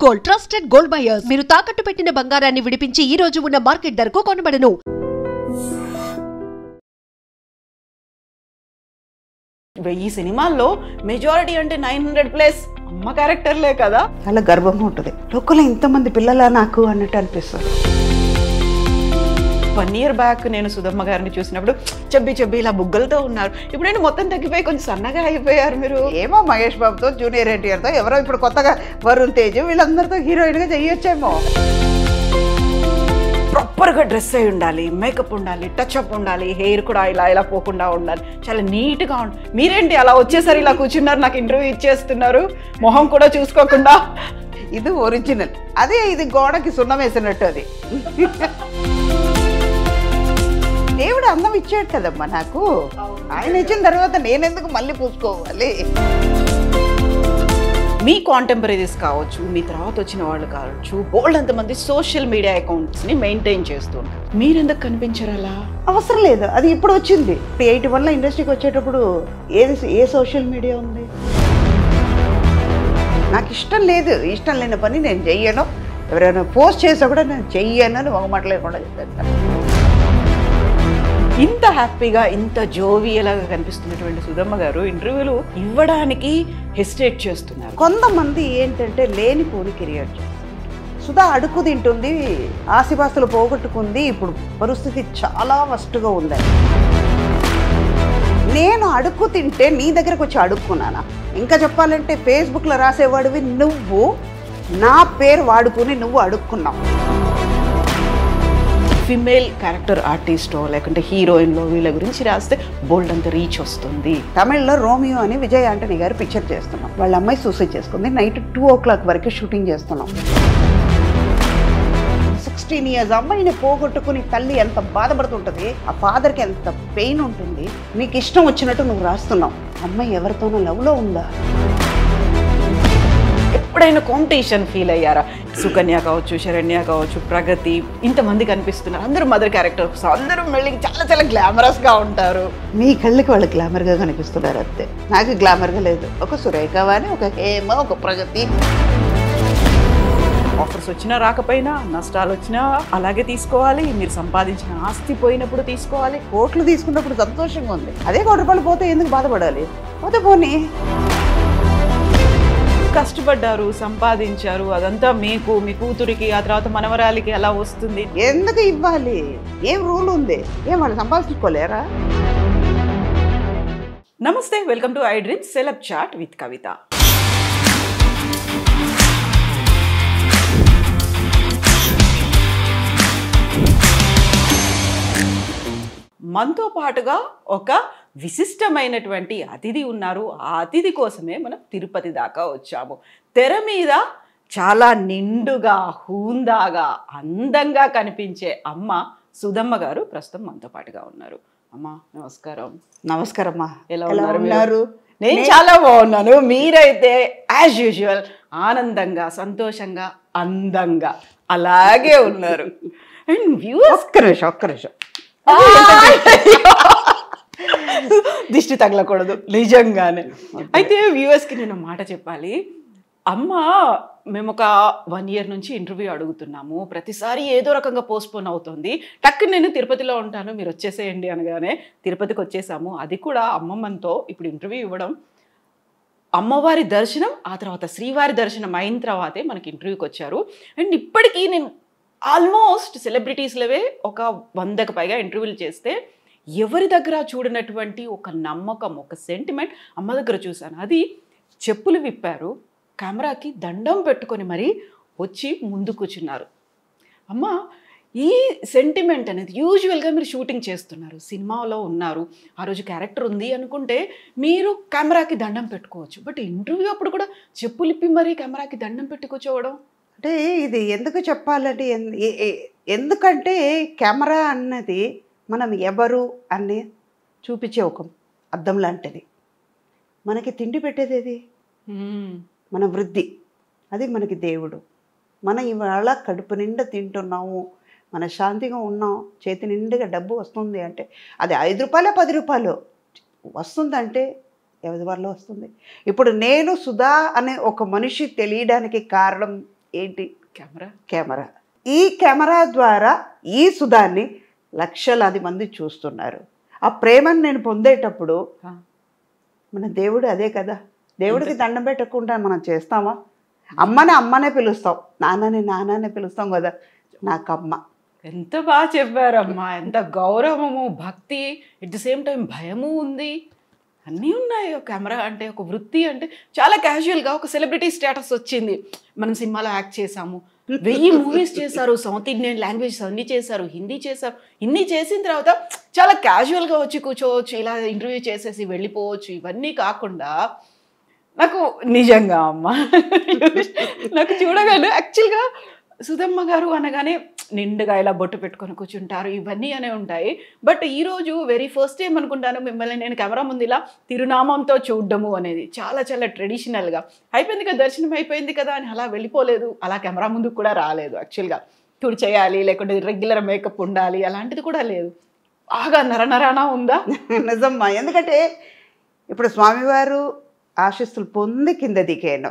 Gold trusted gold buyers మీరు తాకట్టు పెట్టిన బంగారాన్ని విడిపించి ఈ రోజు ఉన్న మార్కెట్ ధరకు కొనబడను. ఈ సినిమాల్లో మెజారిటీ అంటే 900+ అమ్మ క్యారెక్టర్లే కదా. చాలా గర్వం ఉంటుంది. లోకల్లో ఇంతమంది పిల్లలా నాకు అన్నట్టు అనిపిస్తుంది. 1 year బ్యాక్ నేను సుధమ్మ గారిని చూసినప్పుడు చెబ్బి ఇలా బుగ్గలతో ఉన్నారు. ఇప్పుడు నేను మొత్తం తగ్గిపోయి కొంచెం సన్నగా అయిపోయారు మీరు. ఏమో మహేష్ బాబుతో, జూనియర్ ఎన్టీఆర్తో, ఎవరో ఇప్పుడు కొత్తగా వరుణ్ తేజ్, వీళ్ళందరితో హీరోయిన్గా చెయ్యొచ్చేమో. ప్రాపర్గా డ్రెస్ అయి ఉండాలి, మేకప్ ఉండాలి, టచ్అప్ ఉండాలి, హెయిర్ కూడా ఇలా పోకుండా ఉండాలి, చాలా నీట్గా ఉండాలి. మీరేంటి అలా వచ్చేసరి ఇలా కూర్చున్నారు, నాకు ఇంటర్వ్యూ ఇచ్చేస్తున్నారు, మొహం కూడా చూసుకోకుండా. ఇది ఒరిజినల్. అదే ఇది గోడకి సున్నం వేసినట్టు. అది దేవుడు అందం ఇచ్చాడు కదమ్మా నాకు. ఆయన ఇచ్చిన తర్వాత నేనెందుకు మళ్ళీ పూసుకోవాలి? మీ కాంటెంపరీస్ కావచ్చు, మీ తర్వాత వచ్చిన వాళ్ళు కావచ్చు, బోల్డ్ అంతమంది సోషల్ మీడియా అకౌంట్స్ని మెయింటైన్ చేస్తుంటారు. మీరెందుకు కనిపించరు అలా? అవసరం లేదు, అది ఇప్పుడు వచ్చింది. 81లో ఇండస్ట్రీకి వచ్చేటప్పుడు ఏ సోషల్ మీడియా ఉంది? నాకు ఇష్టం లేదు. ఇష్టం లేని పని నేను చెయ్యను. ఎవరైనా పోస్ట్ చేసా కూడా నేను చెయ్యను అని ఒక మాట లేకుండా చెప్తాను. ఇంత హ్యాపీగా, ఇంత జోవియలాగా కనిపిస్తున్నటువంటి సుధమ్మ గారు ఇంటర్వ్యూలు ఇవ్వడానికి హెసిటేట్ చేస్తున్నారు. కొంతమంది ఏంటంటే లేనిపోని కెరియర్ చేస్తారు. సుధా అడుక్కు తింటుంది, ఆస్తిపాస్తులు పోగొట్టుకుంది, ఇప్పుడు పరిస్థితి చాలా వర్స్ట్గా ఉంది. నేను అడుక్కు తింటే నీ దగ్గరకు వచ్చి అడుక్కున్నానా? ఇంకా చెప్పాలంటే ఫేస్బుక్లో రాసేవాడివి నువ్వు, నా పేరు వాడుకుని నువ్వు అడుక్కున్నావు. ఫిమేల్ క్యారెక్టర్ ఆర్టిస్టో లేకుంటే హీరోయిన్లో వీళ్ళ గురించి రాస్తే బోల్డ్ అంత రీచ్ వస్తుంది. తమిళ్లో రోమియో అని విజయ్ ఆంటనీ గారు పిక్చర్ చేస్తున్నాం. వాళ్ళ అమ్మాయి సూసైడ్ చేసుకుంది. నైట్ 2 o'clock వరకు షూటింగ్ చేస్తున్నాం. 16 years అమ్మాయిని పోగొట్టుకుని తల్లి ఎంత బాధపడుతుంటుంది, ఆ ఫాదర్కి ఎంత పెయిన్ ఉంటుంది. నీకు ఇష్టం వచ్చినట్టు నువ్వు రాస్తున్నావు. అమ్మాయి ఎవరితోనో లవ్లో ఉందా? ఎప్పుడైనా కాంపిటీషన్ ఫీల్ అయ్యారా? సుకన్య కావచ్చు, శరణ్య కావచ్చు, ప్రగతి, ఇంతమంది కనిపిస్తున్నారు. అందరూ మదర్ క్యారెక్టర్స్, అందరూ మళ్ళీ చాలా గ్లామరస్గా ఉంటారు. మీ కళ్ళకి వాళ్ళు గ్లామర్గా కనిపిస్తున్నారు అంతే. నాకు గ్లామర్గా లేదు. ఒక సురేఖ అని, ఒక హేమ, ఒక ప్రగతి. ఆఫర్స్ వచ్చినా రాకపోయినా, నష్టాలు వచ్చినా అలాగే తీసుకోవాలి. మీరు సంపాదించిన ఆస్తి పోయినప్పుడు తీసుకోవాలి. కోట్లు తీసుకున్నప్పుడు సంతోషంగా ఉంది. అదే 1 రూపాయలు పోతే ఎందుకు బాధపడాలి? పోతే పోనీ. కష్టపడ్డారు, సంపాదించారు, అదంతా మీకు, మీ కూతురికి, ఆ తర్వాత మనవరాలికి అలా వస్తుంది. ఎందుకు ఇవ్వాలి? ఏం రూల్ ఉంది? ఏం వాళ్ళు సంపాదించుకోలేరా? నమస్తే, welcome to iDream celeb chat with Kavitha. మనతో పాటుగా ఒక విశిష్టమైనటువంటి అతిథి ఉన్నారు. ఆ అతిథి కోసమే మనం తిరుపతి దాకా వచ్చాము. తెర మీద చాలా నిండుగా, హూందాగా, అందంగా కనిపించే అమ్మ సుధమ్మ గారు ప్రస్తుతం మనతో పాటుగా ఉన్నారు. అమ్మ నమస్కారం. నమస్కారమ్మా. ఎలా ఉన్నారు? నేను చాలా బాగున్నాను. మీరైతే యాజ్ యూజువల్ ఆనందంగా, సంతోషంగా, అందంగా అలాగే ఉన్నారు. అండ్ వ్యూవర్స్ ఒక్క నిమిషం దిష్టి తగలకూడదు నిజంగానే. అయితే వ్యూవర్స్కి నేను మాట చెప్పాలి. అమ్మ, మేము ఒక 1 year నుంచి ఇంటర్వ్యూ అడుగుతున్నాము. ప్రతిసారి ఏదో రకంగా పోస్ట్పోన్ అవుతుంది. టక్కు నేను తిరుపతిలో ఉంటాను, మీరు వచ్చేసేయండి అనగానే తిరుపతికి వచ్చేసాము. అది కూడా అమ్మమ్మతో ఇప్పుడు ఇంటర్వ్యూ ఇవ్వడం, అమ్మవారి దర్శనం, ఆ తర్వాత శ్రీవారి దర్శనం అయిన తర్వాతే మనకి ఇంటర్వ్యూకి వచ్చారు. అండ్ ఇప్పటికీ నేను ఆల్మోస్ట్ సెలబ్రిటీస్లవే ఒక 100కి పైగా ఇంటర్వ్యూలు చేస్తే ఎవరి దగ్గర చూడనటువంటి ఒక నమ్మకం, ఒక సెంటిమెంట్ అమ్మ దగ్గర చూశాను. అది చెప్పులు విప్పారు, కెమెరాకి దండం పెట్టుకొని మరీ వచ్చి ముందు కూర్చున్నారు. అమ్మ, ఈ సెంటిమెంట్ అనేది యూజువల్గా మీరు షూటింగ్ చేస్తున్నారు, సినిమాలో ఉన్నారు, ఆ రోజు క్యారెక్టర్ ఉంది అనుకుంటే మీరు కెమెరాకి దండం పెట్టుకోవచ్చు. బట్ ఇంటర్వ్యూ అప్పుడు కూడా చెప్పులు ఇప్పి మరీ కెమెరాకి దండం పెట్టి కూర్చోవడం అంటే ఇది ఎందుకు చెప్పాలంటే, ఎందుకంటే కెమెరా అన్నది మనం ఎవరు అని చూపించే ఒక అద్దం లాంటిది. మనకి తిండి పెట్టేది ఏది? మన వృద్ధి. అది మనకి దేవుడు. మనం ఇవాళ కడుపు నిండా తింటున్నాము, మన శాంతిగా ఉన్నాం, చేతి నిండుగా డబ్బు వస్తుంది అంటే అది 5 రూపాయలు 10 రూపాయలు వస్తుందంటే ఎవరి వల్ల వస్తుంది? ఇప్పుడు నేను సుధా అనే ఒక మనిషి తెలియడానికి కారణం ఏంటి? కెమెరా. కెమెరా. ఈ కెమెరా ద్వారా ఈ సుధాన్ని లక్షలాది మంది చూస్తున్నారు. ఆ ప్రేమను నేను పొందేటప్పుడు మన దేవుడు అదే కదా. దేవుడికి దండం పెట్టకుండా మనం చేస్తామా? అమ్మనే పిలుస్తాం, నాన్ననే పిలుస్తాం కదా. నాకమ్మ. ఎంత బాగా చెప్పారమ్మా. ఎంత గౌరవము, భక్తి, ఎట్ ది సేమ్ టైం భయము ఉంది, అన్నీ ఉన్నాయి. ఒక కెమెరా అంటే, ఒక వృత్తి అంటే చాలా క్యాజువల్గా ఒక సెలబ్రిటీ స్టేటస్ వచ్చింది. మనం సినిమాలో యాక్ట్ చేసాము, 1000 మూవీస్ చేశారు, సౌత్ ఇండియన్ లాంగ్వేజ్ అన్నీ చేశారు, హిందీ చేశారు. ఇన్ని చేసిన తర్వాత చాలా క్యాజువల్గా వచ్చి కూర్చోవచ్చు, ఇలా ఇంటర్వ్యూ చేసేసి వెళ్ళిపోవచ్చు. ఇవన్నీ కాకుండా నాకు నిజంగా అమ్మ నాకు చూడగానే యాక్చువల్గా సుధమ్మ గారు అనగానే నిండుగా ఇలా బొట్టు పెట్టుకొని కూర్చుంటారు, ఇవన్నీ అనే ఉంటాయి. బట్ ఈరోజు వెరీ ఫస్ట్ టైం అనుకుంటాను మిమ్మల్ని నేను కెమెరా ముందు ఇలా తిరునామంతో చూడడము అనేది. చాలా చాలా ట్రెడిషనల్గా అయిపోయింది కదా, దర్శనం అయిపోయింది కదా అని అలా వెళ్ళిపోలేదు, అలా కెమెరా ముందుకు కూడా రాలేదు. యాక్చువల్గా తుడి చేయాలి, లేకుంటే రెగ్యులర్ మేకప్ ఉండాలి, అలాంటిది కూడా లేదు. బాగా నరనరానా ఉందా? నిజమ్మా. ఎందుకంటే ఇప్పుడు స్వామివారు ఆశీస్సులు పొంది కింద దిగాను,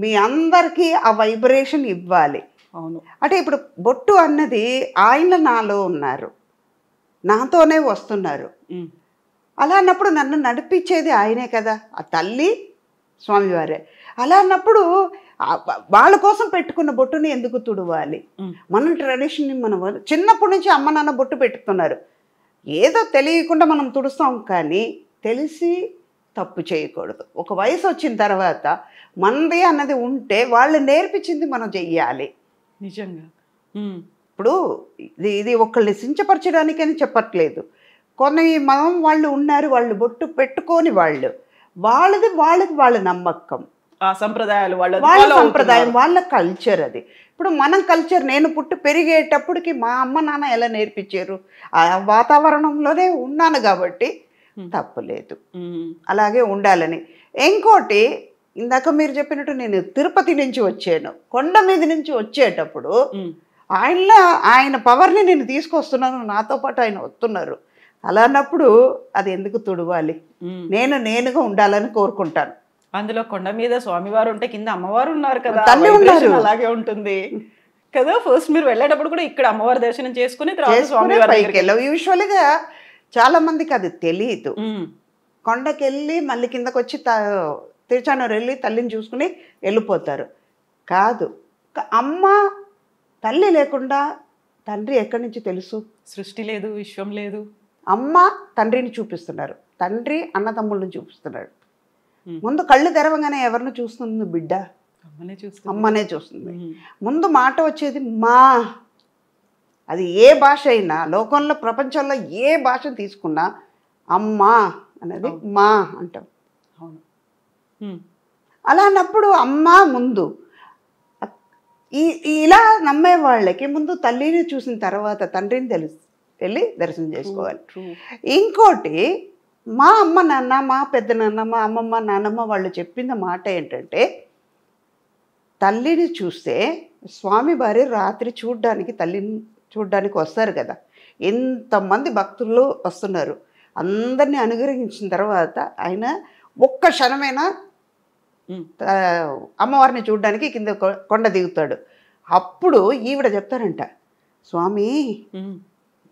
మీ అందరికీ ఆ వైబ్రేషన్ ఇవ్వాలి. అవును. అంటే ఇప్పుడు బొట్టు అన్నది ఆయన నాలో ఉన్నారు, నాతోనే వస్తున్నారు. అలా అన్నప్పుడు నన్ను నడిపించేది ఆయనే కదా, ఆ తల్లి స్వామివారే. అలా అన్నప్పుడు వాళ్ళ కోసం పెట్టుకున్న బొట్టుని ఎందుకు తుడవాలి? మన ట్రెడిషన్ని మనం చిన్నప్పటి నుంచి అమ్మ నాన్న బొట్టు పెట్టుతున్నారు, ఏదో తెలియకుండా మనం తుడుస్తాం. కానీ తెలిసి తప్పు చేయకూడదు. ఒక వయసు వచ్చిన తర్వాత మనది అన్నది ఉంటే వాళ్ళు నేర్పించింది మనం చెయ్యాలి. నిజంగా. ఇప్పుడు ఇది ఒకళ్ళని సించపరచడానికని చెప్పట్లేదు. కొన్ని మనం వాళ్ళు ఉన్నారు, వాళ్ళు బొట్టు పెట్టుకొని వాళ్ళది వాళ్ళ నమ్మకం, ఆ సంప్రదాయాలు వాళ్ళ సంప్రదాయం, వాళ్ళ కల్చర్ అది. ఇప్పుడు మనం కల్చర్, నేను పుట్టి పెరిగేటప్పటికి మా అమ్మ నాన్న ఎలా నేర్పించారు, ఆ వాతావరణంలోనే ఉన్నాను కాబట్టి తప్పులేదు, అలాగే ఉండాలని. ఇంకోటి, ఇందాక మీరు చెప్పినట్టు నేను తిరుపతి నుంచి వచ్చాను, కొండ మీద నుంచి వచ్చేటప్పుడు ఆయన పవర్ని నేను తీసుకొస్తున్నాను, నాతో పాటు ఆయన వస్తున్నారు. అలా అన్నప్పుడు అది ఎందుకు తుడవాలి? నేనుగా ఉండాలని కోరుకుంటాను. అందులో కొండ మీద స్వామివారు ఉంటే కింద అమ్మవారు ఉన్నారు కదా, తల్లి ఉన్నారు, అలాగే ఉంటుంది కదా. ఫస్ట్ మీరు వెళ్ళేటప్పుడు కూడా ఇక్కడ అమ్మవారి దర్శనం చేసుకుని తర్వాత స్వామివారి పైకి వెళ్ళాం. యూజువల్గా చాలా మందికి అది తెలియదు. కొండకి వెళ్ళి మళ్ళీ కిందకు వచ్చి తిరుచానూరు వెళ్ళి తల్లిని చూసుకుని వెళ్ళిపోతారు. కాదు, అమ్మ తల్లి లేకుండా తండ్రి ఎక్కడి నుంచి తెలుసు? సృష్టి లేదు, విశ్వం లేదు. అమ్మ తండ్రిని చూపిస్తున్నారు, తండ్రి అన్నదమ్ముళ్ళని చూపిస్తున్నాడు. ముందు కళ్ళు తెరవగానే ఎవరిని చూస్తుంది బిడ్డ? అమ్మనే చూస్తుంది. ముందు మాట వచ్చేది మా. అది ఏ భాష అయినా, లోకంలో ప్రపంచంలో ఏ భాషను తీసుకున్నా అమ్మా అనేది మా అంటాం. అలా అన్నప్పుడు అమ్మ ముందు. ఇలా నమ్మే వాళ్ళకి ముందు తల్లిని చూసిన తర్వాత తండ్రిని వెళ్ళి దర్శనం చేసుకోవాలి. ఇంకోటి, మా అమ్మ నాన్న, మా పెద్ద నాన్న, మా అమ్మమ్మ నాన్నమ్మ వాళ్ళు చెప్పిన మాట ఏంటంటే, తల్లిని చూస్తే స్వామి వారి రాత్రి తల్లిని చూడ్డానికి వస్తారు కదా, ఎంతమంది భక్తులు వస్తున్నారు, అందరినీ అనుగ్రహించిన తర్వాత ఆయన ఒక్క క్షణమైనా అమ్మవారిని చూడడానికి కింద కొండ దిగుతాడు. అప్పుడు ఈవిడ చెప్తారంట, స్వామి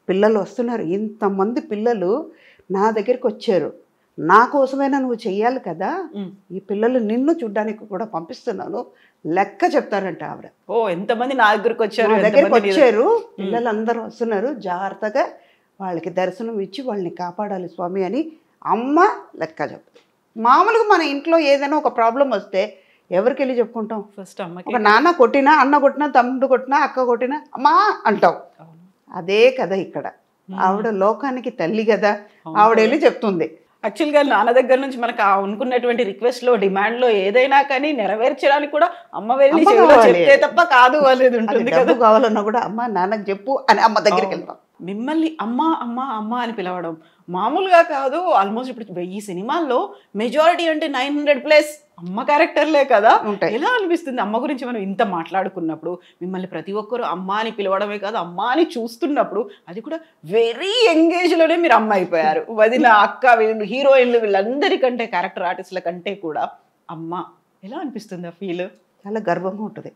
పిల్లలు వస్తున్నారు, ఇంతమంది పిల్లలు నా దగ్గరికి వచ్చారు, నా కోసమైనా నువ్వు చెయ్యాలి కదా, ఈ పిల్లలు నిన్ను చూడ్డానికి కూడా పంపిస్తున్నాను లెక్క చెప్తారంట ఆవిడ. ఓ, ఎంతమంది నా దగ్గరికి వచ్చారు, పిల్లలందరూ వస్తున్నారు, జాగ్రత్తగా వాళ్ళకి దర్శనం ఇచ్చి వాళ్ళని కాపాడాలి స్వామి అని అమ్మ లెక్క చెప్తారు. మామూలుగా మన ఇంట్లో ఏదైనా ఒక ప్రాబ్లం వస్తే ఎవరికి వెళ్ళి చెప్పుకుంటాం? ఫస్ట్ అమ్మకి. ఒక నాన్న కొట్టినా, అన్న కొట్టినా, తమ్ముడు కొట్టినా, అక్క కొట్టినా అమ్మా అంటాం. అదే కదా ఇక్కడ, ఆవిడ లోకానికి తల్లి కదా, ఆవిడ వెళ్ళి చెప్తుంది. యాక్చువల్గా నాన్న దగ్గర నుంచి మనకు అనుకున్నటువంటి రిక్వెస్ట్లో, డిమాండ్లో ఏదైనా కానీ నెరవేర్చడానికి కూడా అమ్మ వెళ్ళి చెప్తే తప్ప కాదు అనేది ఉంటుంది కదా. కావాలన్నా కూడా అమ్మ నాన్నకు చెప్పు అని అమ్మ దగ్గరికి వెళ్తాం. మిమ్మల్ని అమ్మ అమ్మ అమ్మ అని పిలవడం మామూలుగా కాదు. ఆల్మోస్ట్ ఇప్పుడు 1000 సినిమాల్లో మెజారిటీ అంటే 900+ అమ్మ క్యారెక్టర్లే కదా. ఎలా అనిపిస్తుంది అమ్మ గురించి మనం ఇంత మాట్లాడుకున్నప్పుడు? మిమ్మల్ని ప్రతి ఒక్కరు అమ్మ అని పిలవడమే కాదు, అమ్మ అని చూస్తున్నప్పుడు అది కూడా వెరీ ఎంగేజ్లోనే మీరు అమ్మ అయిపోయారు. వదిన, అక్క, వీళ్ళు హీరోయిన్లు, వీళ్ళందరికంటే క్యారెక్టర్ ఆర్టిస్టుల కంటే కూడా అమ్మ. ఎలా అనిపిస్తుంది ఆ ఫీల్? చాలా గర్వంగా ఉంటుంది.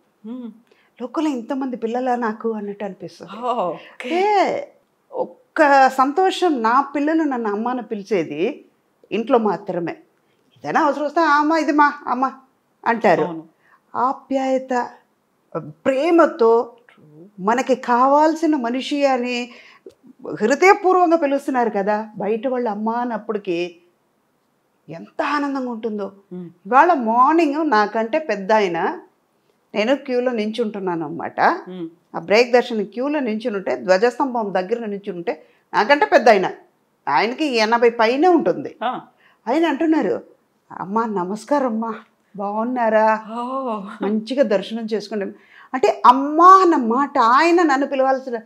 లోకంలో ఇంతమంది పిల్లలా నాకు అన్నట్టు అనిపిస్తుంది. ఓకే. అంటే ఒక్క సంతోషం, నా పిల్లలు నన్ను అమ్మని పిలిచేది ఇంట్లో మాత్రమే. ఏదైనా అవసరం వస్తే అమ్మ ఇది మా అమ్మ అంటారు. ఆప్యాయత, ప్రేమతో మనకి కావాల్సిన మనిషి అని హృదయపూర్వంగా పిలుస్తున్నారు కదా. బయట వాళ్ళు అమ్మ అన్నప్పటికీ ఎంత ఆనందంగా ఉంటుందో. ఇవాళ మార్నింగ్ నాకంటే పెద్ద ఆయన, నేను క్యూలో నించుంటున్నాను అన్నమాట. ఆ బ్రేక్ దర్శనం క్యూలో నించునుంటే, ధ్వజస్తంభం దగ్గర నించుంటే నాకంటే పెద్ద ఆయనకి 80 పైనే ఉంటుంది. ఆయన అంటున్నారు, అమ్మా నమస్కారం అమ్మా, బాగున్నారా, మంచిగా దర్శనం చేసుకోండి. అంటే అమ్మ అన్న మాట ఆయన నన్ను పిలవాల్సిన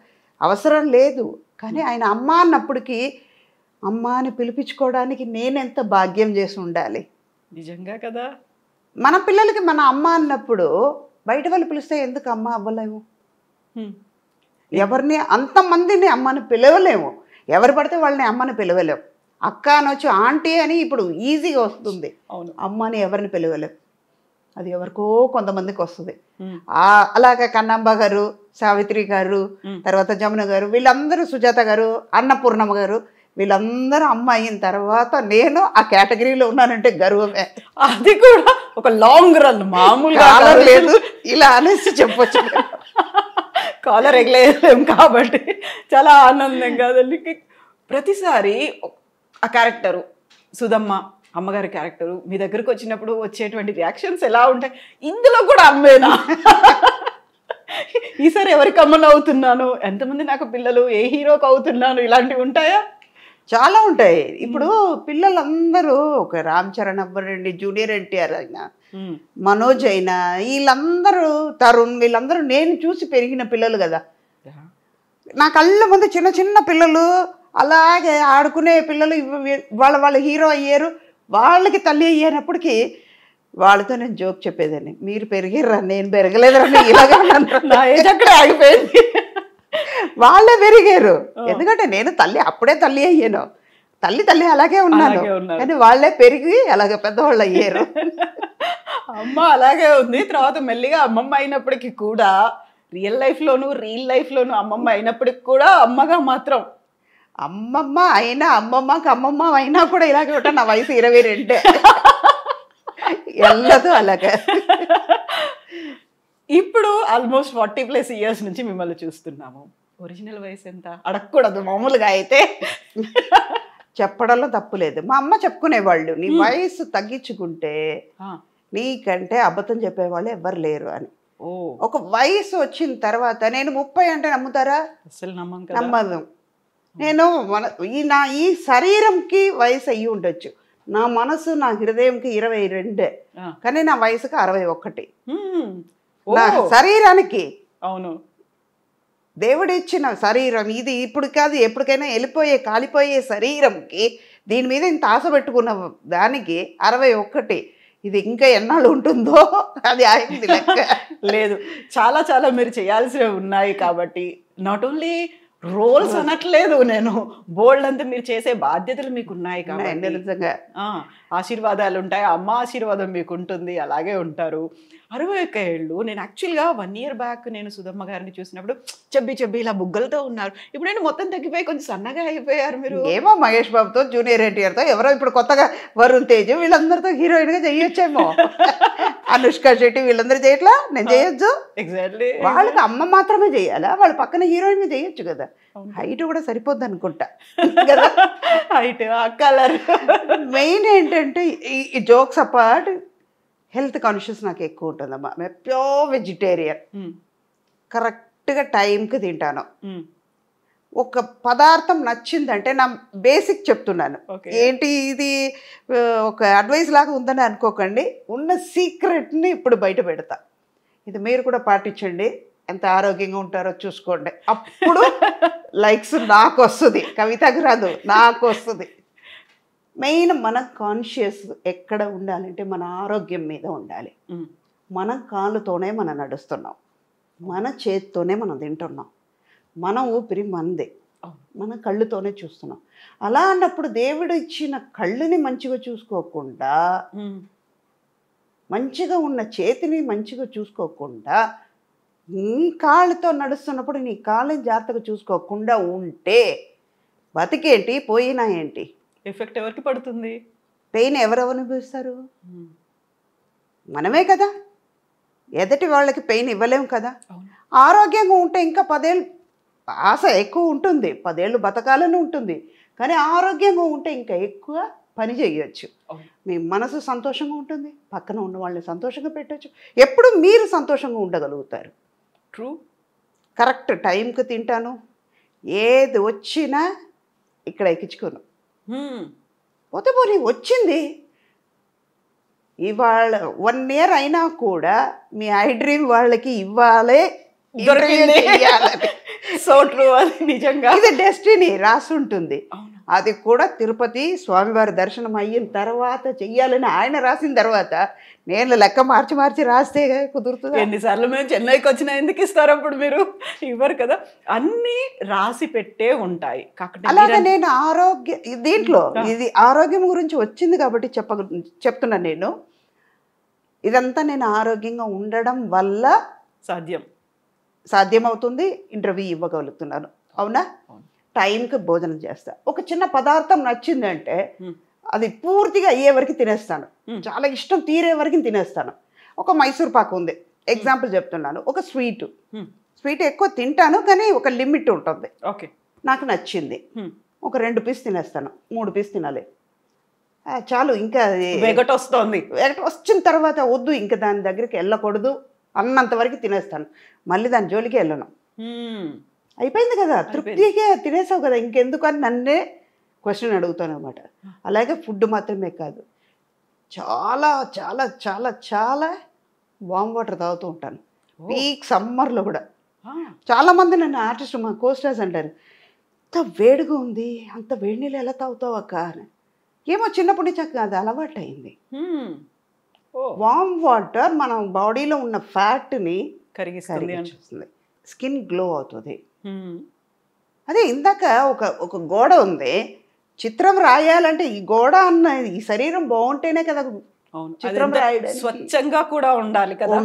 అవసరం లేదు, కానీ ఆయన అమ్మ అన్నప్పటికీ అమ్మ అని పిలిపించుకోవడానికి నేనెంత భాగ్యం చేసి ఉండాలి. నిజంగా కదా. మన పిల్లలకి మన అమ్మ అన్నప్పుడు బయట వాళ్ళు పిలిస్తే ఎందుకు అమ్మ అవ్వలేము? ఎవరిని అంతమందిని అమ్మని పిలవలేము. ఎవరు పడితే వాళ్ళని అమ్మని పిలవలేము. అక్క అనొచ్చు, ఆంటీ అని ఇప్పుడు ఈజీగా వస్తుంది. అమ్మని ఎవరిని పిలవలేము. అది ఎవరికో కొంతమందికి వస్తుంది. అలాగే కన్నమ్మ గారు, సావిత్రి గారు, తర్వాత జమున గారు, వీళ్ళందరూ, సుజాత గారు, అన్నపూర్ణమ్మ గారు, వీళ్ళందరూ అమ్మ అయిన తర్వాత నేను ఆ కేటగిరీలో ఉన్నానంటే గర్వమే. అది కూడా ఒక లాంగ్ రన్, మామూలుగా లేదు ఇలా అనేసి చెప్పొచ్చు. కాలర్ ఎగలేం కాబట్టి చాలా ఆనందం కాదండి. ప్రతిసారి ఆ క్యారెక్టరు సుధమ్మ, అమ్మగారి క్యారెక్టరు మీ దగ్గరకు వచ్చినప్పుడు వచ్చేటువంటి రియాక్షన్స్ ఎలా ఉంటాయి? ఇందులో కూడా అమ్మేనా, ఈసారి ఎవరికి అమ్మను అవుతున్నాను, ఎంతమంది నాకు పిల్లలు, ఏ హీరోకి అవుతున్నాను, ఇలాంటివి ఉంటాయా? చాలా ఉంటాయి. ఇప్పుడు పిల్లలందరూ ఒక రామ్ చరణ్ అవ్వరండి, జూనియర్ ఎన్టీఆర్ అయినా, మనోజ్ అయినా, వీళ్ళందరూ, తరుణ్, వీళ్ళందరూ నేను చూసి పెరిగిన పిల్లలు కదా. నా కళ్ళ ముందు చిన్న చిన్న పిల్లలు అలాగే ఆడుకునే పిల్లలు వాళ్ళ హీరో అయ్యారు, వాళ్ళకి తల్లి అయ్యేటప్పటికి వాళ్ళతో నేను జోక్ చెప్పేదాన్ని, మీరు పెరిగిర్రా నేను పెరగలేదురా, ఇలాగే నా ఏజ్ అక్కడే ఆగిపోయింది. వాళ్ళే పెరిగారు, ఎందుకంటే నేను తల్లి అప్పుడే తల్లి అయ్యాను, తల్లి అలాగే ఉన్నాను, కానీ వాళ్ళే పెరిగి అలాగే పెద్దవాళ్ళు అయ్యారు. అమ్మ అలాగే ఉంది. తర్వాత మెల్లిగా అమ్మమ్మ అయినప్పటికీ కూడా, రియల్ లైఫ్లోను రియల్ లైఫ్లోను అమ్మమ్మ అయినప్పటికి కూడా అమ్మగా మాత్రం, అమ్మమ్మ అయినా అమ్మమ్మకి అమ్మమ్మ అయినా కూడా ఇలాగే ఉంటా. నా వయసు 22 ఎల్లదు అలాగే. ఇప్పుడు ఆల్మోస్ట్ 40+ ఇయర్స్ నుంచి మిమ్మల్ని చూస్తున్నాము. ఒరిజినల్ వయసు ఎంత అడగకూడదు మామూలుగా అయితే, చెప్పడంలో తప్పు లేదు. మా అమ్మ చెప్పుకునేవాళ్ళు, నీ వయసు తగ్గించుకుంటే నీకంటే అబద్ధం చెప్పేవాళ్ళు ఎవ్వరు లేరు అని. ఒక వయసు వచ్చిన తర్వాత, నేను 30 అంటే నమ్ముతారా? అసలు నమ్మదు. నేను ఈ శరీరంకి వయసు అయ్యి ఉండొచ్చు, నా మనసు నా హృదయంకి 22, కానీ నా వయసుకి 61. నా శరీరానికి, అవును, దేవుడిచ్చిన శరీరం ఇది, ఇప్పుడు కాదు ఎప్పటికైనా వెళ్ళిపోయే కాలిపోయే శరీరంకి దీని మీద ఇంత ఆశ పెట్టుకున్న దానికి 61. ఇది ఇంకా ఎన్నాళ్ళు ఉంటుందో అది ఆగింది లెక్క లేదు. చాలా చాలా మీరు చేయాల్సినవి ఉన్నాయి కాబట్టి, నాట్ ఓన్లీ రోల్స్ అనట్లేదు నేను, బోల్డ్ అంతా మీరు చేసే బాధ్యతలు మీకు ఉన్నాయి కాబట్టి నిజంగా ఆశీర్వాదాలు ఉంటాయి, అమ్మ ఆశీర్వాదం మీకు ఉంటుంది, అలాగే ఉంటారు. 61 ఏళ్ళు. నేను యాక్చువల్గా 1 year బ్యాక్ నేను సుధమ్మ గారిని చూసినప్పుడు చెబ్బి ఇలా బుగ్గలతో ఉన్నారు. ఇప్పుడు నేను మొత్తం తగ్గిపోయి కొంచెం సన్నగా అయిపోయారు మీరు. ఏమో మహేష్ బాబుతో, జూనియర్ ఎన్టీఆర్తో, ఎవరో ఇప్పుడు కొత్తగా వరుణ్ తేజ్, వీళ్ళందరితో హీరోయిన్గా చేయొచ్చేమో. అనుష్క శెట్టి వీళ్ళందరూ చేయట్లా, నేను చేయొచ్చు. ఎగ్జాక్ట్లీ. వాళ్ళకి అమ్మ మాత్రమే చేయాలా? వాళ్ళ పక్కన హీరోయిన్గా చేయొచ్చు కదా. హైట్ కూడా సరిపోద్ది అనుకుంటా కదా. Height, colour. మెయిన్ ఏంటంటే ఈ జోక్స్ అపార్ట్, హెల్త్ కాన్షియస్ నాకు ఎక్కువ ఉంటుందమ్మా. మేము ప్యూర్ వెజిటేరియన్, కరెక్ట్గా టైంకి తింటాను. ఒక పదార్థం నచ్చిందంటే, నా బేసిక్ చెప్తున్నాను, ఏంటి ఇది ఒక అడ్వైస్ లాగా ఉందని అనుకోకండి, ఉన్న సీక్రెట్ని ఇప్పుడు బయట పెడతా. ఇది మీరు కూడా పాటించండి, ఎంత ఆరోగ్యంగా ఉంటారో చూసుకోండి, అప్పుడు లైక్స్ నాకు వస్తుంది, కవితకు రాదు, నాకు వస్తుంది. మెయిన్ మన కాన్షియస్ ఎక్కడ ఉండాలంటే మన ఆరోగ్యం మీద ఉండాలి. మనం కాళ్ళతోనే మనం నడుస్తున్నాం, మన చేతితోనే మనం తింటున్నాం, మన ఊపిరి మనదే, మన కళ్ళుతోనే చూస్తున్నాం. అలా అన్నప్పుడు దేవుడు ఇచ్చిన కళ్ళుని మంచిగా చూసుకోకుండా, మంచిగా ఉన్న చేతిని మంచిగా చూసుకోకుండా నీ కాళ్ళతో నడుస్తున్నప్పుడు నీ కాళ్ళని జాగ్రత్తగా చూసుకోకుండా ఉంటే బతికేంటి పోయినా ఏంటి? ఎఫెక్ట్ ఎవరికి పడుతుంది? పెయిన్ ఎవరెవరు అనుభవిస్తారు? మనమే కదా. ఎదటి వాళ్ళకి పెయిన్ ఇవ్వలేము కదా. ఆరోగ్యంగా ఉంటే ఇంకా 10 ఏళ్ళు ఆశ ఎక్కువ ఉంటుంది, 10 ఏళ్ళు బతకాలని ఉంటుంది. కానీ ఆరోగ్యంగా ఉంటే ఇంకా ఎక్కువ పని చేయొచ్చు. మీ మనసు సంతోషంగా ఉంటుంది, పక్కన ఉన్న వాళ్ళని సంతోషంగా పెట్టచ్చు. ఎప్పుడు మీరు సంతోషంగా ఉండగలుగుతారు. ట్రూ. కరెక్ట్ టైంకి తింటాను, ఏది వచ్చినా ఇక్కడ ఎక్కించుకోను. పోతే పోనీ వచ్చింది. ఇవాళ 1 year అయినా కూడా మీ ఐ డ్రీమ్ వాళ్ళకి ఇవ్వాలి, సో ట్రూ. అది నిజంగా ఇది డెస్టినీ రాసి ఉంటుంది. అది కూడా తిరుపతి స్వామివారి దర్శనం అయిన తర్వాత చెయ్యాలని ఆయన రాసిన తర్వాత నేను లెక్క మార్చి మార్చి రాస్తే కుదురుతుంది. ఎన్నిసార్లు మేము చెన్నైకి వచ్చినా ఎందుకు ఇస్తారు అప్పుడు? మీరు ఇవ్వరు కదా. అన్నీ రాసి పెట్టే ఉంటాయి. అలాగే నేను దీంట్లో ఇది ఆరోగ్యం గురించి వచ్చింది కాబట్టి చెప్తున్నాను. నేను ఇదంతా నేను ఆరోగ్యంగా ఉండడం వల్ల సాధ్యమవుతుంది. ఇంటర్వ్యూ ఇవ్వగలుగుతున్నాను. అవునా? టైంకి భోజనం చేస్తా. ఒక చిన్న పదార్థం నచ్చిందంటే అది పూర్తిగా అయ్యే వరకు తినేస్తాను. చాలా ఇష్టం తీరే వరకు తినేస్తాను. ఒక మైసూర్ పాకు ఉంది, ఎగ్జాంపుల్ చెప్తున్నాను. ఒక స్వీట్ ఎక్కువ తింటాను, కానీ ఒక లిమిట్ ఉంటుంది. ఓకే, నాకు నచ్చింది, ఒక 2 పీస్ తినేస్తాను, 3 పీస్ తినాలి చాలు. ఇంకా వెగట వచ్చిన తర్వాత వద్దు, ఇంకా దాని దగ్గరికి వెళ్ళకూడదు అన్నంత వరకు తినేస్తాను. మళ్ళీ దాని జోలికి వెళ్ళను. అయిపోయింది కదా, తృప్తిగా తినేసావు కదా, ఇంకెందుకు అని నన్నే క్వశ్చన్ అడుగుతాను అనమాట. అలాగే ఫుడ్ మాత్రమే కాదు, చాలా చాలా చాలా చాలా వామ్ వాటర్ తాగుతూ ఉంటాను. పీక్ సమ్మర్లో కూడా. చాలామంది నన్ను ఆర్టిస్ట్, మా కోస్టర్స్ అంటారు, అంత వేడిగా ఉంది, అంత వేడి నీళ్ళు ఎలా తాగుతావు అక్క అని. ఏమో చిన్నప్పటి నుంచి అది అలవాటు అయింది. వామ్ వాటర్ మన బాడీలో ఉన్న ఫ్యాట్ని కరిగిస్తుంది, స్కిన్ గ్లో అవుతుంది. అదే ఇందాక ఒక గోడ ఉంది, చిత్రం రాయాలంటే ఈ గోడ అన్న ఈ శరీరం బాగుంటేనే కదా చిత్రం రాయడం. స్వచ్ఛంగా కూడా ఉండాలి కదా,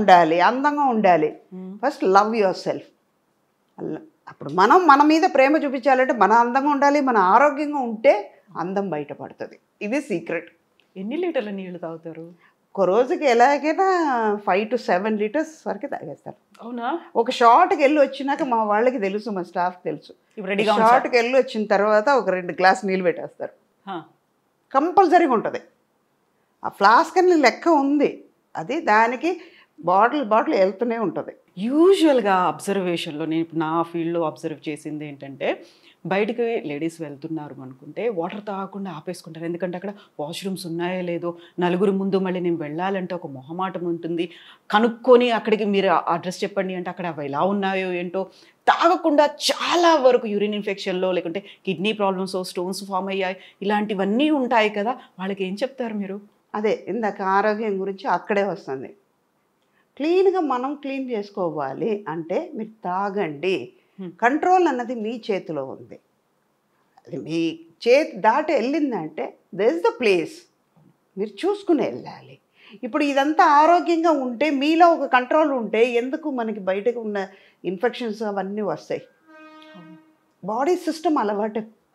అందంగా ఉండాలి. First love your self. అప్పుడు మన మీద ప్రేమ చూపించాలంటే మన అందంగా ఉండాలి, మన ఆరోగ్యంగా ఉంటే అందం బయటపడుతుంది. ఇది సీక్రెట్. ఎన్ని లీటర్ల నీళ్లు తాగుతారు ఒక రోజుకి? ఎలాగైనా 5 to 7 లీటర్స్ వరకు తాగేస్తారు. అవునా? ఒక షార్ట్కి వెళ్ళి వచ్చినాక మా వాళ్ళకి తెలుసు, మా స్టాఫ్కి తెలుసు. షార్ట్కి వెళ్ళి వచ్చిన తర్వాత ఒక 2 గ్లాస్ నీళ్ళు పెట్టేస్తారు, కంపల్సరీగా ఉంటుంది. ఆ ఫ్లాస్క్ అని లెక్క ఉంది, అది దానికి బాటిల్ వెళ్తూనే ఉంటుంది. యూజువల్గా అబ్జర్వేషన్లో నేను ఇప్పుడు నా ఫీల్డ్లో అబ్జర్వ్ చేసింది ఏంటంటే, బయటికి లేడీస్ వెళ్తున్నారు అనుకుంటే వాటర్ తాగకుండా ఆపేసుకుంటారు. ఎందుకంటే అక్కడ వాష్రూమ్స్ ఉన్నాయో లేదో, నలుగురు ముందు మళ్ళీ నేను వెళ్ళాలంటే ఒక మొహమాటం ఉంటుంది. కనుక్కొని అక్కడికి మీరు అడ్రస్ చెప్పండి అంటే అక్కడ అవి ఎలా ఉన్నాయో ఏంటో తాగకుండా చాలా వరకు యూరిన్ ఇన్ఫెక్షన్లో, లేకుంటే కిడ్నీ ప్రాబ్లమ్స్, స్టోన్స్ ఫామ్ అయ్యాయి, ఇలాంటివన్నీ ఉంటాయి కదా. వాళ్ళకి ఏం చెప్తారు మీరు? అదే ఇందాక ఆరోగ్యం గురించి అక్కడే వస్తుంది. క్లీన్గా మనం క్లీన్ చేసుకోవాలి అంటే మీరు తాగండి. కంట్రోల్ అన్నది మీ చేతిలో ఉంది. అది మీ చేతి దాటి వెళ్ళిందంటే దట్ ఈస్ ద ప్లేస్, మీరు చూసుకుని వెళ్ళాలి. ఇప్పుడు ఇదంతా ఆరోగ్యంగా ఉంటే, మీలో ఒక కంట్రోల్ ఉంటే ఎందుకు మనకి బయటకు ఉన్న ఇన్ఫెక్షన్స్ అవన్నీ వస్తాయి. బాడీ సిస్టమ్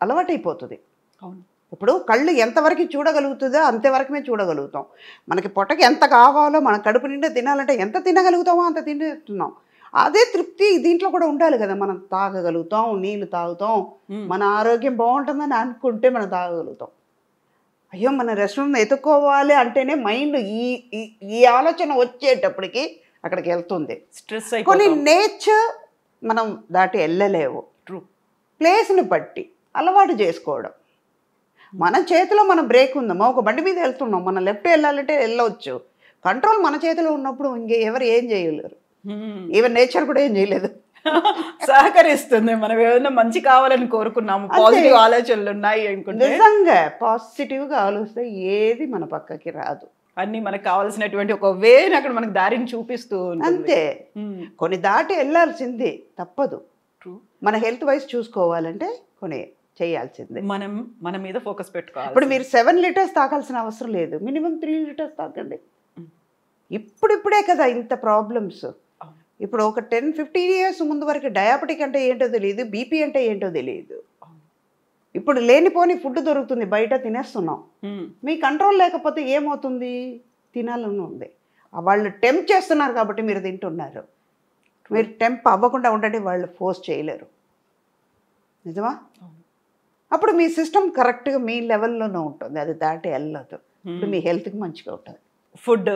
అలవాటైపోతుంది. అవును. ఇప్పుడు కళ్ళు ఎంతవరకు చూడగలుగుతుందో అంతవరకుమే చూడగలుగుతాం. మనకి పొట్టకి ఎంత కావాలో, మన కడుపు నిండా తినాలంటే ఎంత తినగలుగుతామో అంత తింటున్నాం. అదే తృప్తి దీంట్లో కూడా ఉండాలి కదా. మనం తాగగలుగుతాం, నీళ్ళు తాగుతాం, మన ఆరోగ్యం బాగుంటుందని అనుకుంటే మనం తాగగలుగుతాం. అయ్యో మన రెస్టారెంట్ ఎత్తుక్కోవాలి అంటేనే మైండ్ ఈ ఆలోచన వచ్చేటప్పటికి అక్కడికి వెళ్తుంది. స్ట్రెస్ కొన్ని నేచర్ మనం దాటి వెళ్ళలేవు. ట్రూ. ప్లేస్ని బట్టి అలవాటు చేసుకోవడం. మన చేతిలో మన బ్రేక్ ఉందమ్మా, ఒక బండి మీద వెళ్తున్నాం, మనం లెఫ్ట్ వెళ్ళాలంటే వెళ్ళవచ్చు. కంట్రోల్ మన చేతిలో ఉన్నప్పుడు ఎవరు ఏం చేయలేరు. ఈవెన్ నేచర్ కూడా ఏం చేయలేదు, సహకరిస్తుంది. మనం ఏమైనా మంచి కావాలని కోరుకున్నాము, పాజిటివ్ ఆలోచనలు ఉన్నాయి అనుకుంటే, నిజంగా పాజిటివ్గా ఆలోచిస్తే ఏది మన పక్కకి రాదు. అన్ని మనకు కావాల్సినటువంటి ఒక వేని అక్కడ మనకు దారిని చూపిస్తూ అంతే. కొన్ని దాటి వెళ్ళాల్సింది తప్పదు. మన హెల్త్ వైజ్ చూసుకోవాలంటే కొన్ని చేయాల్సిందే. మన మీద ఫోకస్ పెట్టుకోవాలి. ఇప్పుడు మీరు 7 లీటర్స్ తాగాల్సిన అవసరం లేదు, మినిమం 3 లీటర్స్ తాగండి. ఇప్పుడిప్పుడే కదా ఇంత ప్రాబ్లమ్స్. ఇప్పుడు ఒక 10-15 ఇయర్స్ ముందు వరకు డయాబెటిక్ అంటే ఏంటో తెలియదు, బీపీ అంటే ఏంటో తెలియదు. ఇప్పుడు లేనిపోని ఫుడ్ దొరుకుతుంది, బయట తినేస్తున్నాం. మీ కంట్రోల్ లేకపోతే ఏమవుతుంది? తినాలని ఉంది. వాళ్ళు టెంప్ చేస్తున్నారు కాబట్టి మీరు తింటున్నారు. మీరు టెంప్ అవ్వకుండా ఉండండి, వాళ్ళు ఫోర్స్ చేయలేరు. నిజమా? అప్పుడు మీ సిస్టమ్ కరెక్ట్గా మీ లెవెల్లోనే ఉంటుంది, అది దాటి వెళ్ళదు. ఇప్పుడు మీ హెల్త్కి మంచిగా ఉంటుంది. ఫుడ్,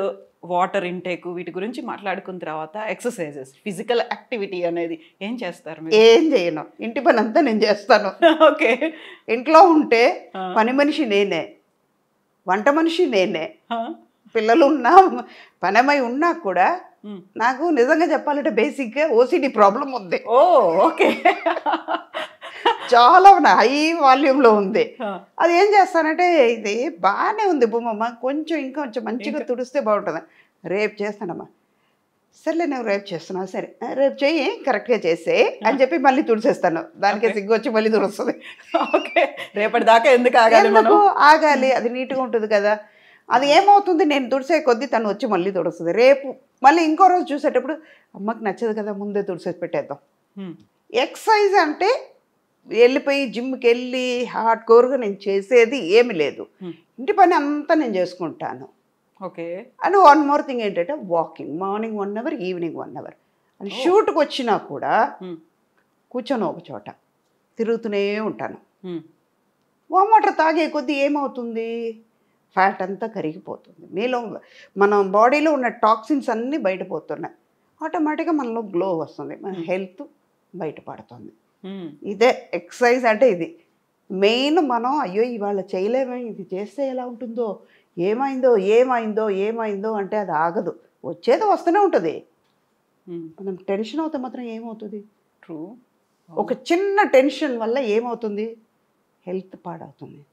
వాటర్ ఇంటేక్ వీటి గురించి మాట్లాడుకున్న తర్వాత ఎక్సర్సైజెస్, ఫిజికల్ యాక్టివిటీ అనేది ఏం చేస్తారు మీరు? ఏం చేయను, ఇంటి పని అంతా నేను చేస్తాను. ఓకే. ఇంట్లో ఉంటే పని మనిషి నేనే, వంట మనిషి నేనే. పిల్లలు ఉన్నా పనమై ఉన్నా కూడా నాకు నిజంగా చెప్పాలంటే బేసిక్గా ఓసిడి ప్రాబ్లం ఉంది. ఓ ఓకే. చాలా హై వాల్యూమ్లో ఉంది. అది ఏం చేస్తానంటే, ఇది బాగానే ఉంది బొమ్మమ్మ, కొంచెం మంచిగా తుడిస్తే బాగుంటుంది. రేపు చేస్తానమ్మా. సర్లే నువ్వు రేపు చేస్తున్నావు, సరే రేపు చెయ్యి, కరెక్ట్గా చేసే అని చెప్పి మళ్ళీ తుడిసేస్తాను. దానికే సిగ్గు వచ్చి మళ్ళీ తుడుస్తుంది. ఓకే. రేపటి దాకా ఎందుకు ఆగాలి? ఆగాలి, అది నీట్గా ఉంటుంది కదా. అది ఏమవుతుంది, నేను తుడిసే కొద్దీ తను వచ్చి మళ్ళీ తుడుస్తుంది. రేపు మళ్ళీ ఇంకో రోజు చూసేటప్పుడు అమ్మకి నచ్చదు కదా, ముందే తుడిసేసి పెట్టేద్దాం. ఎక్సర్సైజ్ అంటే వెళ్ళిపోయి జిమ్కి వెళ్ళి హార్డ్ కోర్గా నేను చేసేది ఏమి లేదు. ఇంటి పని అంతా నేను చేసుకుంటాను. Okay. And one more thing ఏంటంటే walking, morning 1 hour, evening 1 hour. And షూట్కి వచ్చినా కూడా కూర్చొని ఒక చోట తిరుగుతూనే ఉంటాను. వామ్ వాటర్ తాగే కొద్దీ ఏమవుతుంది, ఫ్యాట్ అంతా కరిగిపోతుంది. మీలో మన బాడీలో ఉన్న టాక్సిన్స్ అన్నీ బయటపోతున్నాయి. ఆటోమేటిక్గా మనలో గ్లో వస్తుంది, మన హెల్త్ బయటపడుతుంది. ఇదే ఎక్సర్సైజ్ అంటే ఇది మెయిన్. మనం అయ్యో ఇవాళ చేయలేమే, ఇది చేస్తే ఎలా ఉంటుందో, ఏమైందో అంటే అది ఆగదు, వచ్చేది వస్తూనే ఉంటుంది. మనం టెన్షన్ అవుతే మాత్రం ఏమవుతుంది? ట్రూ. ఒక చిన్న టెన్షన్ వల్ల ఏమవుతుంది, హెల్త్ పాడవుతుంది,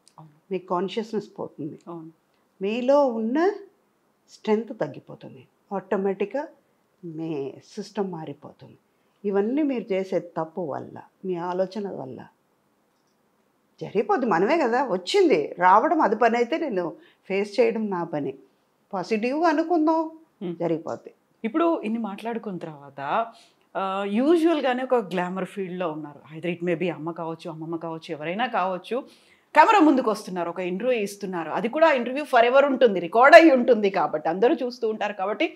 మీ కాన్షియస్నెస్ పోతుంది, మీలో ఉన్న స్ట్రెంగ్త్ తగ్గిపోతుంది, ఆటోమేటిక్గా మీ సిస్టమ్ మారిపోతుంది. ఇవన్నీ మీరు చేసే తప్పు వల్ల, మీ ఆలోచన వల్ల జరిగిపోద్ది. మనమే కదా వచ్చింది, రావడం అది పని అయితే నేను ఫేస్ చేయడం నా పని. పాజిటివ్గా అనుకుందాం, జరిగిపోద్ది. ఇప్పుడు ఇన్ని మాట్లాడుకున్న తర్వాత యూజువల్గానే ఒక గ్లామర్ ఫీల్డ్లో ఉన్నారు. ఐదర్ ఇట్ మే బి అమ్మ కావచ్చు, అమ్మమ్మ కావచ్చు, ఎవరైనా కావచ్చు. కెమెరా ముందుకు వస్తున్నారు, ఒక ఇంటర్వ్యూ ఇస్తున్నారు. అది కూడా ఇంటర్వ్యూ ఫర్ ఎవర్ ఉంటుంది, రికార్డ్ అయ్యి ఉంటుంది కాబట్టి అందరూ చూస్తూ ఉంటారు. కాబట్టి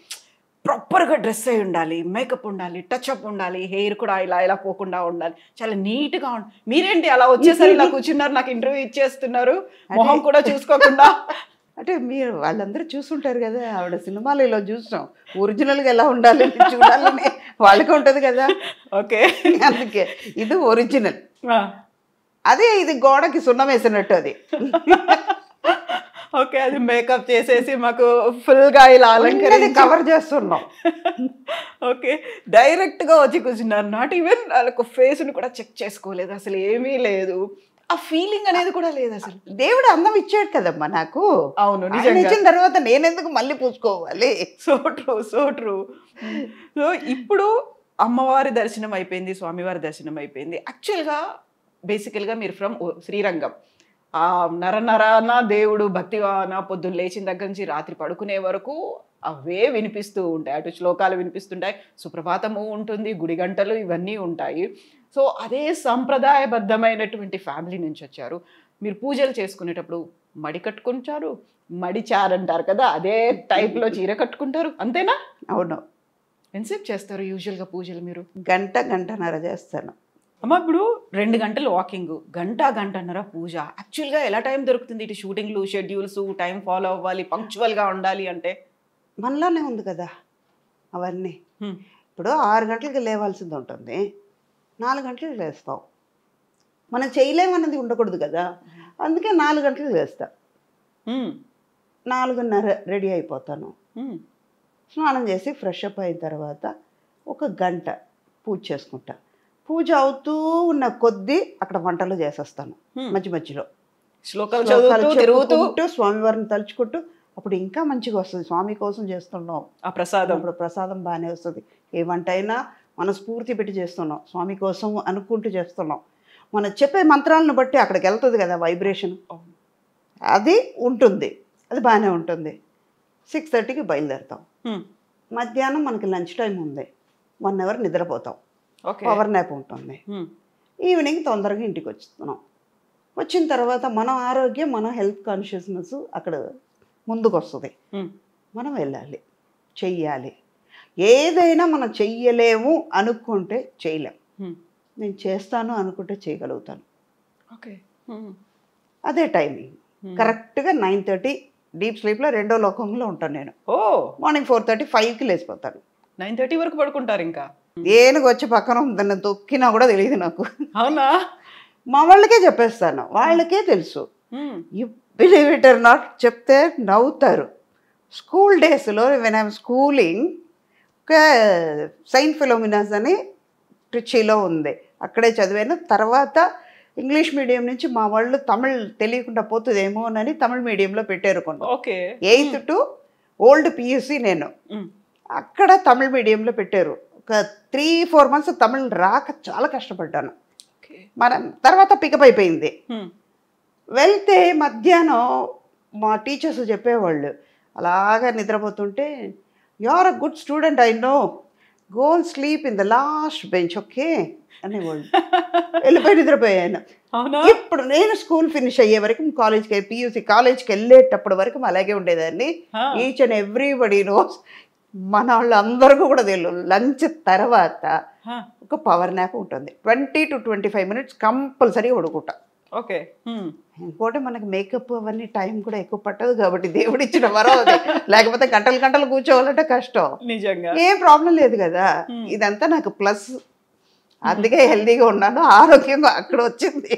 ప్రాపర్గా డ్రెస్ అయి ఉండాలి, మేకప్ ఉండాలి, టచ్అప్ ఉండాలి, హెయిర్ కూడా ఇలా పోకుండా ఉండాలి, చాలా నీట్గా ఉండాలి. మీరేంటి అలా వచ్చేసరి ఇలా కూర్చున్నారు, నాకు ఇంటర్వ్యూ ఇచ్చేస్తున్నారు, మొహం కూడా చూసుకోకుండా? అంటే మీరు వాళ్ళందరూ చూసుంటారు కదా, ఆవిడ సినిమాలో ఇలా చూసాం, ఒరిజినల్గా ఎలా ఉండాలి చూడాలని వాళ్ళకి ఉంటుంది కదా. ఓకే. అందుకే ఇది ఒరిజినల్. అదే ఇది గోడకి సున్నం వేసినట్టు అది. ఓకే. అది మేకప్ చేసేసి మాకు ఫుల్గా ఇలా అలంకరించి కవర్ చేస్తున్నాం. ఓకే. డైరెక్ట్గా వచ్చి కూర్చున్నారు, నాట్ ఈవెన్ వాళ్ళకు ఫేస్ని కూడా చెక్ చేసుకోలేదు, అసలు ఏమీ లేదు, ఆ ఫీలింగ్ అనేది కూడా లేదు అసలు. దేవుడు అందం ఇచ్చాడు కదమ్మా నాకు. అవును, ఇచ్చిన తర్వాత నేనెందుకు మళ్ళీ పూసుకోవాలి? So true. సో ఇప్పుడు అమ్మవారి దర్శనం అయిపోయింది, స్వామివారి దర్శనం అయిపోయింది. యాక్చువల్గా బేసికల్గా మీరు ఫ్రమ్ శ్రీరంగం. ఆ నరనరాన దేవుడు భక్తివాన పొద్దున్న లేచిన దగ్గర నుంచి రాత్రి పడుకునే వరకు అవే వినిపిస్తూ ఉంటాయి. అటు శ్లోకాలు వినిపిస్తుంటాయి, సుప్రభాతము ఉంటుంది, గుడి గంటలు ఇవన్నీ ఉంటాయి. సో అదే సంప్రదాయబద్ధమైనటువంటి ఫ్యామిలీ నుంచి వచ్చారు. మీరు పూజలు చేసుకునేటప్పుడు మడి కట్టుకుంటారు, మడి చారంటారు కదా, అదే టైప్లో చీర కట్టుకుంటారు, అంతేనా? అవును. ఎంతసేపు చేస్తారు యూజువల్గా పూజలు మీరు? గంటన్నర చేస్తాను. అమ్మ ఇప్పుడు 2 గంటలు వాకింగ్, గంటన్నర పూజ. యాక్చువల్గా ఎలా టైం దొరుకుతుంది? ఇటు షూటింగ్లు, షెడ్యూల్స్, టైం ఫాలో అవ్వాలి, పంక్చువల్గా ఉండాలి అంటే మనలోనే ఉంది కదా అవన్నీ. ఇప్పుడు 6 గంటలకి లేవాల్సింది ఉంటుంది, 4 గంటలకు లేస్తాం. మనం చేయలేమన్నది ఉండకూడదు కదా, అందుకే 4 గంటలకు లేస్తా. 4:30 రెడీ అయిపోతాను. స్నానం చేసి ఫ్రెష్ అప్ అయిన తర్వాత 1 గంట పూజ చేసుకుంటా. పూజ అవుతూ ఉన్న కొద్దీ అక్కడ వంటలు చేసేస్తాను. మధ్యలో శ్లోకాలు చదువుతూ స్వామివారిని తలుచుకుంటూ, అప్పుడు ఇంకా మంచిగా వస్తుంది. స్వామి కోసం చేస్తున్నాం ఆ ప్రసాదం, అప్పుడు ప్రసాదం బాగానే వస్తుంది. ఏ వంట అయినా మనస్ఫూర్తి పెట్టి చేస్తున్నాం, స్వామి కోసం అనుకుంటూ చేస్తున్నాం. మనం చెప్పే మంత్రాలను బట్టి అక్కడికి వెళ్తుంది కదా వైబ్రేషన్, అది ఉంటుంది, అది బాగానే ఉంటుంది. 6:30కి బయలుదేరుతాం. మధ్యాహ్నం మనకి లంచ్ టైం ఉంది, 1 అవర్ నిద్రపోతాం, ఓకే. పవర్ నాప్ ఉంటుంది. ఈవినింగ్ తొందరగా ఇంటికి వచ్చేస్తున్నాం. వచ్చిన తర్వాత మన ఆరోగ్యం, మన హెల్త్ కాన్షియస్నెస్ అక్కడ ముందుకు వస్తుంది. మనం వెళ్ళాలి, చెయ్యాలి. ఏదైనా మనం చెయ్యలేము అనుకుంటే చేయలేం. నేను చేస్తాను అనుకుంటే చేయగలుగుతాను. ఓకే. అదే టైమింగ్ కరెక్ట్గా 9:30 డీప్ స్లీప్లో రెండో లోకంలో ఉంటాను నేను. మార్నింగ్ 4:30, 5కి లేచిపోతాను. 9:30 వరకు పడుకుంటారు ఇంకా? ఏనుగు వచ్చి పక్కన దాన్ని తొక్కినా కూడా తెలియదు నాకు. అవునా? మా వాళ్ళకే చెప్పేస్తాను, వాళ్ళకే తెలుసు. You believe it or not, చెప్తే నవ్వుతారు. స్కూల్ డేస్లో వెన్ ఐఎమ్ స్కూలింగ్, సెయింట్ ఫిలోమినాస్ అని ట్రిచీలో ఉంది, అక్కడే చదివాను. తర్వాత ఇంగ్లీష్ మీడియం నుంచి మా వాళ్ళు తమిళ్ తెలియకుండా పోతుందేమోనని తమిళ్ మీడియంలో పెట్టారు కొన్ని. Okay. 8th to old PUC నేను అక్కడ తమిళ్ మీడియంలో పెట్టారు. ఒక 3-4 months తమిళ్ రాక చాలా కష్టపడ్డాను. మనం తర్వాత పికప్ అయిపోయింది. వెళ్తే మధ్యాహ్నం మా టీచర్స్ చెప్పేవాళ్ళు, అలాగా నిద్రపోతుంటే, you are a good student, I know, go and sleep in the last bench, okay అనేవాళ్ళు. వెళ్ళిపోయి నిద్రపోయాను. ఇప్పుడు నేను స్కూల్ ఫినిష్ అయ్యే వరకు కాలేజ్కి, పియూసీ కాలేజ్కి వెళ్ళేటప్పటి వరకు అలాగే ఉండేదాన్ని. ఈచ్ అండ్ ఎవ్రీబడి నోస్, మన వాళ్ళు అందరికీ కూడా తెలియదు. లంచ్ తర్వాత ఒక పవర్ నాప్ ఉంటుంది, 20 to 25 minutes కంపల్సరీ పడుకుంటా. ఓకే. ఇంకోటి మనకి మేకప్ అవన్నీ టైం కూడా ఎక్కువ పట్టదు కాబట్టి దేవుడు ఇచ్చిన వరం అది. లేకపోతే గంటలు గంటలు కూర్చోవాలంటే కష్టం. నిజంగా ఏం ప్రాబ్లం లేదు కదా. ఇదంతా నాకు ప్లస్, అందుకే హెల్దీగా ఉన్నాను, ఆరోగ్యంగా అక్కడ వచ్చింది.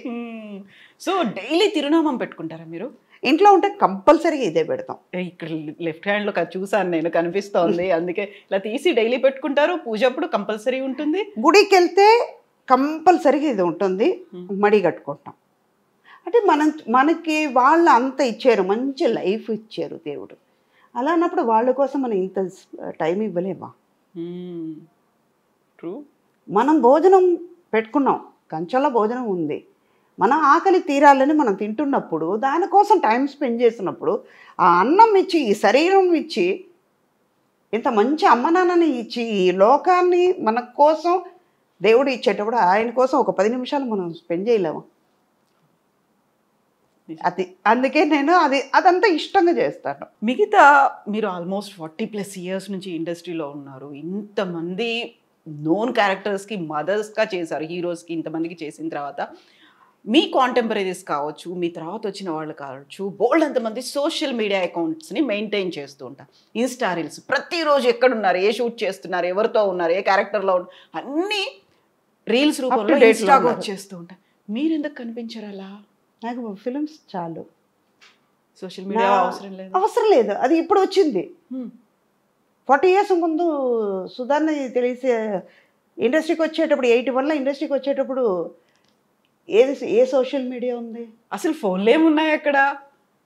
సో డైలీ తిరునామం పెట్టుకుంటారా మీరు? ఇంట్లో ఉంటే కంపల్సరీగా ఇదే పెడతాం. ఇక్కడ లెఫ్ట్ హ్యాండ్లో చూసాను నేను, కనిపిస్తోంది, అందుకే ఇలా తీసి డైలీ పెట్టుకుంటారు. పూజ అప్పుడు కంపల్సరీ ఉంటుంది. గుడికి వెళ్తే కంపల్సరీగా ఇది ఉంటుంది, మడి కట్టుకుంటాం. అంటే మనకి వాళ్ళు అంత ఇచ్చారు, మంచి లైఫ్ ఇచ్చారు దేవుడు. అలా అన్నప్పుడు వాళ్ళ కోసం మనం ఇంత టైం ఇవ్వలేమా? ట్రూ. మనం భోజనం పెట్టుకున్నాం, కంచంలో భోజనం ఉంది, మన ఆకలి తీరాలని మనం తింటున్నప్పుడు, దానికోసం టైం స్పెండ్ చేసినప్పుడు, ఆ అన్నం ఇచ్చి, ఈ శరీరం ఇచ్చి, ఇంత మంచి అమ్మ నాన్నని ఇచ్చి, ఈ లోకాన్ని మన కోసం దేవుడు ఇచ్చేటప్పుడు ఆయన కోసం ఒక 10 నిమిషాలు మనం స్పెండ్ చేయలేము. అది అందుకే నేను అదంతా ఇష్టంగా చేస్తాను. మిగతా మీరు ఆల్మోస్ట్ 40+ years నుంచి ఇండస్ట్రీలో ఉన్నారు. ఇంతమంది నోన్ క్యారెక్టర్స్కి మదర్స్గా చేశారు, హీరోస్కి ఇంతమందికి చేసిన తర్వాత మీ కాంటెంపరీస్ కావచ్చు, మీ తర్వాత వచ్చిన వాళ్ళు కావచ్చు, బోల్డ్ అంతమంది సోషల్ మీడియా అకౌంట్స్ని మెయింటైన్ చేస్తూ ఉంటారు. ఇన్స్టా రీల్స్ ప్రతిరోజు ఎక్కడున్నారు, ఏ షూట్ చేస్తున్నారు, ఎవరితో ఉన్నారు, ఏ క్యారెక్టర్లో ఉన్నారు, అన్నీ రీల్స్ రూపంలో ఇన్స్టాగా వచ్చేస్తూ ఉంటారు. మీరు ఎందుకు కనిపించారు అలా? నాకు ఫిలిమ్స్ చాలు, సోషల్ మీడియా అవసరం లేదు. అది ఇప్పుడు వచ్చింది. 40 years ముందు సుధాన్ని తెలిసే ఇండస్ట్రీకి వచ్చేటప్పుడు, 81లో ఇండస్ట్రీకి వచ్చేటప్పుడు ఏ సోషల్ మీడియా ఉంది? అసలు ఫోన్లు ఏమున్నాయి అక్కడ?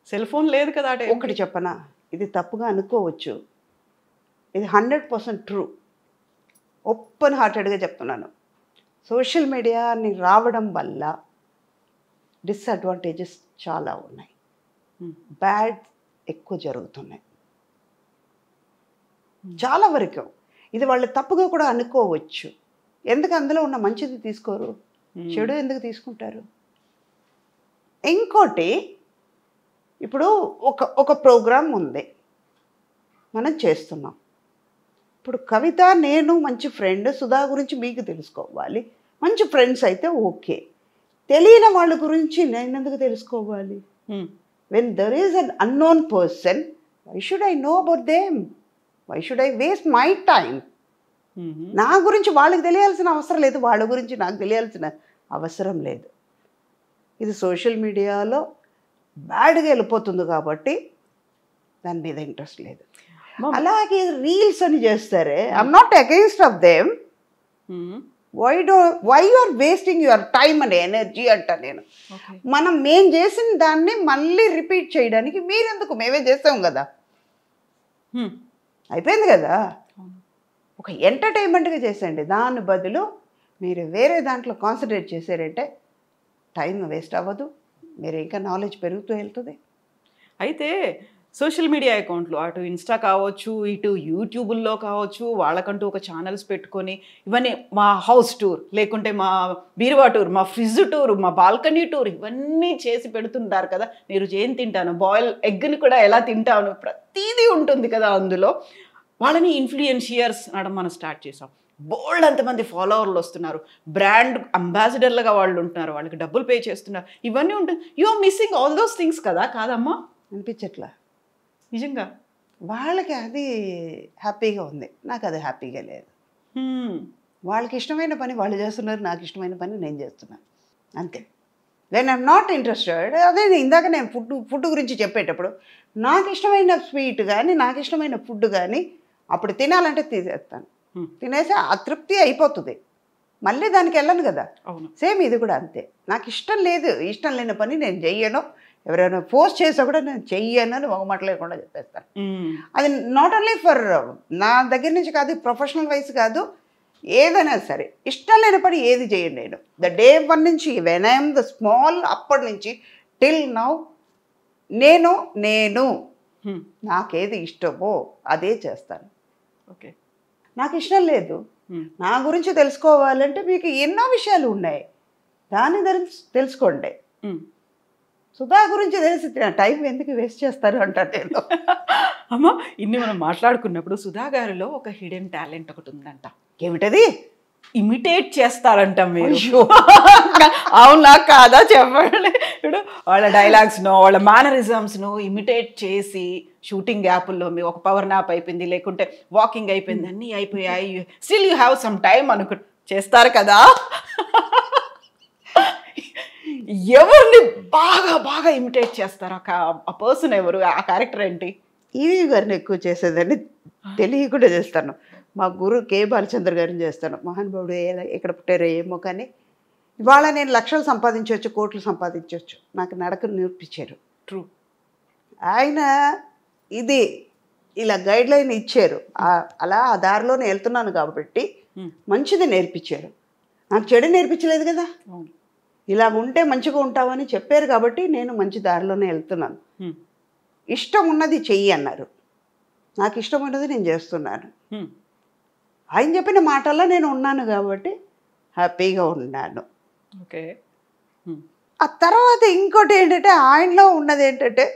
సెల్ ఫోన్ లేదు కదా. ఒకటి చెప్పనా, ఇది తప్పుగా అనుకోవచ్చు, ఇది 100% ట్రూ, ఓపెన్ హార్టెడ్గా చెప్తున్నాను. సోషల్ మీడియాని రావడం వల్ల డిసడ్వాంటేజెస్ చాలా ఉన్నాయి, బ్యాడ్ ఎక్కువ జరుగుతున్నాయి చాలా వరకు. ఇది వాళ్ళు తప్పుగా కూడా అనుకోవచ్చు. ఎందుకు అందులో ఉన్న మంచిది తీసుకోరు, చెడు ఎందుకు తీసుకుంటారు? ఇంకోటి, ఇప్పుడు ఒక ప్రోగ్రాం ఉంది, మనం చేస్తున్నాం. ఇప్పుడు కవిత నేను మంచి ఫ్రెండ్, సుధా గురించి మీకు తెలుసుకోవాలి, మంచి ఫ్రెండ్స్ అయితే ఓకే. తెలియని వాళ్ళ గురించి నేను ఎందుకు తెలుసుకోవాలి? When there is an unknown person, why should I know about them? Why should I waste my time? నా గురించి వాళ్ళకి తెలియాల్సిన అవసరం లేదు, వాళ్ళ గురించి నాకు తెలియాల్సిన అవసరం లేదు. ఇది సోషల్ మీడియాలో బ్యాడ్గా వెళ్ళిపోతుంది కాబట్టి దాని మీద ఇంట్రెస్ట్ లేదు. అలాగే రీల్స్ అని చేస్తారే, I'm not against of them, why you are wasting your time and energy అంట నేను. మేం చేసిన దాన్ని మళ్ళీ రిపీట్ చేయడానికి మీరెందుకు? మేమే చేస్తాం కదా, అయిపోయింది కదా. ఒక ఎంటర్టైన్మెంట్గా చేసేయండి, దాని బదులు మీరు వేరే దాంట్లో కాన్సన్ట్రేట్ చేశారంటే టైం వేస్ట్ అవ్వదు, మీరు ఇంకా నాలెడ్జ్ పెరుగుతూ వెళ్తుంది. అయితే సోషల్ మీడియా అకౌంట్లు అటు ఇన్స్టా కావచ్చు, ఇటు యూట్యూబుల్లో కావచ్చు, వాళ్ళకంటూ ఒక ఛానల్స్ పెట్టుకొని ఇవన్నీ మా హౌస్ టూర్, లేకుంటే మా బీరువా టూర్, మా ఫ్రిడ్జ్ టూర్, మా బాల్కనీ టూర్, ఇవన్నీ చేసి పెడుతుంటారు కదా. నేను ఏం తింటాను, బాయిల్ ఎగ్ని కూడా ఎలా తింటాను, ప్రతిదీ ఉంటుంది కదా అందులో. వాళ్ళని ఇన్ఫ్లుయెన్షియర్స్ అనడం మనం స్టార్ట్ చేసాం. బోల్డ్ అంతమంది ఫాలోవర్లు వస్తున్నారు, బ్రాండ్ అంబాసిడర్లుగా వాళ్ళు ఉంటున్నారు, వాళ్ళకి డబ్బులు పే చేస్తున్నారు, ఇవన్నీ ఉంటుంది. You are missing all those things కదా, కాదమ్మా? అనిపించట్లా నిజంగా వాళ్ళకి అది హ్యాపీగా ఉంది, నాకు అది హ్యాపీగా లేదు. వాళ్ళకి ఇష్టమైన పని వాళ్ళు చేస్తున్నారు, నాకు ఇష్టమైన పని నేను చేస్తున్నాను, అంతే. వెన్ ఐఎమ్ నాట్ ఇంట్రెస్టెడ్, అదే ఇందాక నేను ఫుడ్ గురించి చెప్పేటప్పుడు నాకు ఇష్టమైన స్వీట్ కానీ నాకు ఇష్టమైన ఫుడ్ కానీ అప్పుడు తినాలంటే తీసేస్తాను, తినేసి ఆ తృప్తి అయిపోతుంది, మళ్ళీ దానికి వెళ్ళను కదా. అవును, సేమ్ ఇది కూడా అంతే. నాకు ఇష్టం లేదు, ఇష్టం లేని పని నేను చెయ్యను, ఎవరైనా ఫోర్స్ చేసా కూడా నేను చెయ్యను అని ఒక మాట లేకుండా చెప్పేస్తాను. అది నాట్ ఓన్లీ ఫర్ నా దగ్గర నుంచి కాదు, ప్రొఫెషనల్ వైజ్ కాదు, ఏదైనా సరే ఇష్టం లేని పని ఏది చేయండి. నేను ద డే 1 నుంచి వెన్ ఐఎమ్ ద స్మాల్ అప్పటి నుంచి టిల్ నౌ నేను నాకేది ఇష్టమో అదే చేస్తాను. ఓకే, నాకు ఇష్టం లేదు, నా గురించి తెలుసుకోవాలంటే మీకు ఎన్నో విషయాలు ఉన్నాయి, దాన్ని తెలుసుకోండి. సుధా గురించి తెలిసి టైం ఎందుకు వేస్ట్ చేస్తారు అంటారు నేను. అమ్మ, ఇన్ని మనం మాట్లాడుకున్నప్పుడు సుధా గారిలో ఒక హిడెన్ టాలెంట్ ఒకటి ఉందంట. ఏమిటది? ఇమిటేట్ చేస్తారంట మీరు. అవునా కాదా చెప్పండి. ఇప్పుడు వాళ్ళ డైలాగ్స్ను, వాళ్ళ మేనరిజమ్స్ను ఇమిటేట్ చేసి షూటింగ్ గ్యాపుల్లో మీ ఒక పవర్ నాప్ అయిపోయింది, లేకుంటే వాకింగ్ అయిపోయింది, అన్నీ అయిపోయాయి, still you have some time చేస్తారు కదా. ఎవరిని బాగా బాగా ఇమిటేట్ చేస్తారు? ఆ పర్సన్ ఎవరు, ఆ క్యారెక్టర్ ఏంటి? ఈవి గారిని ఎక్కువ చేసేదాన్ని తెలియకుండా చేస్తాను. మా గురు కే బాలచంద్ర గారిని చేస్తాను. మహానుభావుడు ఎక్కడ పుట్టారో ఏమో కానీ ఇవాళ నేను లక్షలు సంపాదించవచ్చు, కోట్లు సంపాదించవచ్చు, నాకు నడకను నేర్పించారు. ట్రూ. ఆయన ఇది ఇలా గైడ్ లైన్ ఇచ్చారు, అలా ఆ దారిలోనే వెళ్తున్నాను కాబట్టి మంచిది నేర్పించారు. నాకు చెడు నేర్పించలేదు కదా. ఇలా ఉంటే మంచిగా ఉంటామని చెప్పారు కాబట్టి నేను మంచి దారిలోనే వెళ్తున్నాను. ఇష్టం ఉన్నది చెయ్యి అన్నారు, నాకు ఇష్టం ఉన్నది నేను చేస్తున్నాను. ఆయన చెప్పిన మాటల్లో నేను ఉన్నాను కాబట్టి హ్యాపీగా ఉన్నాను. ఓకే. ఆ తర్వాత ఇంకోటి ఏంటంటే ఆయనలో ఉన్నది ఏంటంటే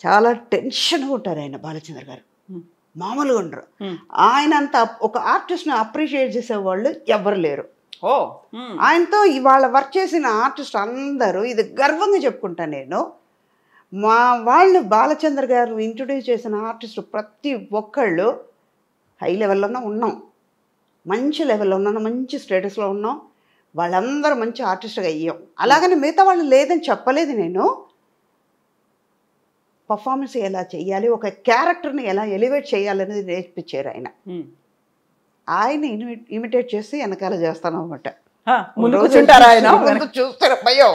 చాలా టెన్షన్గా ఉంటారు ఆయన, బాలచంద్ర గారు మామూలుగా ఉండరు. ఆయన అంత ఒక ఆర్టిస్ట్ని అప్రిషియేట్ చేసేవాళ్ళు ఎవ్వరు లేరు. ఆయనతో ఇవాళ వర్క్ చేసిన ఆర్టిస్ట్ అందరూ ఇది గర్వంగా చెప్పుకుంటాను నేను. మా వాళ్ళు బాలచంద్ర గారు ఇంట్రొడ్యూస్ చేసిన ఆర్టిస్టు ప్రతి ఒక్కళ్ళు హై లెవెల్లోనే ఉన్నాం, మంచి లెవెల్లో ఉన్నాను, మంచి స్టేటస్లో ఉన్నాం, వాళ్ళందరూ మంచి ఆర్టిస్ట్గా అయ్యాం. అలాగని మిగతా వాళ్ళు లేదని చెప్పలేదు నేను. పర్ఫార్మెన్స్ ఎలా చేయాలి, ఒక క్యారెక్టర్ని ఎలా ఎలివేట్ చేయాలనేది నేర్పించారు ఆయన. ఆయన ఇమిటేట్ చేసి వెనకాల చేస్తాను అనమాట. చూస్తాను భయం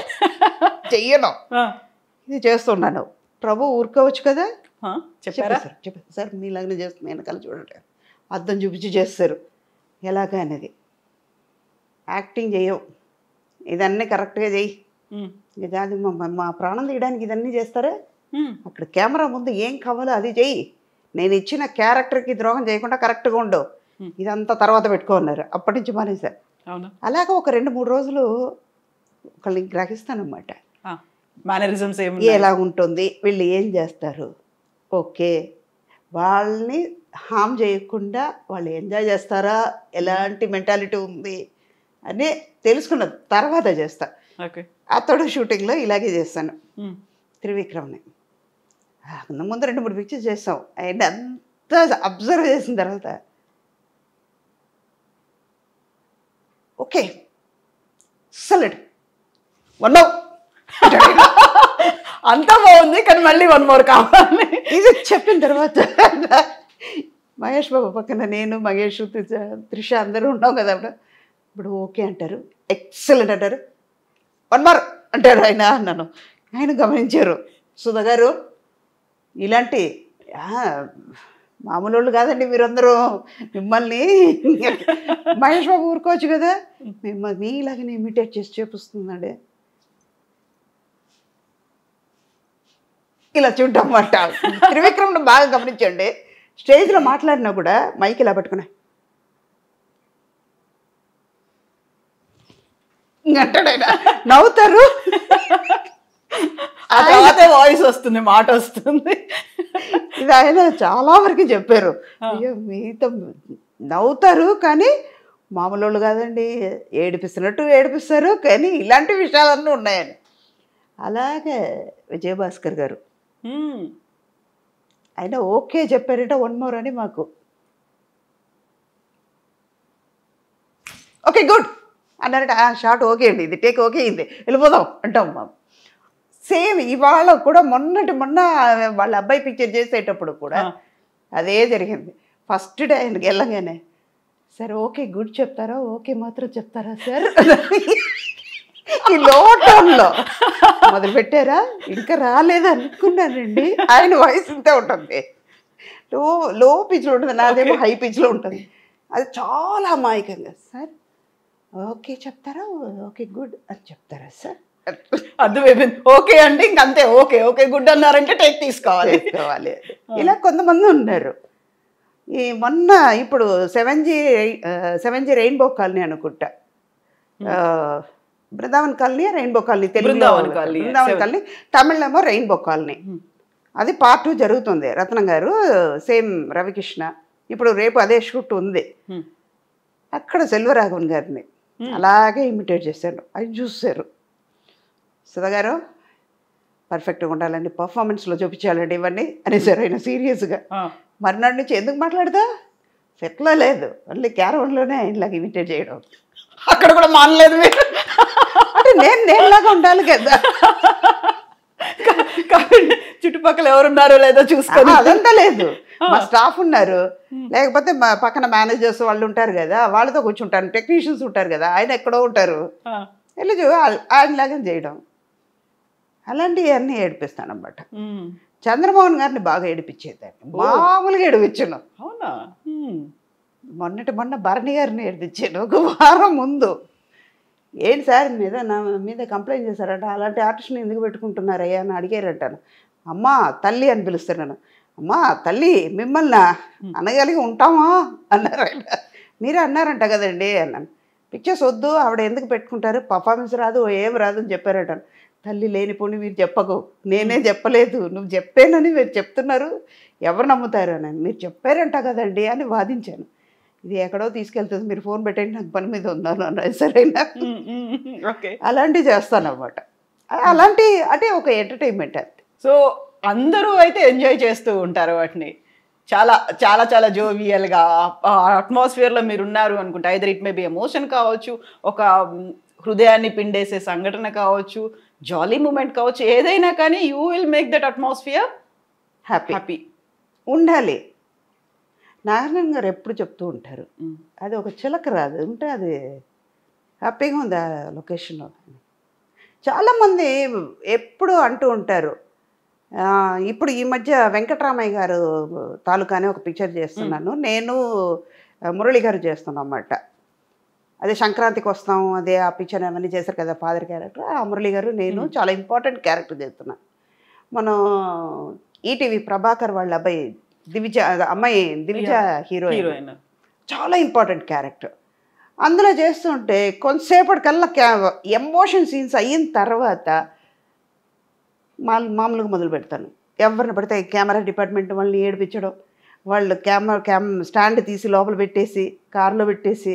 చెయ్యను, ఇది చేస్తున్నాను. ప్రభు ఊరుకోవచ్చు కదా. చెప్పారా? చెప్పారు సార్ మీలాగనే చేస్తున్నా, వెనకాల చూడండి అర్థం చూపించి చేస్తారు ఎలాగా అనేది. యాక్టింగ్ చేయవు, ఇదన్నీ కరెక్ట్గా చెయ్యి, ఇది అది మా ప్రాణం తీయడానికి ఇదన్నీ చేస్తారా? అక్కడ కెమెరా ముందు ఏం కావాలో అది చెయ్యి, నేను ఇచ్చిన క్యారెక్టర్కి ద్రోహం చేయకుండా కరెక్ట్గా ఉండు, ఇదంతా తర్వాత పెట్టుకున్నారు. అప్పటి నుంచి మానేశారు. అలాగా ఒక 2-3 రోజులు ఒకళ్ళని గ్రహిస్తానమాట. మేనరిజమ్స్ ఎలా ఉంటుంది, వీళ్ళు ఏం చేస్తారు, ఓకే వాళ్ళని హామ్ చేయకుండా వాళ్ళు ఎంజాయ్ చేస్తారా, ఎలాంటి మెంటాలిటీ ఉంది అని తెలుసుకున్న తర్వాత చేస్తా. అతడు షూటింగ్లో ఇలాగే చేస్తాను. త్రివిక్రమ్ని ముందు 2-3 పిక్చర్స్ చేస్తాం. ఆయన అంతా అబ్జర్వ్ చేసిన తర్వాత ఓకే సలెడ్ వన్ అంతా బాగుంది కానీ మళ్ళీ 1 more కావాలి. ఇది చెప్పిన తర్వాత మహేష్ బాబు పక్కన నేను, మహేష్, త్రిష అందరూ ఉన్నాం కదా. ఇప్పుడు ఓకే అంటారు, ఎక్సలెంట్ అంటారు, 1 more అంటారు ఆయన. అన్నాను, ఆయన గమనించారు, సుధా గారు ఇలాంటి మామూలు వాళ్ళు కాదండి మీరందరూ, మిమ్మల్ని మహేష్ బాబు ఊరుకోవచ్చు కదా, మిమ్మల్ని మీలాగనే ఇమిటేట్ చేసి చూపిస్తున్నాడే. ఇలా చూడటమాట. త్రివిక్రమ్ని బాగా గమనించండి, స్టేజ్లో మాట్లాడినా కూడా మైక్ ఇలా పట్టుకున్నా అంటాడైనా, నవ్వుతారు. ఆ తర్వాత వాయిస్ వస్తుంది, మాట వస్తుంది. ఇది ఆయన చాలా వరకు చెప్పారు. అయ్యో మీతో నవ్వుతారు కానీ మామూలు వాళ్ళు కాదండి, ఏడిపిస్తున్నట్టు ఏడిపిస్తారు, కానీ ఇలాంటి విషయాలన్నీ ఉన్నాయని. అలాగే విజయభాస్కర్ గారు ఆయన ఓకే చెప్పారట, 1 more అని మాకు. ఓకే గుడ్ అన్నారట. షార్ట్ ఓకే అండి, ఇది టేక్ ఓకే అయింది, వెళ్ళిపోదాం అంటాం మా. సేమ్ ఇవాళ కూడా మొన్న వాళ్ళ అబ్బాయి పిక్చర్ చేసేటప్పుడు కూడా అదే జరిగింది. ఫస్ట్ డే ఆయనకి వెళ్ళగానే, సార్ ఓకే గుడ్ చెప్తారా, ఓకే మాత్రం చెప్తారా సార్, ఈ లో టోన్లో మొదలు పెట్టారా, ఇంకా రాలేదు అనుకున్నానండి. ఆయన వాయిస్ ఇంతే ఉంటుంది, లో పిచ్లో ఉంటుంది, నాదేమో హై పిచ్లో ఉంటుంది. అది చాలా అమాయకంగా, సార్ ఓకే చెప్తారా, ఓకే గుడ్ అని చెప్తారా సార్, అర్థమైపోయింది. ఓకే అంటే ఇంకంతే, ఓకే ఓకే గుడ్ అన్నారంటే టేక్ తీసుకోవాలి. ఇలా కొంతమంది ఉన్నారు. ఈ మొన్న ఇప్పుడు 7G రెయిన్బో కాలనీ అనుకుంటా, బృందావన్ కాలనీ రెయిన్బో కాలనీ, తెలుగులో బృందావన్ కాలనీ, తమిళేమో రెయిన్బో కాలనీ. అది part 2 జరుగుతుంది. రత్నం గారు సేమ్ రవికృష్ణ, ఇప్పుడు రేపు అదే షూట్ ఉంది. అక్కడ సెల్వరాఘవన్ గారిని అలాగే ఇమిటేట్ చేశాడు. అది చూసారు, సుధా గారు పర్ఫెక్ట్గా ఉండాలండి, పర్ఫార్మెన్స్లో చూపించాలండి ఇవన్నీ అనేసారు ఆయన సీరియస్గా. మర్నాడు నుంచి ఎందుకు మాట్లాడదా, సెట్లో లేదు, ఓన్లీ క్యారవన్లోనే ఆయనలాగా ఇమిటేట్ చేయడం. అక్కడ కూడా మానలేదు మీరు అంటే నేనులాగా ఉండాలి కదా, చుట్టుపక్కల ఎవరున్నారో లేదో చూసుకొని. అదంతా లేదు, మా స్టాఫ్ ఉన్నారు, లేకపోతే మా పక్కన మేనేజర్స్ వాళ్ళు ఉంటారు కదా, వాళ్ళతో కూర్చుంటారు, టెక్నీషియన్స్ ఉంటారు కదా, ఆయన ఎక్కడో ఉంటారు, వెళ్ళి ఆయనలాగా చేయడం. అలాంటివి అన్నీ ఏడిపిస్తాను అన్నమాట. చంద్రమోహన్ గారిని బాగా ఏడిపించేదాన్ని, మామూలుగా ఏడిపించాను. అవునా? మొన్న భరణి గారిని ఏడిపించాను 1 వారం ముందు. ఏంటి సార్ నా మీద కంప్లైంట్ చేశారట, అలాంటి ఆర్టిస్ట్ని ఎందుకు పెట్టుకుంటున్నారయ్యా అని అడిగారంటాను. అమ్మా తల్లి అని పిలుస్తున్నాను. అమ్మా తల్లి మిమ్మల్ని అనగలిగి ఉంటామా అన్నారు ఆయన. మీరే అన్నారంట కదండి అన్నాను. పిక్చర్స్ వద్దు, ఆవిడ ఎందుకు పెట్టుకుంటారు, పర్ఫార్మెన్స్ రాదు, ఏం రాదు అని చెప్పారట. తల్లి లేనిపోని మీరు చెప్పకు, నేనే చెప్పలేదు, నువ్వు చెప్పానని మీరు చెప్తున్నారు, ఎవరు నమ్ముతారు అని. మీరు చెప్పారంట కదండి అని వాదించాను. ఇది ఎక్కడో తీసుకెళ్తుంది, మీరు ఫోన్ పెట్టండి, నాకు పని మీద ఉన్నాను అన్నారు. సరేనా, అలాంటివి చేస్తాను అన్నమాట. అలాంటి అంటే ఒక ఎంటర్టైన్మెంట్ అంతే. సో అందరూ అయితే ఎంజాయ్ చేస్తూ ఉంటారు వాటిని, చాలా చాలా చాలా జోవియల్గా అట్మాస్ఫియర్లో మీరు ఉన్నారు అనుకుంటా. Either it may be emotion కావచ్చు, ఒక హృదయాన్ని పిండేసే సంఘటన కావచ్చు, జాలీ మూమెంట్ కావచ్చు, ఏదైనా కానీ you will make that atmosphere happy ఉండాలి. నారాయణ గారు ఎప్పుడు చెప్తూ ఉంటారు, అది ఒక చిలక రాదు ఉంటే అది హ్యాపీగా ఉంది ఆ లొకేషన్లో. చాలామంది ఎప్పుడు అంటూ ఉంటారు, ఇప్పుడు ఈ మధ్య వెంకటరామయ్య గారు తాలూకానే ఒక పిక్చర్ చేస్తున్నాను, నేను మురళి గారు చేస్తున్నాం అన్నమాట. అదే సంక్రాంతికి వస్తాం, అదే ఆ పిక్చర్ అవన్నీ చేశారు కదా ఫాదర్ క్యారెక్టర్, ఆ మురళి గారు నేను చాలా ఇంపార్టెంట్ క్యారెక్టర్ చేస్తున్నాను. మనం ఈటీవీ ప్రభాకర్ వాళ్ళ అబ్బాయి దివిజ, అమ్మాయి దివిజ హీరోయిన్, చాలా ఇంపార్టెంట్ క్యారెక్టర్. అందులో చేస్తుంటే కొంతసేపటికల్లా ఎమోషన్ సీన్స్ అయిన తర్వాత మామూలుగా మొదలు పెడతాను. ఎవరిని పడితే కెమెరా డిపార్ట్మెంట్ వాళ్ళని ఏడిపించడం, వాళ్ళు స్టాండ్ తీసి లోపల పెట్టేసి కార్లో పెట్టేసి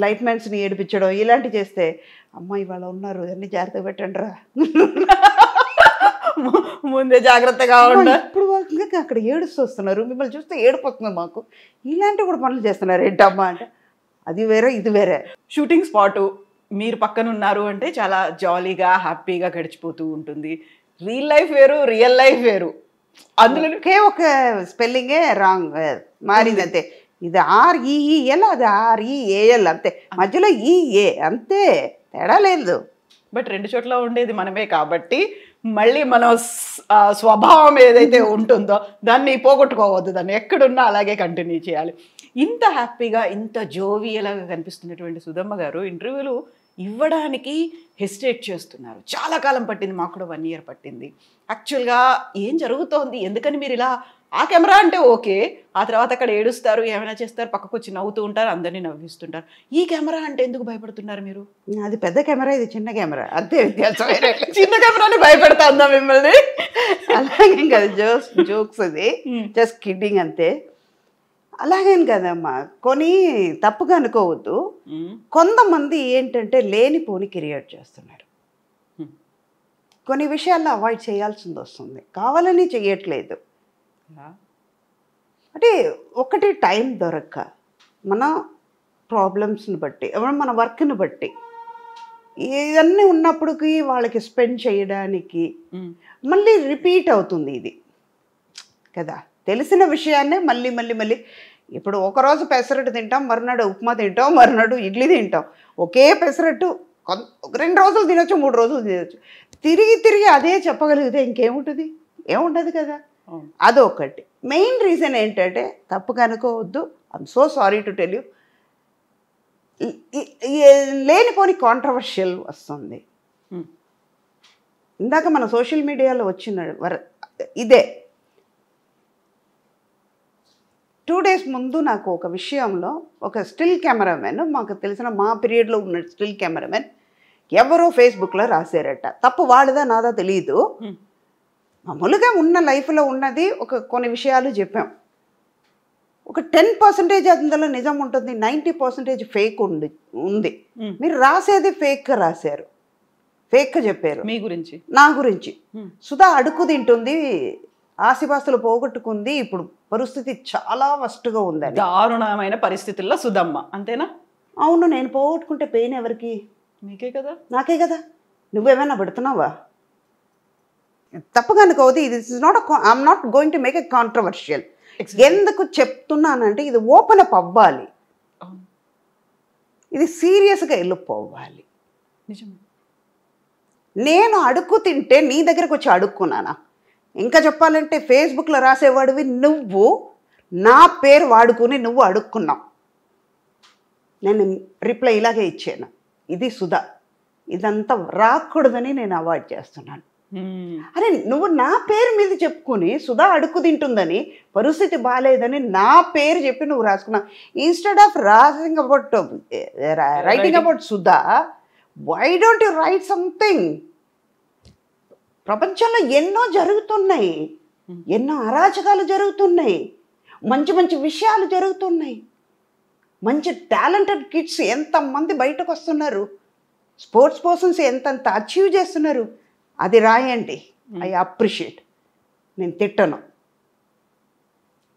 లైట్ మ్యాన్స్ని ఏడిపించడం, ఇలాంటివి చేస్తే అమ్మాయి వాళ్ళు ఉన్నారు అన్ని జాగ్రత్తగా పెట్టండి రా, ముందే జాగ్రత్తగా ఉండాలి. ఇప్పుడు వాళ్ళు అక్కడ ఏడుస్తూ వస్తున్నారు, మిమ్మల్ని చూస్తే ఏడిపోతుంది మాకు, ఇలాంటివి కూడా పనులు చేస్తున్నారు ఏంటమ్మా అంటే, అది వేరే ఇది వేరే. షూటింగ్ స్పాటు మీరు పక్కన ఉన్నారు అంటే చాలా జాలీగా హ్యాపీగా గడిచిపోతూ ఉంటుంది. రియల్ లైఫ్ వేరు, రియల్ లైఫ్ వేరు. అందులో ఒక స్పెల్లింగే రాంగ్ మారింది అంతే. ఇది REEL, అది REAL అంతే, మధ్యలో EA అంతే, తేడా లేదు. బట్ 2 చోట్ల ఉండేది మనమే కాబట్టి మళ్ళీ మన స్వభావం ఏదైతే ఉంటుందో దాన్ని పోగొట్టుకోవద్దు, దాన్ని ఎక్కడున్నా అలాగే కంటిన్యూ చేయాలి. ఇంత హ్యాపీగా ఇంత జోవియలాగా కనిపిస్తున్నటువంటి సుధమ్మ గారు ఇంటర్వ్యూలు ఇవ్వడానికి హెసిటేట్ చేస్తున్నారు. చాలా కాలం పట్టింది, మాకు కూడా 1 year పట్టింది. యాక్చువల్గా ఏం జరుగుతోంది, ఎందుకని మీరు ఇలా ఆ కెమెరా అంటే ఓకే, ఆ తర్వాత అక్కడ ఏడుస్తారు, ఏమైనా చేస్తారు, పక్కకు వచ్చి నవ్వుతూ ఉంటారు, అందరినీ నవ్విస్తుంటారు. ఈ కెమెరా అంటే ఎందుకు భయపడుతున్నారు మీరు? అది పెద్ద కెమెరా, ఇది చిన్న కెమెరా, అంతే వ్యత్యాసం. చిన్న కెమెరాని భయపెడతా మిమ్మల్ని? అలాగేం కదా, జోక్స్ అది జస్ట్ కిడ్డింగ్ అంతే. అలాగేం కదమ్మా, కొని తప్పుగా అనుకోవద్దు. కొంతమంది ఏంటంటే లేనిపోని క్రియేట్ చేస్తున్నారు. కొన్ని విషయాల్లో అవాయిడ్ చేయాల్సింది వస్తుంది, కావాలని చెయ్యట్లేదు. అంటే ఒకటి టైం దొరక్క, మన ప్రాబ్లమ్స్ని బట్టి, మన వర్క్ని బట్టి ఇవన్నీ ఉన్నప్పటికీ వాళ్ళకి స్పెండ్ చేయడానికి మళ్ళీ రిపీట్ అవుతుంది ఇది కదా. తెలిసిన విషయాన్నే మళ్ళీ మళ్ళీ మళ్ళీ, ఇప్పుడు ఒకరోజు పెసరట్టు తింటాం, మరునాడు ఉప్మా తింటాం, మరునాడు ఇడ్లీ తింటాం. ఒకే పెసరట్టు 2 రోజులు తినొచ్చు, 3 రోజులు తినొచ్చు. తిరిగి తిరిగి అదే చెప్పగలిగితే ఇంకేముంటుంది? ఏముండదు కదా. అదొకటి మెయిన్ రీజన్ ఏంటంటే, తప్పుగా అనుకోవద్దు, I'm so sorry to tell you, లేనిపోని కాంట్రవర్షియల్ వస్తుంది. ఇందాక మన సోషల్ మీడియాలో వచ్చిన ఇదే 2 days ముందు నాకు ఒక విషయంలో ఒక స్టిల్ కెమెరామెన్, మాకు తెలిసిన మా పీరియడ్లో ఉన్న స్టిల్ కెమెరామెన్ ఎవరో ఫేస్బుక్లో రాశారట. తప్పు వాళ్ళదా నాదా తెలియదు. మామూలుగా ఉన్న లైఫ్లో ఉన్నది కొన్ని విషయాలు చెప్పాం. ఒక 10% అందులో నిజం ఉంటుంది, 90% ఫేక్ ఉంది. మీరు రాసేది ఫేక్గా రాశారు, ఫేక్గా చెప్పారు. మీ గురించి, నా గురించి. సుధా అడుగు తింటుంది, ఆస్తిపాస్తులు పోగొట్టుకుంది, ఇప్పుడు పరిస్థితి చాలా వర్స్ట్గా ఉందని. దారుణమైన పరిస్థితుల్లో సుధమ్మ, అంతేనా? అవును. నేను పోగొట్టుకుంటే పెయిన్ ఎవరికి? మీకే కదా, నాకే కదా. నువ్వేమైనా పెడుతున్నావా? తప్పుగా అనుకోవద్దు, ఇది is not I'm not going to make a controversial. ఎందుకు చెప్తున్నానంటే, ఇది ఓపెన్ అప్ అవ్వాలి, ఇది సీరియస్గా వెళ్ళిపోవాలి. నిజమే. నేను అడుక్కు తింటే నీ దగ్గరకు వచ్చి అడుక్కున్నానా? ఇంకా చెప్పాలంటే ఫేస్బుక్లో రాసేవాడివి నువ్వు, నా పేరు వాడుకుని నువ్వు అడుక్కున్నావు. నేను రిప్లై ఇలాగే ఇచ్చాను, ఇది సుధా, ఇదంతా రాకూడదని నేను అవాయిడ్ చేస్తున్నాను. అరే నువ్వు నా పేరు మీద చెప్పుకుని సుధా అడుక్కు తింటుందని, పరిస్థితి బాగాలేదని నా పేరు చెప్పి నువ్వు రాసుకున్నావు. Instead of writing about Sudha, why don't you write something? ప్రపంచంలో ఎన్నో జరుగుతున్నాయి, ఎన్నో అరాచకాలు జరుగుతున్నాయి, మంచి మంచి విషయాలు జరుగుతున్నాయి, మంచి టాలెంటెడ్ కిడ్స్ ఎంతమంది బయటకు వస్తున్నారు, స్పోర్ట్స్ పర్సన్స్ ఎంతంత అచీవ్ చేస్తున్నారు. అది రాయండి, ఐ అప్రిషియేట్. నేను తిట్టను,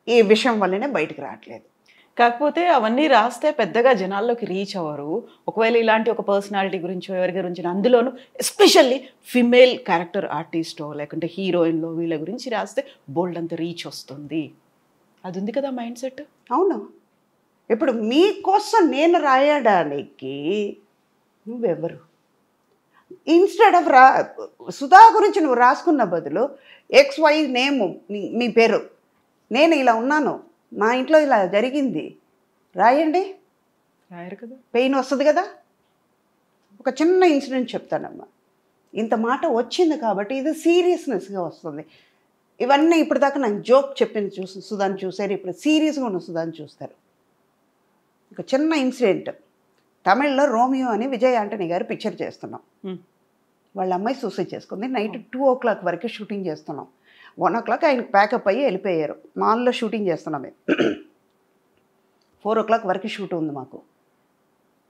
ఈ విషయం వల్లనే బయటకు రావట్లేదు. కాకపోతే అవన్నీ రాస్తే పెద్దగా జనాల్లోకి రీచ్ అవ్వరు. ఒకవేళ ఇలాంటి ఒక పర్సనాలిటీ గురించో ఎవరి గురించి, అందులోనూ ఎస్పెషల్లీ ఫిమేల్ క్యారెక్టర్ ఆర్టిస్టో లేకుంటే హీరోయిన్లో వీళ్ళ గురించి రాస్తే బోల్డ్ అంత రీచ్ వస్తుంది. అది ఉంది కదా మైండ్ సెట్. అవును. ఇప్పుడు మీకోసం నేను రాయడానికి నువ్వెవరు? ఇన్స్టెడ్ ఆఫ్ సుధా గురించి నువ్వు రాసుకున్న బదులు XY నేమ్, మీ పేరు, నేను ఇలా ఉన్నాను, మా ఇంట్లో ఇలా జరిగింది రాయండి. రాయరు కదా, పెయిన్ వస్తుంది కదా. ఒక చిన్న ఇన్సిడెంట్ చెప్తానమ్మా. ఇంత మాట వచ్చింది కాబట్టి ఇది సీరియస్నెస్గా వస్తుంది. ఇవన్నీ ఇప్పటిదాకా నాకు జోక్ చెప్పింది సుధాని చూసారు, ఇప్పుడు సీరియస్గా ఉన్న సుధాని చూస్తారు. ఒక చిన్న ఇన్సిడెంట్, తమిళ్లో రోమియో అని విజయ్ ఆంటనీ గారు పిక్చర్ చేస్తున్నాం. వాళ్ళ అమ్మాయి సూసైడ్ చేసుకుంది. నైట్ 2 o'clock వరకు షూటింగ్ చేస్తున్నాం. 1 o'clock ఆయనకు ప్యాకప్ అయ్యి వెళ్ళిపోయారు. మాల్లో షూటింగ్ చేస్తున్నాం మేము. 4 o'clock వరకు షూట్ ఉంది మాకు.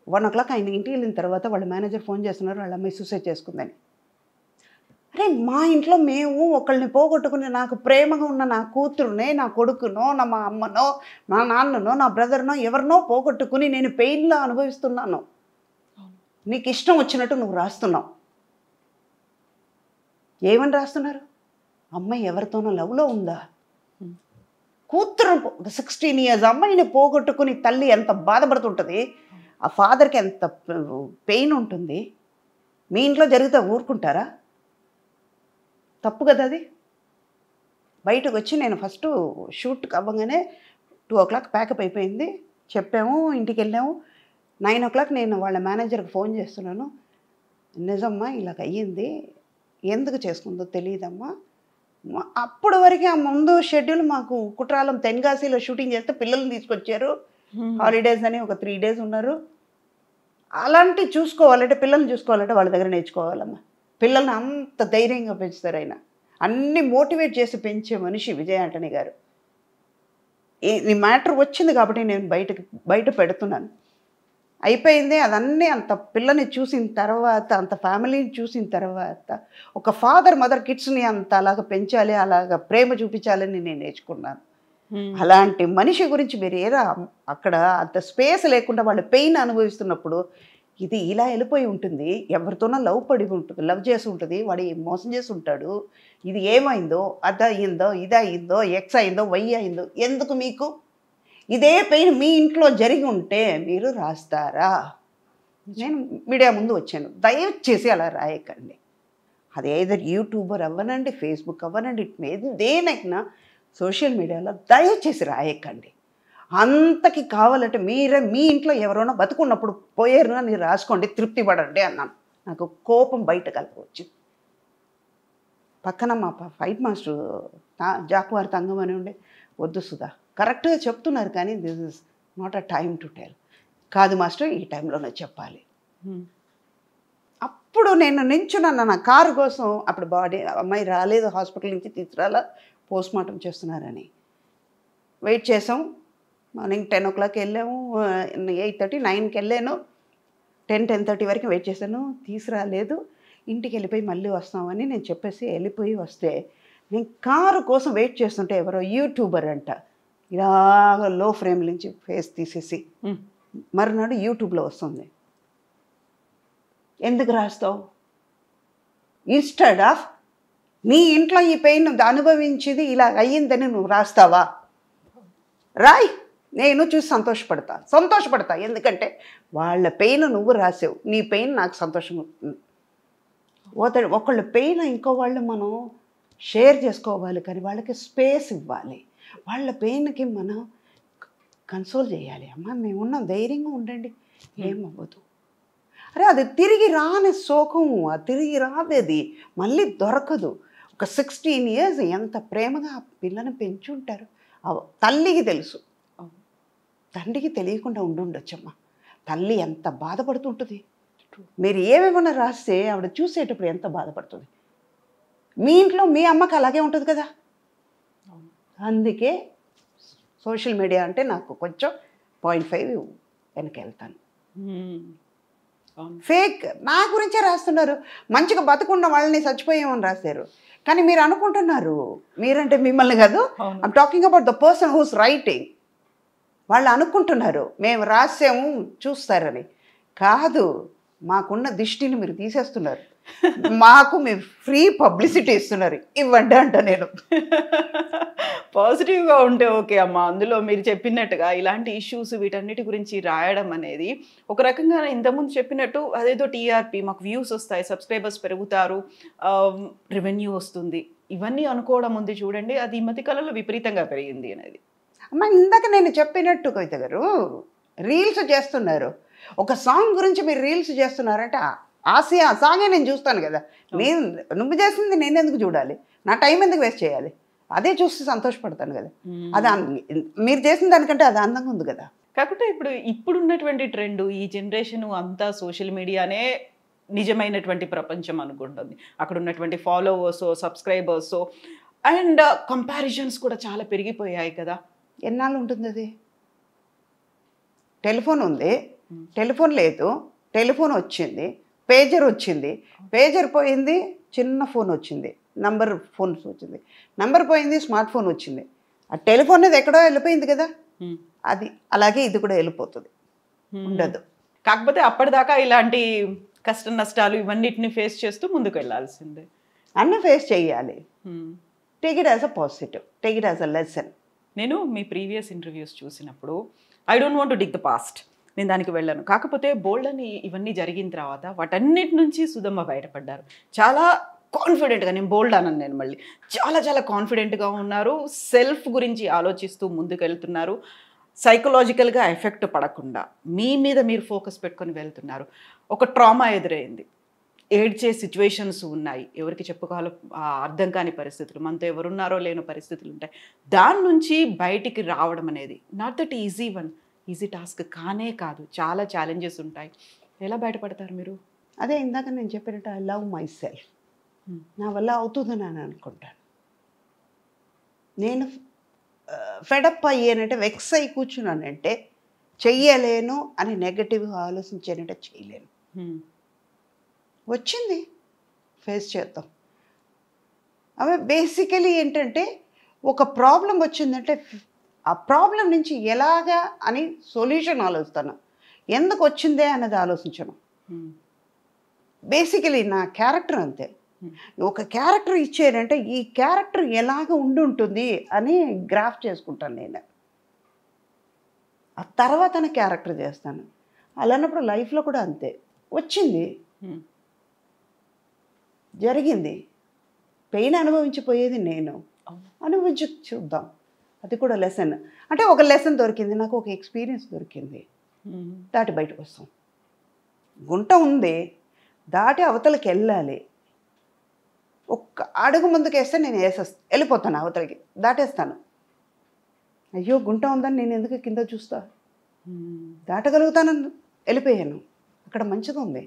1 o'clock ఆయన ఇంటికి వెళ్ళిన తర్వాత వాళ్ళ మేనేజర్ ఫోన్ చేస్తున్నారు, వాళ్ళ అమ్మాయి సూసైడ్ చేసుకుందని. అరే మా ఇంట్లో మేము ఒకళ్ళని పోగొట్టుకుని, నాకు ప్రేమగా ఉన్న నా కూతురునే, నా కొడుకునో, మా అమ్మనో, నా నాన్ననో, నా బ్రదర్నో, ఎవరినో పోగొట్టుకుని నేను పెయిన్లో అనుభవిస్తున్నాను. నీకు ఇష్టం వచ్చినట్టు నువ్వు రాస్తున్నావు. ఏమని రాస్తున్నారు? అమ్మాయి ఎవరితోనో లవ్లో ఉందా? కూతురు 16 years అమ్మాయిని పోగొట్టుకుని తల్లి ఎంత బాధపడుతుంటుంది, ఆ ఫాదర్కి ఎంత పెయిన్ ఉంటుంది. మీ ఇంట్లో జరిగితే ఊరుకుంటారా? తప్పు కదా అది. బయటకు వచ్చి నేను ఫస్ట్ షూట్ అవ్వగానే 2 o'clock ప్యాకప్ అయిపోయింది, చెప్పాము, ఇంటికి వెళ్ళాము. 9 o'clock నేను వాళ్ళ మేనేజర్కి ఫోన్ చేస్తున్నాను, నిజమ్మా ఇలాగ అయ్యింది, ఎందుకు చేసుకుందో తెలియదమ్మా. అప్పుడు వరకు ఆ ముందు షెడ్యూల్ మాకు కుట్రాలం తెన్గాసిలో షూటింగ్ చేస్తే పిల్లల్ని తీసుకొచ్చారు, హాలిడేస్ అని ఒక 3 days ఉన్నారు. అలాంటి చూసుకోవాలంటే పిల్లల్ని చూసుకోవాలంటే వాళ్ళ దగ్గర నేర్చుకోవాలమ్మా. పిల్లల్ని అంత ధైర్యంగా పెంచుతారు ఆయన. అన్ని మోటివేట్ చేసి పెంచే మనిషి విజయ్ ఆంటనీ గారు. ఈ మ్యాటర్ వచ్చింది కాబట్టి నేను బయట పెడుతున్నాను. అయిపోయింది అదన్నీ. అంత పిల్లని చూసిన తర్వాత, అంత ఫ్యామిలీని చూసిన తర్వాత, ఒక ఫాదర్ మదర్ కిడ్స్ని అంత అలాగ పెంచాలి, అలాగ ప్రేమ చూపించాలని నేను నేర్చుకున్నాను. అలాంటి మనిషి గురించి మీరు అక్కడ అంత స్పేస్ లేకుండా వాళ్ళు పెయిన్ అనుభవిస్తున్నప్పుడు, ఇది ఇలా వెళ్ళిపోయి ఉంటుంది, ఎవరితోనో లవ్ చేసి ఉంటుంది, వాడు మోసం చేసి ఉంటాడు, ఇది ఏమైందో, అది అయిందో, ఇది అయిందో, ఎక్స్ అయిందో, వై అయిందో, ఎందుకు మీకు ఇదే పెయిన్ మీ ఇంట్లో జరిగి ఉంటే మీరు రాస్తారా? నేను మీడియా ముందు వచ్చాను, దయచేసి అలా రాయకండి. అది ఏదైనా యూట్యూబర్ అవ్వనండి, ఫేస్బుక్ అవ్వనండి, దేనైనా సోషల్ మీడియాలో దయచేసి రాయకండి. అంతకి కావాలంటే మీరే మీ ఇంట్లో ఎవరైనా బతుకున్నప్పుడు పోయారు అని రాసుకోండి, తృప్తి పడండి అన్నాను. నాకు కోపం బయట కలిపి పక్కన మా ఫైట్ మాస్టర్ జాకువారి తంగం అని ఉండే, వద్దు సుధా, కరెక్ట్గా చెప్తున్నారు కానీ this is not a time to tell. కాదు మాస్టర్, ఈ టైంలోనే చెప్పాలి. అప్పుడు నేను నించున్నాను నా కారు కోసం. అప్పుడు అమ్మాయి రాలేదు, హాస్పిటల్ నుంచి తీసుకురాలా, పోస్ట్ మార్టం చేస్తున్నారని వెయిట్ చేసాం. మార్నింగ్ 10 o'clock వెళ్ళాము, 8:30 9కి వెళ్ళాను. 10-10:30 వరకు వెయిట్ చేశాను, తీసుకురాలేదు. ఇంటికి వెళ్ళిపోయి మళ్ళీ వస్తామని నేను చెప్పేసి వెళ్ళిపోయి వస్తే, నేను కారు కోసం వెయిట్ చేస్తుంటే ఎవరో యూట్యూబర్ అంట ఇలాగ లో ఫ్రేమ్ నుంచి ఫేస్ తీసేసి మరునాడు యూట్యూబ్లో వస్తుంది. ఎందుకు రాస్తావు? ఇన్స్టెడ్ ఆఫ్ నీ ఇంట్లో ఈ పెయిన్ అనుభవించేది ఇలా అయ్యిందని నువ్వు రాస్తావా? రాయ్, నేను చూసి సంతోషపడతా. ఎందుకంటే వాళ్ళ పెయిన్ నువ్వు రాసావు, నీ పెయిన్ నాకు సంతోషం. ఒకళ్ళ పెయిన్ ఇంకో వాళ్ళు మనం షేర్ చేసుకోవాలి, కానీ వాళ్ళకి స్పేస్ ఇవ్వాలి. వాళ్ళ పెయిన్కి మనం కన్సోల్ చేయాలి. అమ్మ మేమున్నాం, ధైర్యంగా ఉండండి, ఏమవ్వదు. అరే అది తిరిగి రాని శోకం, అది తిరిగి రాదేది, మళ్ళీ దొరకదు. ఒక 16 years ఎంత ప్రేమగా ఆ పిల్లని పెంచుంటారు. తల్లికి తెలుసు, తండ్రికి తెలియకుండా ఉండుండొచ్చమ్మా. తల్లి ఎంత బాధపడుతుంటుంది. మీరు ఏమేమన్నా రాస్తే ఆవిడ చూసేటప్పుడు ఎంత బాధపడుతుంది. మీ ఇంట్లో మీ అమ్మకి అలాగే ఉంటుంది కదా. అందుకే సోషల్ మీడియా అంటే నాకు కొంచెం 0.5 వెనక వెళ్తాను. ఫేక్ నా గురించే రాస్తున్నారు. మంచిగా బతుకున్న వాళ్ళని చచ్చిపోయామని రాశారు. కానీ మీరు అనుకుంటున్నారు, మీరంటే మిమ్మల్ని కాదు, I'm talking about the person who's writing. వాళ్ళు అనుకుంటున్నారు మేము రాసాము చూస్తారని. కాదు, మాకున్న దృష్టిని మీరు తీసేస్తున్నారు. మాకు మీరు ఫ్రీ పబ్లిసిటీ ఇస్తున్నారు, ఇవ్వండి అంట. నేను పాజిటివ్గా ఉంటే ఓకే అమ్మ. అందులో మీరు చెప్పినట్టుగా ఇలాంటి ఇష్యూస్ వీటన్నిటి గురించి రాయడం అనేది ఒక రకంగా ఇంతకుముందు చెప్పినట్టు అదేదో టీఆర్పీ, మాకు వ్యూస్ వస్తాయి, సబ్స్క్రైబర్స్ పెరుగుతారు, రెవెన్యూ వస్తుంది, ఇవన్నీ అనుకోవడం ఉంది చూడండి. అది ఈ మధ్య కాలంలో విపరీతంగా పెరిగింది అనేది. అమ్మ ఇందాక నేను చెప్పినట్టు కవిత గారు, రీల్స్ చేస్తున్నారు. ఒక సాంగ్ గురించి మీరు రీల్స్ చేస్తున్నారంటే ఆ సాంగే నేను చూస్తాను కదా. నువ్వు చేసింది నేను ఎందుకు చూడాలి? నా టైం ఎందుకు వేస్ట్ చేయాలి? అదే చూసి సంతోషపడతాను కదా. అది మీరు చేసిన దానికంటే అది అందంగా ఉంది కదా. కాకపోతే ఇప్పుడున్నటువంటి ట్రెండ్, ఈ జనరేషన్ అంతా సోషల్ మీడియానే నిజమైనటువంటి ప్రపంచం అనుకుంటుంది. అక్కడ ఉన్నటువంటి ఫాలోవర్స్, సబ్స్క్రైబర్స్ అండ్ కంపారిజన్స్ కూడా చాలా పెరిగిపోయాయి కదా. ఎన్నాళ్ళు ఉంటుంది అది? టెలిఫోన్ ఉంది, టెలిఫోన్ లేదు, టెలిఫోన్ వచ్చింది, పేజర్ వచ్చింది, పేజర్ పోయింది, చిన్న ఫోన్ వచ్చింది, నంబర్ ఫోన్స్ వచ్చింది, నంబర్ పోయింది, స్మార్ట్ ఫోన్ వచ్చింది. ఆ టెలిఫోన్ అనేది ఎక్కడో వెళ్ళిపోయింది కదా. అది అలాగే ఇది కూడా వెళ్ళిపోతుంది, ఉండదు. కాకపోతే అప్పటిదాకా ఇలాంటి కష్ట నష్టాలు ఇవన్నిటిని ఫేస్ చేస్తూ ముందుకు వెళ్ళాల్సిందే. అన్నీ ఫేస్ చేయాలి. Take it as a positive, take it as a lesson. నేను మీ ప్రీవియస్ ఇంటర్వ్యూస్ చూసినప్పుడు I don't want to dig the past, నేను దానికి వెళ్ళాను. కాకపోతే బోల్డ్ అని ఇవన్నీ జరిగిన తర్వాత వాటన్నిటి నుంచి సుధమ్మ బయటపడ్డారు. చాలా కాన్ఫిడెంట్గా, నేను బోల్డ్ అన్నాను, నేను మళ్ళీ చాలా చాలా కాన్ఫిడెంట్గా ఉన్నారు, సెల్ఫ్ గురించి ఆలోచిస్తూ ముందుకెళ్తున్నారు, సైకలాజికల్గా ఎఫెక్ట్ పడకుండా మీ మీద మీరు ఫోకస్ పెట్టుకొని వెళ్తున్నారు. ఒక ట్రామా ఎదురైంది, ఏడ్చే సిచ్యువేషన్స్ ఉన్నాయి, ఎవరికి చెప్పుకోవాలో అర్థం కాని పరిస్థితులు, మనతో ఎవరున్నారో లేని పరిస్థితులు ఉంటాయి. దాని నుంచి బయటికి రావడం అనేది నాట్ దట్ ఈజీ టాస్క్ కానే కాదు, చాలా ఛాలెంజెస్ ఉంటాయి. ఎలా బయటపడతారు మీరు? అదే ఇందాక నేను చెప్పినట్టు ఐ లవ్ మై సెల్ఫ్. నా వల్ల అవుతుందని అని అనుకుంటాను. నేను ఫెడప్ అయ్యానంటే, వెక్స్ అయి కూర్చున్నానంటే చెయ్యలేను అని నెగటివ్గా ఆలోచించానంటే చేయలేను. వచ్చింది ఫేస్ చేద్దాం. అవి బేసికలీ ఏంటంటే, ఒక ప్రాబ్లం వచ్చిందంటే ఆ ప్రాబ్లం నుంచి ఎలాగా అని సొల్యూషన్ ఆలోచిస్తాను, ఎందుకు వచ్చిందే అన్నది ఆలోచించను. బేసికలీ నా క్యారెక్టర్ అంతే. ఒక క్యారెక్టర్ ఇచ్చారంటే ఈ క్యారెక్టర్ ఎలాగ ఉంటుంది అని గ్రాఫ్ చేసుకుంటాను నేను. ఆ తర్వాత క్యారెక్టర్ చేస్తాను. అలాన్నప్పుడు లైఫ్లో కూడా అంతే. వచ్చింది, జరిగింది, పెయిన్ అనుభవించిపోయేది నేను, అనుభవించి చూద్దాం. అది కూడా లెసన్. అంటే ఒక లెసన్ దొరికింది నాకు, ఒక ఎక్స్పీరియన్స్ దొరికింది, దాటి బయటకు వస్తాం. గుంట ఉంది, దాటి అవతలకి వెళ్ళాలి. ఒక్క అడుగు ముందుకు వేస్తే నేను వెళ్ళిపోతాను అవతలకి, దాటేస్తాను. అయ్యో గుంట ఉందని నేను ఎందుకు కింద చూస్తా, దాటగలుగుతానని వెళ్ళిపోయాను. అక్కడ మంచిగా ఉంది,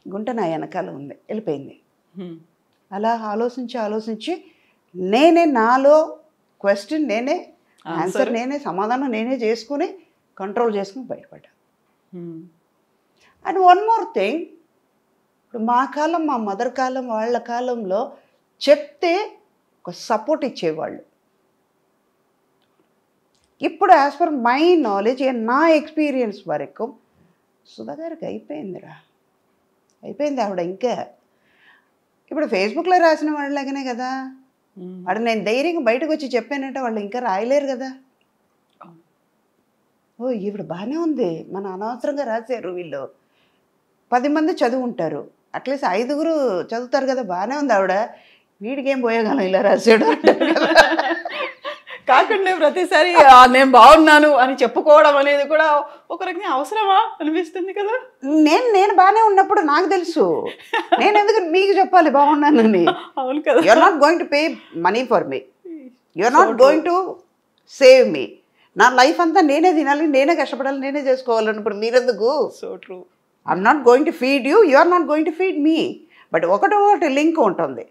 గుంట నా వెనకాల ఉంది, వెళ్ళిపోయింది. అలా ఆలోచించి నేనే నాలో క్వశ్చన్ నేనే, ఆన్సర్ నేనే, సమాధానం నేనే చేసుకుని కంట్రోల్ చేసుకుని బయటపడ్డా. అండ్ వన్ మోర్ థింగ్, ఇప్పుడు మా కాలం, మా మదర్ కాలం, వాళ్ళ కాలంలో చెప్తే ఒక సపోర్ట్ ఇచ్చేవాళ్ళు. ఇప్పుడు యాజ్ పర్ మై నాలెడ్జ్, నా ఎక్స్పీరియన్స్ వరకు సుధా గారికి అయిపోయిందిరా, అయిపోయింది. ఆవిడ ఇంకా ఇప్పుడు ఫేస్బుక్లో రాసిన వాళ్ళలాగానే కదా. వాడు నేను ధైర్యంగా బయటకు వచ్చి చెప్పానంటే వాళ్ళు ఇంకా రాయలేరు కదా. ఓ ఈవిడ బాగానే ఉంది, మన అనవసరంగా రాశారు వీళ్ళు, 10 మంది చదువుంటారు, అట్లీస్ట్ 5గురు చదువుతారు కదా, బాగానే ఉంది ఆవిడ, వీడికేం పోయేగాలం ఇలా రాశాడు కాకుండా ప్రతిసారి నేను బాగున్నాను అని చెప్పుకోవడం అనేది కూడా ఒక రకంగా అవసరమా అనిపిస్తుంది కదా. నేను బాగానే ఉన్నప్పుడు నాకు తెలుసు, నేను ఎందుకు మీకు చెప్పాలి బాగున్నానని. అవును కదా. You are not going to pay money for me, you are not going to save me. నా లైఫ్ అంతా నేనే తినాలి, నేనే కష్టపడాలి, నేనే చేసుకోవాలన్నప్పుడు మీరెందుకు? So true. I'm not going to feed you, you are not going to feed me. But ఒకటి లింక్ ఉంటుంది,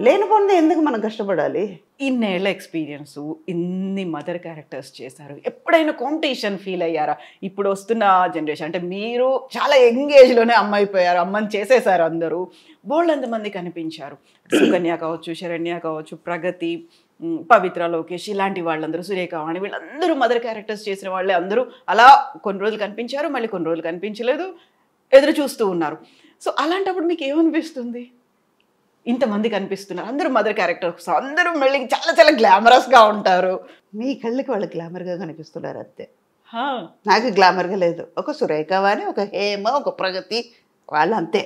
లేనిపోయింది ఎందుకు మనం కష్టపడాలి? ఇన్నేళ్ల ఎక్స్పీరియన్స్, ఇన్ని మదర్ క్యారెక్టర్స్ చేశారు, ఎప్పుడైనా కాంపిటీషన్ ఫీల్ అయ్యారా? ఇప్పుడు వస్తున్న జనరేషన్ అంటే మీరు చాలా యంగ్ ఏజ్లోనే అమ్మ అయిపోయారు, అమ్మని చేసేసారు, అందరూ బోల్డ్ మంది కనిపించారు. సుకన్య కావచ్చు, శరణ్య కావచ్చు, ప్రగతి, పవిత్ర, లోకేష్, ఇలాంటి వాళ్ళందరూ, సురేఖవాణి, వీళ్ళందరూ మదర్ క్యారెక్టర్స్ చేసిన వాళ్ళే. అందరూ అలా కొన్ని రోజులు కనిపించారు, మళ్ళీ కొన్ని రోజులు కనిపించలేదు, ఎదురు చూస్తూ ఉన్నారు. సో అలాంటప్పుడు మీకు ఏమనిపిస్తుంది? ఇంతమంది కనిపిస్తున్నారు, అందరూ మదర్ క్యారెక్టర్స్, అందరూ మళ్ళీ చాలా చాలా గ్లామరస్గా ఉంటారు. మీ కళ్ళకి వాళ్ళు గ్లామర్గా కనిపిస్తున్నారు అంతే, హా, నాకు గ్లామర్గా లేదు. ఒక సురేఖవాణి, ఒక హేమ, ఒక ప్రగతి, వాళ్ళు అంతే.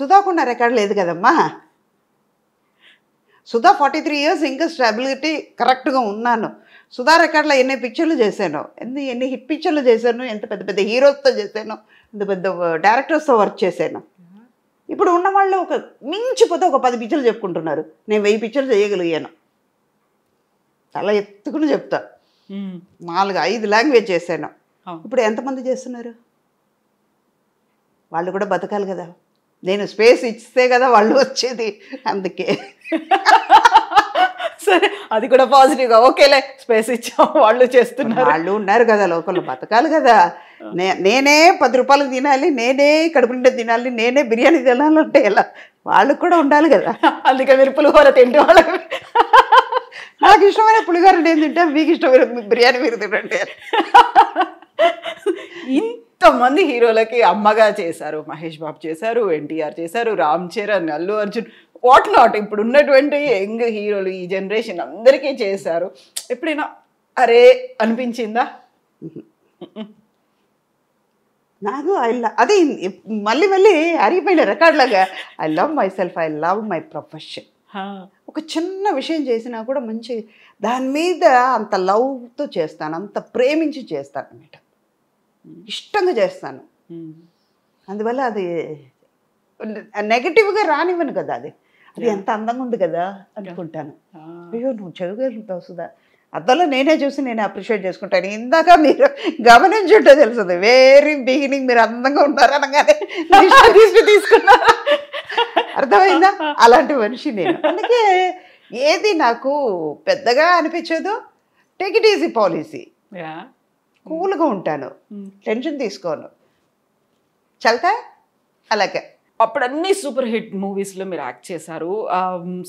సుధాకుండా రికార్డు లేదు కదమ్మా. సుధా 43 years ఇంకా స్టెబిలిటీ కరెక్ట్గా ఉన్నాను. సుధా రికార్డులో ఎన్ని పిక్చర్లు చేశాను, ఎన్ని హిట్ పిక్చర్లు చేశాను, ఎంత పెద్ద పెద్ద హీరోస్తో చేశాను, ఎంత పెద్ద డైరెక్టర్స్తో వర్క్ చేశాను. ఇప్పుడు ఉన్న వాళ్ళు ఒక మించిపోతే ఒక 10 పిక్చర్లు చెప్పుకుంటున్నారు, నేను 1000 పిక్చర్లు చేయగలిగాను. చాలా ఎత్తుకుని చెప్తా, 4-5 లాంగ్వేజ్ చేశాను. ఇప్పుడు ఎంతమంది చేస్తున్నారు? వాళ్ళు కూడా బతకాలి కదా, నేను స్పేస్ ఇస్తే కదా వాళ్ళు వచ్చేది. అందుకే సరే, అది కూడా పాజిటివ్గా ఓకేలే, స్పేస్ ఇచ్చాం, వాళ్ళు చేస్తున్నారు, వాళ్ళు ఉన్నారు కదా లోకల్లో, బతకాలి కదా. నేనే 10 రూపాయలకు తినాలి, నేనే కడుపు నిండా తినాలి, నేనే బిర్యానీ తినాలంటే ఎలా? వాళ్ళకు కూడా ఉండాలి కదా. అందుకే మీరు పులిహోర తింటే వాళ్ళకి, నాకు ఇష్టమైన పులిహోర నేను తింటా, మీకు ఇష్టమైన బిర్యానీ మీరు తింటే. ఇంతమంది హీరోలకి అమ్మగా చేశారు, మహేష్ బాబు చేశారు, ఎన్టీఆర్ చేశారు, రామ్ చరణ్, అల్లు అర్జున్, వాట్ నాట్, ఇప్పుడు ఉన్నటువంటి యంగ్ హీరోలు ఈ జనరేషన్ అందరికీ చేశారు. ఎప్పుడైనా అరే అనిపించిందా? నాకు అది మళ్ళీ మళ్ళీ అరిగిపోయిన రికార్డులాగా I love myself, I love my profession. ఒక చిన్న విషయం చేసినా కూడా మంచి దాని మీద అంత లవ్తో చేస్తాను, అంత ప్రేమించి చేస్తాను అన్నమాట, ఇష్టంగా చేస్తాను. అందువల్ల అది నెగటివ్గా రానివ్వను కదా, అది ఎంత అందంగా ఉంది కదా అనుకుంటాను. అయ్యో నువ్వు చదువుగలుగుతావు సుధా, అద్దంలో నేనే చూసి నేను అప్రిషియేట్ చేసుకుంటాను. ఇందాక మీరు గమనించుంటే తెలుస్తుంది, వెరీ బిగినింగ్ మీరు అందంగా ఉంటారు అనగానే తీసుకున్నారు, అర్థమైందా? అలాంటి మనిషి నేను. అందుకే ఏది నాకు పెద్దగా అనిపించదు, టేక్ ఇట్ ఈజీ పాలసీ, కూల్గా ఉంటాను, టెన్షన్ తీసుకోను, చల్తా అలాగే. అప్పుడు అన్ని సూపర్ హిట్ మూవీస్లో మీరు యాక్ట్ చేశారు,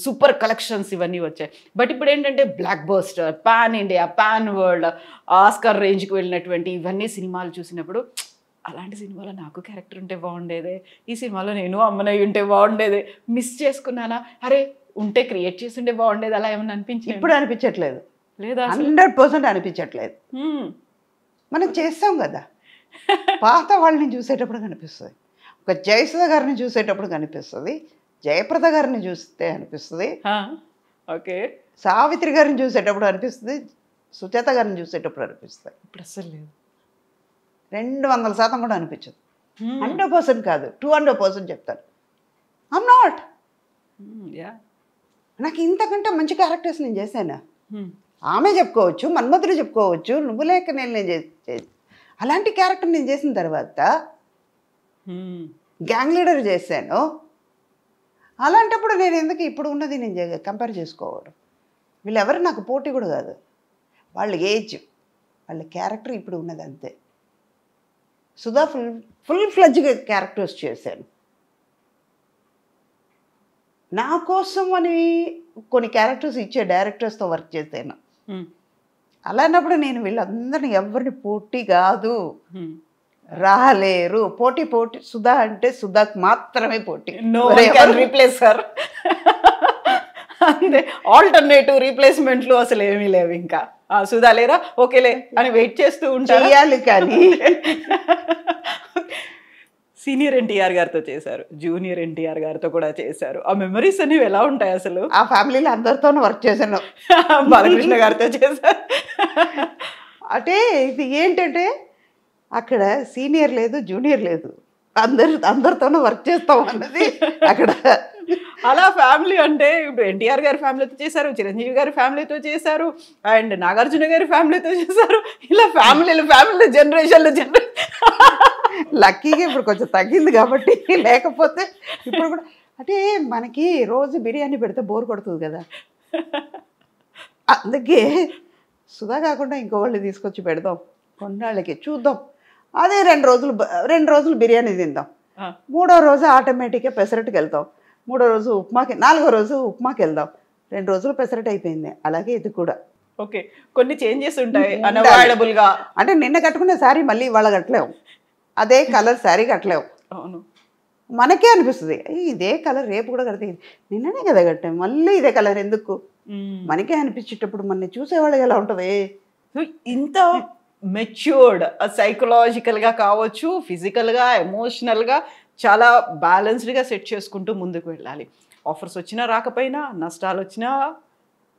సూపర్ కలెక్షన్స్ ఇవన్నీ వచ్చాయి. బట్ ఇప్పుడు ఏంటంటే block buster, pan India, pan world, Oscar రేంజ్కి వెళ్ళినటువంటి ఇవన్నీ సినిమాలు చూసినప్పుడు అలాంటి సినిమాలో నాకు క్యారెక్టర్ ఉంటే బాగుండేదే, ఈ సినిమాలో నేను అమ్మనయ్య ఉంటే బాగుండేదే, మిస్ చేసుకున్నానా, అరే ఉంటే క్రియేట్ చేసి ఉంటే బాగుండేది, అలా ఏమన్నా అనిపించింది? ఇప్పుడు అనిపించట్లేదు, లేదా 100% అనిపించట్లేదు. మనం చేస్తాం కదా, పాత వాళ్ళని చూసేటప్పుడు కనిపిస్తుంది, ఒక జయసుధ గారిని చూసేటప్పుడు కనిపిస్తుంది, జయప్రద గారిని చూస్తే అనిపిస్తుంది, ఓకే సావిత్రి గారిని చూసేటప్పుడు అనిపిస్తుంది, సుజాత గారిని చూసేటప్పుడు అనిపిస్తుంది. ఇప్పుడు అసలు లేదు, 200% కూడా అనిపించదు. 100% కాదు, 200% చెప్తాను. ఐమ్ నాట్, నాకు ఇంతకంటే మంచి క్యారెక్టర్స్ నేను చేశాను. ఆమె చెప్పుకోవచ్చు, మన్మధుడు చెప్పుకోవచ్చు, నువ్వు లేక నేను అలాంటి క్యారెక్టర్ నేను చేసిన తర్వాత గ్యాంగ్ లీడర్ చేశాను. అలాంటప్పుడు నేను ఎందుకు ఇప్పుడు ఉన్నది నేను కంపేర్ చేసుకోవడం? వీళ్ళెవరు నాకు పోటీ కూడా కాదు, వాళ్ళ ఏజ్, వాళ్ళ క్యారెక్టర్ ఇప్పుడు ఉన్నది అంతే. సుధా ఫుల్ ఫ్లెడ్జ్గా క్యారెక్టర్స్ చేశాను. నా కోసం అని కొన్ని క్యారెక్టర్స్ ఇచ్చే డైరెక్టర్స్తో వర్క్ చేశాను. అలాంటప్పుడు నేను వీళ్ళందరినీ ఎవరిని పోటీ కాదు, రాలేరు, పోటీ సుధా అంటే సుధాకు మాత్రమే పోటీ, రీప్లేసర్ అంతే, ఆల్టర్నేటివ్ రీప్లేస్మెంట్లు అసలు ఏమీ లేవు. ఇంకా సుధా లేరా, ఓకేలే అని వెయిట్ చేస్తూ ఉంటారు. కానీ సీనియర్ ఎన్టీఆర్ గారితో చేశారు, జూనియర్ ఎన్టీఆర్ గారితో కూడా చేశారు. ఆ మెమరీస్ అనేవి ఎలా ఉంటాయి అసలు? ఆ ఫ్యామిలీలో అందరితోనూ వర్క్ చేశాను. బాలకృష్ణ గారితో చేశారు. అంటే ఇది ఏంటంటే అక్కడ సీనియర్ లేదు, జూనియర్ లేదు, అందరితోనూ వర్క్ చేస్తాం అన్నది అక్కడ. అలా ఫ్యామిలీ అంటే ఇప్పుడు ఎన్టీఆర్ గారి ఫ్యామిలీతో చేశారు, చిరంజీవి గారి ఫ్యామిలీతో చేశారు, అండ్ నాగార్జున గారి ఫ్యామిలీతో చేశారు. ఇలా ఫ్యామిలీ జనరేషన్లు లక్కీగా ఇప్పుడు కొంచెం తగ్గింది కాబట్టి, లేకపోతే ఇప్పుడు కూడా అంటే మనకి రోజు బిర్యానీ పెడితే బోర్ కొడుతుంది కదా, అందుకే సుధా కాకుండా ఇంకో వాళ్ళు తీసుకొచ్చి పెడదాం, కొన్నాళ్ళకి చూద్దాం. అదే 2 రోజులు బిర్యానీ తిందాం, 3వ రోజు ఆటోమేటిక్గా పెసరట్టుకి వెళ్తాం, 3వ రోజు ఉప్మాకి, 4వ రోజు ఉప్మాకి వెళ్దాం, 2 రోజులు పెసరట్టు అయిపోయింది. అలాగే ఇది కూడా ఓకే, కొన్ని చేంజెస్ ఉంటాయి అన్అవాయిడబుల్గా. అంటే నిన్న కట్టుకునే శారీ మళ్ళీ ఇవాళ కట్టలేము, అదే కలర్ శారీ కట్టలేము. అవును, మనకే అనిపిస్తుంది ఇదే కలర్ రేపు కూడా కడితే నిన్ననే కదా కట్టాం, మళ్ళీ ఇదే కలర్ ఎందుకు, మనకే అనిపించేటప్పుడు మన చూసేవాళ్ళకి ఎలా ఉంటుంది? ఇంత మెచ్యూర్డ్ సైకలాజికల్గా కావచ్చు, ఫిజికల్గా, ఎమోషనల్గా చాలా బ్యాలెన్స్డ్గా సెట్ చేసుకుంటూ ముందుకు వెళ్ళాలి. ఆఫర్స్ వచ్చినా రాకపోయినా, నష్టాలు వచ్చినా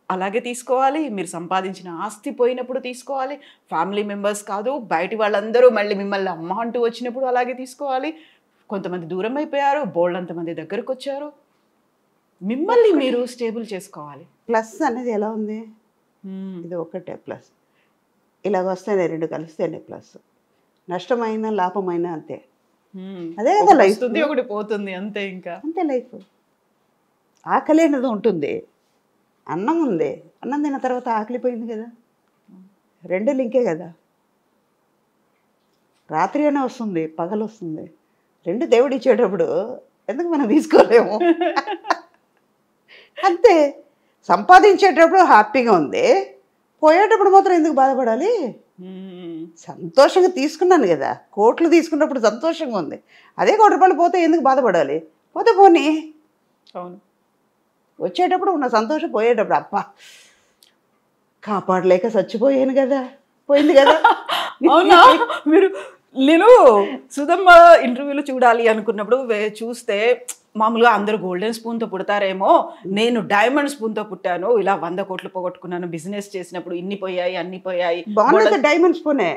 అలాగే తీసుకోవాలి, మీరు సంపాదించిన ఆస్తి పోయినప్పుడు తీసుకోవాలి, ఫ్యామిలీ మెంబర్స్ కాదు బయటి వాళ్ళందరూ మళ్ళీ మిమ్మల్ని అమ్మ అంటూ వచ్చినప్పుడు అలాగే తీసుకోవాలి. కొంతమంది దూరం అయిపోయారు, బోల్డ్ అంతమంది దగ్గరకు వచ్చారు, మిమ్మల్ని మీరు స్టేబుల్ చేసుకోవాలి. ప్లస్ అనేది ఎలా ఉంది? ఇది ఒకటే ప్లస్, ఇలాగ వస్తేనే 2 కలిస్తేనే ప్లస్, నష్టమైన లాభమైన అంతే. అదే కదా లైఫ్, ఒకటి పోతుంది అంతే, ఇంకా అంతే లైఫ్. ఆకలి అనేది ఉంటుంది, అన్నం ఉంది, అన్నం తిన్న తర్వాత ఆకలి పోయింది కదా, 2 లింకే కదా. రాత్రి అయినా వస్తుంది, పగలు వస్తుంది, 2 దేవుడు ఇచ్చేటప్పుడు ఎందుకు మనం తీసుకోలేము? అంతే, సంపాదించేటప్పుడు హ్యాపీగా ఉంది, పోయేటప్పుడు మాత్రం ఎందుకు బాధపడాలి? సంతోషంగా తీసుకున్నాను కదా, కోట్లు తీసుకున్నప్పుడు సంతోషంగా ఉంది, అదే 1 కోటి రూపాయలు పోతే ఎందుకు బాధపడాలి? పోతే పోనీ. అవును, వచ్చేటప్పుడు ఉన్న సంతోషం, పోయేటప్పుడు అబ్బా కాపాడలేక చచ్చిపోయాను కదా, పోయింది కదా. అవునా? మీరు నేను సుధమ్మ ఇంటర్వ్యూలో చూడాలి అనుకున్నప్పుడు చూస్తే మామూలుగా అందరూ గోల్డెన్ స్పూన్తో పుడతారేమో, నేను డైమండ్ స్పూన్తో పుట్టాను, ఇలా 100 కోట్లు పోగొట్టుకున్నాను, బిజినెస్ చేసినప్పుడు ఇన్ని పోయాయి అన్ని పోయాయి. బాగున్నది డైమండ్ స్పూనే,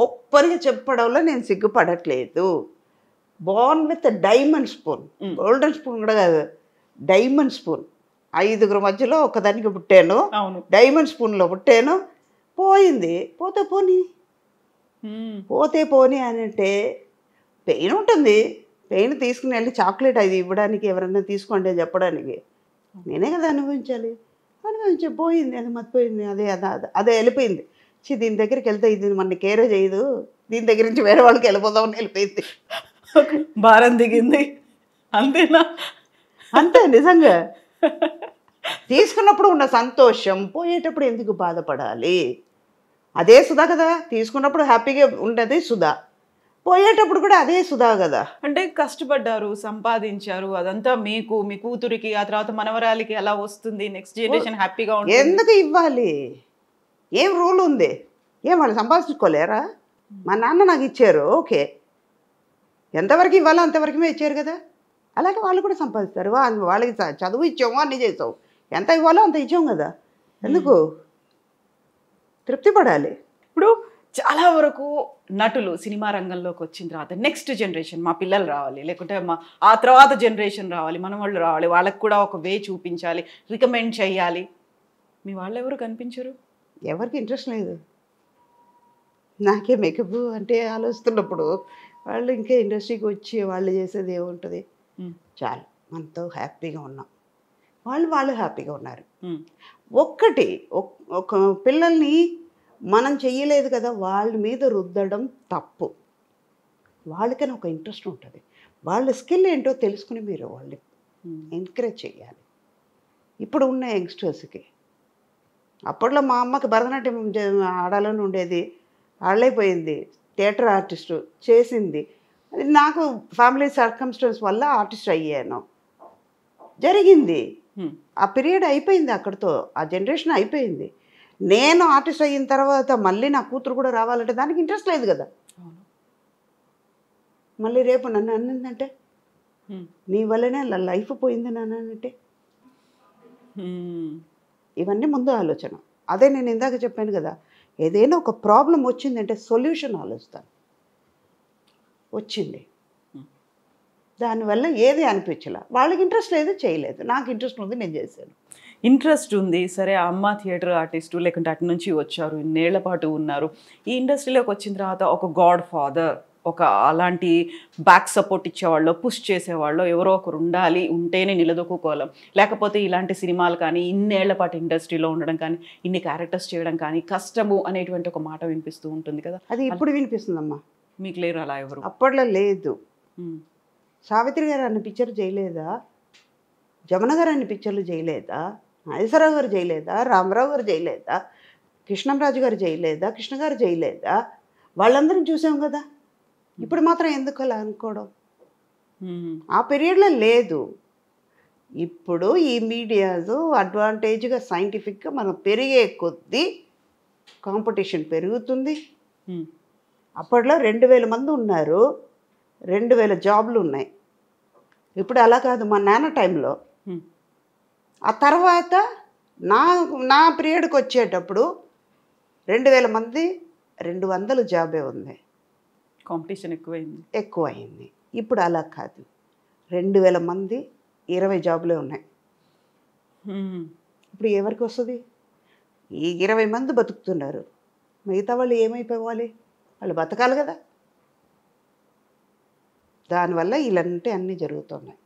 ఒప్పరిగా చెప్పడంలో నేను సిగ్గుపడట్లేదు. Born with diamond spoon, golden spoon కూడా కాదు, డైమండ్ స్పూన్. 5గురు మధ్యలో ఒకదానికి పుట్టాను, డైమండ్ స్పూన్లో పుట్టాను. పోయింది, పోతే పోనీ, పోతే పోనీ అని అంటే పెయిన్ ఉంటుంది. పెయిన్ తీసుకుని వెళ్ళి చాక్లెట్ అది ఇవ్వడానికి, ఎవరన్నా తీసుకోండి అని చెప్పడానికి నేనే కదా అనుభవించాలి. పోయింది, అది మర్చిపోయింది, అదే వెళ్ళిపోయింది. దీని దగ్గరికి వెళ్తే ఇది మన కేరే చేయదు, దీని దగ్గర నుంచి వేరే వాళ్ళకి వెళ్ళిపోదామని వెళ్ళిపోయింది. భారం దిగింది, అంతేనా? అంతే నిజంగా. తీసుకున్నప్పుడు ఉన్న సంతోషం పోయేటప్పుడు ఎందుకు బాధపడాలి? అదే సుధా కదా, తీసుకున్నప్పుడు హ్యాపీగా ఉండేది సుధా, పోయేటప్పుడు కూడా అదే సుధా కదా. అంటే కష్టపడ్డారు, సంపాదించారు, అదంతా మీకు, మీ కూతురికి, ఆ తర్వాత మనవరాలికి ఎలా వస్తుంది, నెక్స్ట్ జనరేషన్ హ్యాపీగా ఉంటుంది. ఎందుకు ఇవ్వాలి? ఏం రూల్ ఉంది? ఏం వాళ్ళు సంపాదించుకోలేరా? మా నాన్న నాకు ఇచ్చారు, ఓకే, ఎంతవరకు ఇవ్వాలో అంతవరకుమే ఇచ్చారు కదా. అలాగే వాళ్ళు కూడా సంపాదిస్తారు. వాళ్ళకి చదువు ఇచ్చాము, అన్నీ చేసావు, ఎంత ఇవ్వాలో అంత ఇచ్చాము కదా. ఎందుకు? తృప్తి పడాలి. ఇప్పుడు చాలా వరకు నటులు సినిమా రంగంలోకి వచ్చిన తర్వాత నెక్స్ట్ జనరేషన్, మా పిల్లలు రావాలి, లేకుంటే ఆ తర్వాత జనరేషన్ రావాలి, మన వాళ్ళు రావాలి, వాళ్ళకి కూడా ఒక వే చూపించాలి, రికమెండ్ చేయాలి. మీ వాళ్ళు ఎవరు కనిపించరు? ఎవరికి ఇంట్రెస్ట్ లేదు. నాకే మేకప్ అంటే ఆలోచిస్తున్నప్పుడు వాళ్ళు ఇంకా ఇండస్ట్రీకి వచ్చి వాళ్ళు చేసేది ఏముంటుంది? చాలు, మనతో హ్యాపీగా ఉన్నాం, వాళ్ళు హ్యాపీగా ఉన్నారు. ఒక్కటి, ఒక పిల్లల్ని మనం చెయ్యలేదు కదా వాళ్ళ మీద రుద్దడం తప్పు. వాళ్ళకైనా ఒక ఇంట్రెస్ట్ ఉంటుంది, వాళ్ళ స్కిల్ ఏంటో తెలుసుకుని మీరు వాళ్ళని ఎంకరేజ్ చేయాలి. ఇప్పుడు ఉన్న యంగ్స్టర్స్కి, అప్పట్లో మా అమ్మకి భరతనాట్యం ఆడాలని ఉండేది, ఆడలేకపోయింది, థియేటర్ ఆర్టిస్టు చేసింది. అది నాకు ఫ్యామిలీ సర్కమ్స్టెన్స్ వల్ల ఆర్టిస్ట్ అయ్యాను, జరిగింది. ఆ పీరియడ్ అయిపోయింది, అక్కడితో ఆ జనరేషన్ అయిపోయింది. నేను ఆర్టిస్ట్ అయిన తర్వాత మళ్ళీ నా కూతురు కూడా రావాలంటే దానికి ఇంట్రెస్ట్ లేదు కదా. మళ్ళీ రేపు నన్ను అన్నిందంటే నీ వల్లనే లైఫ్ పోయింది నాన్న అంటే, ఇవన్నీ ముందు ఆలోచన. అదే నేను ఇందాక చెప్పాను కదా, ఏదైనా ఒక ప్రాబ్లం వచ్చిందంటే సొల్యూషన్ ఆలోచిస్తాను. వచ్చింది, దానివల్ల ఏది అనిపించలే, వాళ్ళకి ఇంట్రెస్ట్ లేదు, చేయలేదు, నాకు ఇంట్రెస్ట్ ఉంది, నేను చేశాను. ఇంట్రెస్ట్ ఉంది, సరే అమ్మ థియేటర్ ఆర్టిస్టు, లేకుంటే అటు నుంచి వచ్చారు, ఇన్నేళ్ల పాటు ఉన్నారు, ఈ ఇండస్ట్రీలోకి వచ్చిన తర్వాత ఒక గాడ్ ఫాదర్, ఒక అలాంటి బ్యాక్ సపోర్ట్ ఇచ్చేవాళ్ళు, పుష్ చేసేవాళ్ళు ఎవరో ఒకరు ఉండాలి, ఉంటేనే నిలదొక్కుకోలేం. లేకపోతే ఇలాంటి సినిమాలు కానీ, ఇన్నేళ్ల పాటు ఇండస్ట్రీలో ఉండడం కానీ, ఇన్ని క్యారెక్టర్స్ చేయడం కానీ కష్టము అనేటువంటి ఒక మాట వినిపిస్తూ ఉంటుంది కదా. అది ఇప్పుడు వినిపిస్తుందమ్మా. మీకు లేరు అలా ఎవరు? అప్పట్లో లేదు. సావిత్రి గారు అన్ని పిక్చర్లు చేయలేదా? జమున గారు అన్ని పిక్చర్లు చేయలేదా? నాగేశ్వరరావు గారు చేయలేదా? రామారావు గారు చేయలేదా? కృష్ణంరాజు గారు చేయలేదా? కృష్ణ గారు చేయలేదా? వాళ్ళందరం చూసాం కదా. ఇప్పుడు మాత్రం ఎందుకు అలా అనుకోవడం? ఆ పీరియడ్లో లేదు. ఇప్పుడు ఈ మీడియాస్ అడ్వాంటేజ్గా సైంటిఫిక్గా మనం పెరిగే కొద్దీ కాంపిటీషన్ పెరుగుతుంది. అప్పట్లో 2000 మంది ఉన్నారు, 2000 జాబ్లు ఉన్నాయి. ఇప్పుడు అలా కాదు. మా నాన్న టైంలో, ఆ తర్వాత నా పీరియడ్కి వచ్చేటప్పుడు 2000 మంది 200 జాబే ఉంది. కాంపిటీషన్ ఎక్కువైంది. ఇప్పుడు అలా కాదు, 2000 మంది 20 జాబులే ఉన్నాయి. ఇప్పుడు ఎవరికి వస్తుంది? ఈ 20 మంది బతుకుతున్నారు, మిగతా వాళ్ళు ఏమైపోవాలి? వాళ్ళు బతకాలి కదా. దానివల్ల ఇలాంటి అన్నీ జరుగుతున్నాయి.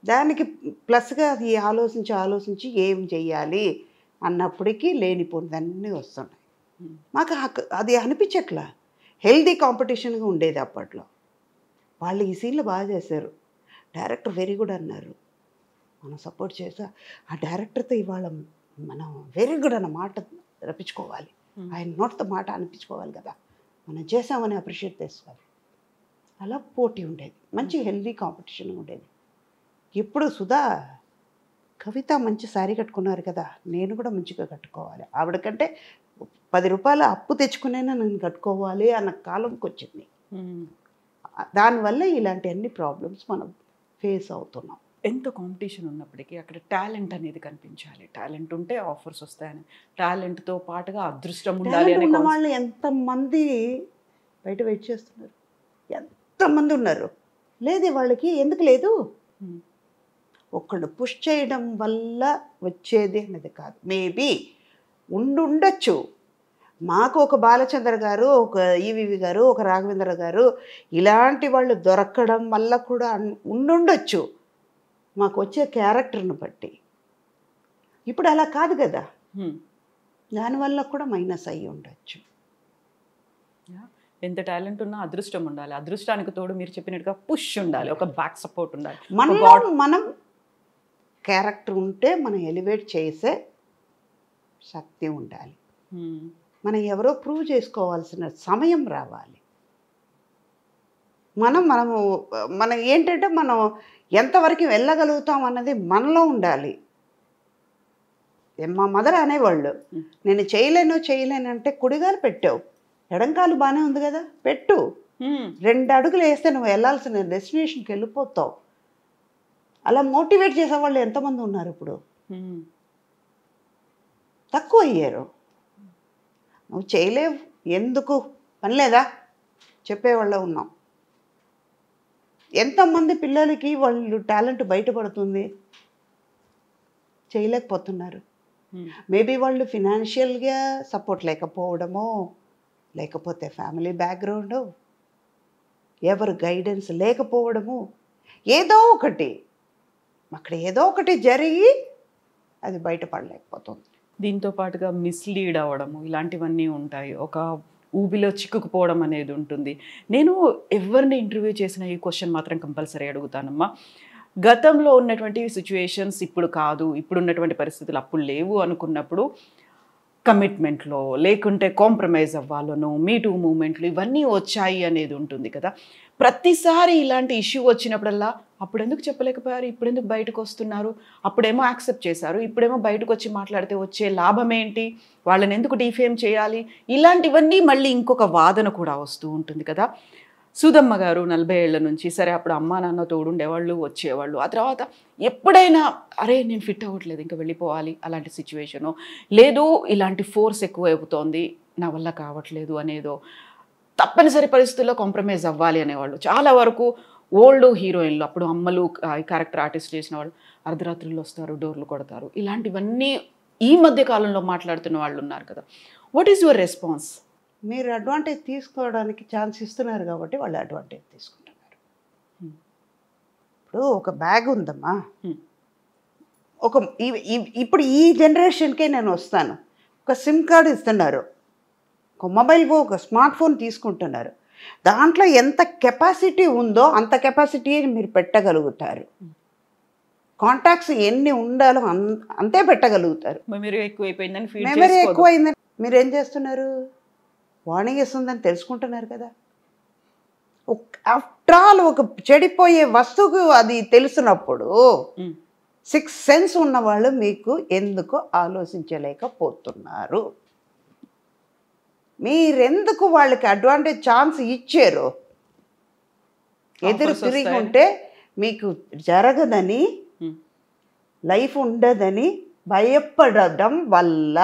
దానికి ప్లస్గా అది ఆలోచించి ఏం చెయ్యాలి అన్నప్పటికీ లేనిపోయిందన్నీ వస్తున్నాయి. మాకు అది అనిపించట్లా. హెల్దీ కాంపిటీషన్గా ఉండేది అప్పట్లో. వాళ్ళు ఈ సీన్లు బాగా చేశారు, డైరెక్టర్ వెరీ గుడ్ అన్నారు, మనం సపోర్ట్ చేసా. ఆ డైరెక్టర్తో ఇవాళ మనం వెరీ గుడ్ అన్న మాట రప్పించుకోవాలి, ఆయన నోటితో మాట అనిపించుకోవాలి కదా, మనం చేసామని అప్రిషియేట్ చేసుకోవాలి. అలా పోటీ ఉండేది, మంచి హెల్దీ కాంపిటీషన్ ఉండేది. ఇప్పుడు సుధా, కవిత మంచి శారీ కట్టుకున్నారు కదా, నేను కూడా మంచిగా కట్టుకోవాలి, ఆవిడకంటే రూపాయలు అప్పు తెచ్చుకునైనా నేను కట్టుకోవాలి అన్న కాలంకి వచ్చింది. దానివల్ల ఇలాంటి అన్ని ప్రాబ్లమ్స్ మనం ఫేస్ అవుతున్నాం. ఎంత కాంపిటీషన్ ఉన్నప్పటికీ అక్కడ టాలెంట్ అనేది కనిపించాలి. టాలెంట్ ఉంటే ఆఫర్స్ వస్తాయని, టాలెంట్తో పాటుగా అదృష్టం ఉండాలి అనే ఉన్న వాళ్ళు ఎంతమంది బయట వెయిట్ చేస్తున్నారు, ఎంతమంది ఉన్నారు. లేదే వాళ్ళకి, ఎందుకు లేదు? ఒకళ్ళు పుష్ చేయడం వల్ల వచ్చేది అనేది కాదు. మేబీ ఉండొచ్చు. మాకు ఒక బాలచంద్ర గారు, ఒక ఈవివి గారు, ఒక రాఘవేంద్ర గారు ఇలాంటి వాళ్ళు దొరకడం వల్ల కూడా ఉండొచ్చు మాకు వచ్చే క్యారెక్టర్ని బట్టి. ఇప్పుడు అలా కాదు కదా, దానివల్ల కూడా మైనస్ అయ్యి ఉండొచ్చు. ఎంత టాలెంట్ ఉన్నా అదృష్టం ఉండాలి. అదృష్టానికి తోడు మీరు చెప్పినట్టుగా పుష్ ఉండాలి, ఒక బ్యాక్ సపోర్ట్ ఉండాలి. మనం క్యారెక్టర్ ఉంటే మనం ఎలివేట్ చేసే శక్తి ఉండాలి. మనం ఎవరో ప్రూవ్ చేసుకోవాల్సిన సమయం రావాలి. మనం ఏంటంటే మనం ఎంతవరకు వెళ్ళగలుగుతాం అన్నది మనలో ఉండాలి. మా మదర్ అనేవాళ్ళు, నేను చేయలేను అంటే కుడిగాలు పెట్టావు, ఎడంకాలు బాగానే ఉంది కదా, పెట్టు, 2 అడుగులు వేస్తే నువ్వు వెళ్ళాల్సిన డెస్టినేషన్కి వెళ్ళిపోతావు. అలా మోటివేట్ చేసేవాళ్ళు ఎంతమంది ఉన్నారు ఇప్పుడు? తక్కువ అయ్యారు. నువ్వు చేయలేవు, ఎందుకు పని లేదా చెప్పేవాళ్ళ ఉన్నాం. ఎంతమంది పిల్లలకి వాళ్ళు టాలెంట్ బయటపడుతుంది, చేయలేకపోతున్నారు. మేబీ వాళ్ళు ఫినాన్షియల్గా సపోర్ట్ లేకపోవడమో, లేకపోతే ఫ్యామిలీ బ్యాక్గ్రౌండ్, ఎవరు గైడెన్స్ లేకపోవడము, ఏదో ఒకటి జరిగి అది బయటపడలేకపోతుంది. దీంతో పాటుగా మిస్లీడ్ అవ్వడము ఇలాంటివన్నీ ఉంటాయి. ఒక ఊబిలో చిక్కుకుపోవడం అనేది ఉంటుంది. నేను ఎవరిని ఇంటర్వ్యూ చేసిన ఈ క్వశ్చన్ మాత్రం కంపల్సరీ అడుగుతానమ్మా. గతంలో ఉన్నటువంటి సిచ్యువేషన్స్ ఇప్పుడు కాదు, ఇప్పుడు ఉన్నటువంటి పరిస్థితులు అప్పుడు లేవు అనుకున్నప్పుడు కమిట్మెంట్లో లేకుంటే కాంప్రమైజ్ అవ్వాలనో, మీటూ మూమెంట్లు ఇవన్నీ వచ్చాయి అనేది ఉంటుంది కదా. ప్రతిసారి ఇలాంటి ఇష్యూ వచ్చినప్పుడల్లా అప్పుడు ఎందుకు చెప్పలేకపోయారు, ఇప్పుడు ఎందుకు బయటకు వస్తున్నారు, అప్పుడేమో యాక్సెప్ట్ చేశారు, ఇప్పుడేమో బయటకు వచ్చి మాట్లాడితే వచ్చే లాభం ఏంటి, వాళ్ళని ఎందుకు డిఫేమ్ చేయాలి, ఇలాంటివన్నీ మళ్ళీ ఇంకొక వాదన కూడా వస్తూ ఉంటుంది కదా. సుధమ్మ గారు 40 ఏళ్ల నుంచి సరే అప్పుడు అమ్మా నాన్న తోడుండేవాళ్ళు, వచ్చేవాళ్ళు. ఆ తర్వాత ఎప్పుడైనా అరే నేను ఫిట్ అవ్వట్లేదు ఇంకా వెళ్ళిపోవాలి అలాంటి సిచ్యువేషను, లేదు ఇలాంటి ఫోర్స్ ఎక్కువ అయిపోతుంది నా వల్ల కావట్లేదు అనేదో, తప్పనిసరి పరిస్థితుల్లో కాంప్రమైజ్ అవ్వాలి అనేవాళ్ళు. చాలా వరకు ఓల్డ్ హీరోయిన్లు, అప్పుడు అమ్మలు క్యారెక్టర్ ఆర్టిస్ట్ చేసిన వాళ్ళు అర్ధరాత్రులు వస్తారు, డోర్లు కొడతారు, ఇలాంటివన్నీ ఈ మధ్య కాలంలో మాట్లాడుతున్న వాళ్ళు ఉన్నారు కదా. What is your response? మీరు అడ్వాంటేజ్ తీసుకోవడానికి ఛాన్స్ ఇస్తున్నారు కాబట్టి వాళ్ళు అడ్వాంటేజ్ తీసుకుంటున్నారు. ఇప్పుడు ఒక బ్యాగ్ ఉందమ్మా, ఇప్పుడు ఈ జనరేషన్కే నేను వస్తాను, ఒక సిమ్ కార్డు ఇస్తున్నారు, ఒక మొబైల్ ఒక స్మార్ట్ ఫోన్ తీసుకుంటున్నారు, దాంట్లో ఎంత కెపాసిటీ ఉందో అంత కెపాసిటీ మీరు పెట్టగలుగుతారు. కాంటాక్ట్స్ ఎన్ని ఉండాలో అంతే పెట్టగలుగుతారు. మెమరీ ఎక్కువైపోయిందని, మెమరీ ఎక్కువైందని మీరు ఏం చేస్తున్నారు, వార్నింగ్ ఇస్తుందని తెలుసుకుంటున్నారు కదా. ఆఫ్టర్ ఆల్ ఒక చెడిపోయే వస్తువుకు అది తెలిసినప్పుడు 6 సెన్స్ ఉన్నవాళ్ళు మీకు ఎందుకు ఆలోచించలేకపోతున్నారు? మీరెందుకు వాళ్ళకి అడ్వాంటేజ్ ఛాన్స్ ఇచ్చారు? ఎదురు తిరిగి ఉంటే మీకు జరగదని, లైఫ్ ఉండదని భయపడడం వల్ల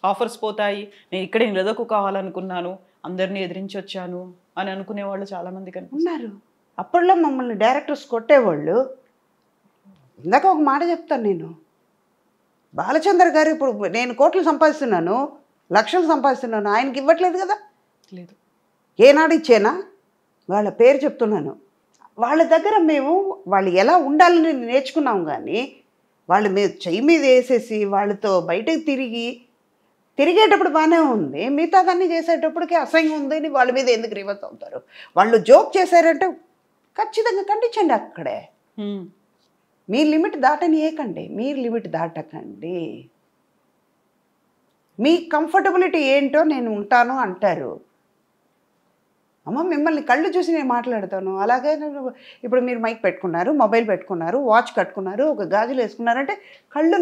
ఆఫర్స్ పోతాయి, నేను ఇక్కడ నిలదొక్కు కావాలనుకున్నాను, అందరినీ ఎదిరించి వచ్చాను అని అనుకునే వాళ్ళు చాలామంది ఉన్నారు. అప్పట్లో మమ్మల్ని డైరెక్టర్స్ కొట్టేవాళ్ళు. ఇందాక ఒక మాట చెప్తాను, నేను బాలచంద్ర గారు ఇప్పుడు నేను కోట్లు సంపాదిస్తున్నాను, లక్షలు సంపాదిస్తున్నాను, ఆయనకి ఇవ్వట్లేదు కదా. లేదు, ఏనాడు ఇచ్చేనా? వాళ్ళ పేరు చెప్తున్నాను. వాళ్ళ దగ్గర మేము వాళ్ళు ఎలా ఉండాలని నేర్చుకున్నాం, కానీ వాళ్ళు మీరు చెయ్యి మీద వేసేసి వాళ్ళతో బయటకు తిరిగేటప్పుడు బాగానే ఉంది, మిగతాదన్నీ చేసేటప్పటికి అసహ్యం ఉంది అని వాళ్ళ మీద ఎందుకు రివర్స్ అవుతారు? వాళ్ళు జోక్ చేశారంటే ఖచ్చితంగా ఖండించండి. అక్కడే మీ లిమిట్ దాటనియకండి, మీరు లిమిట్ దాటకండి. మీ కంఫర్టబిలిటీ ఏంటో నేను ఉంటాను అంటారు. అమ్మ మిమ్మల్ని కళ్ళు చూసి నేను మాట్లాడతాను, అలాగే ఇప్పుడు మీరు మైక్ పెట్టుకున్నారు, మొబైల్ పెట్టుకున్నారు, వాచ్ కట్టుకున్నారు, ఒక గాజులు వేసుకున్నారంటే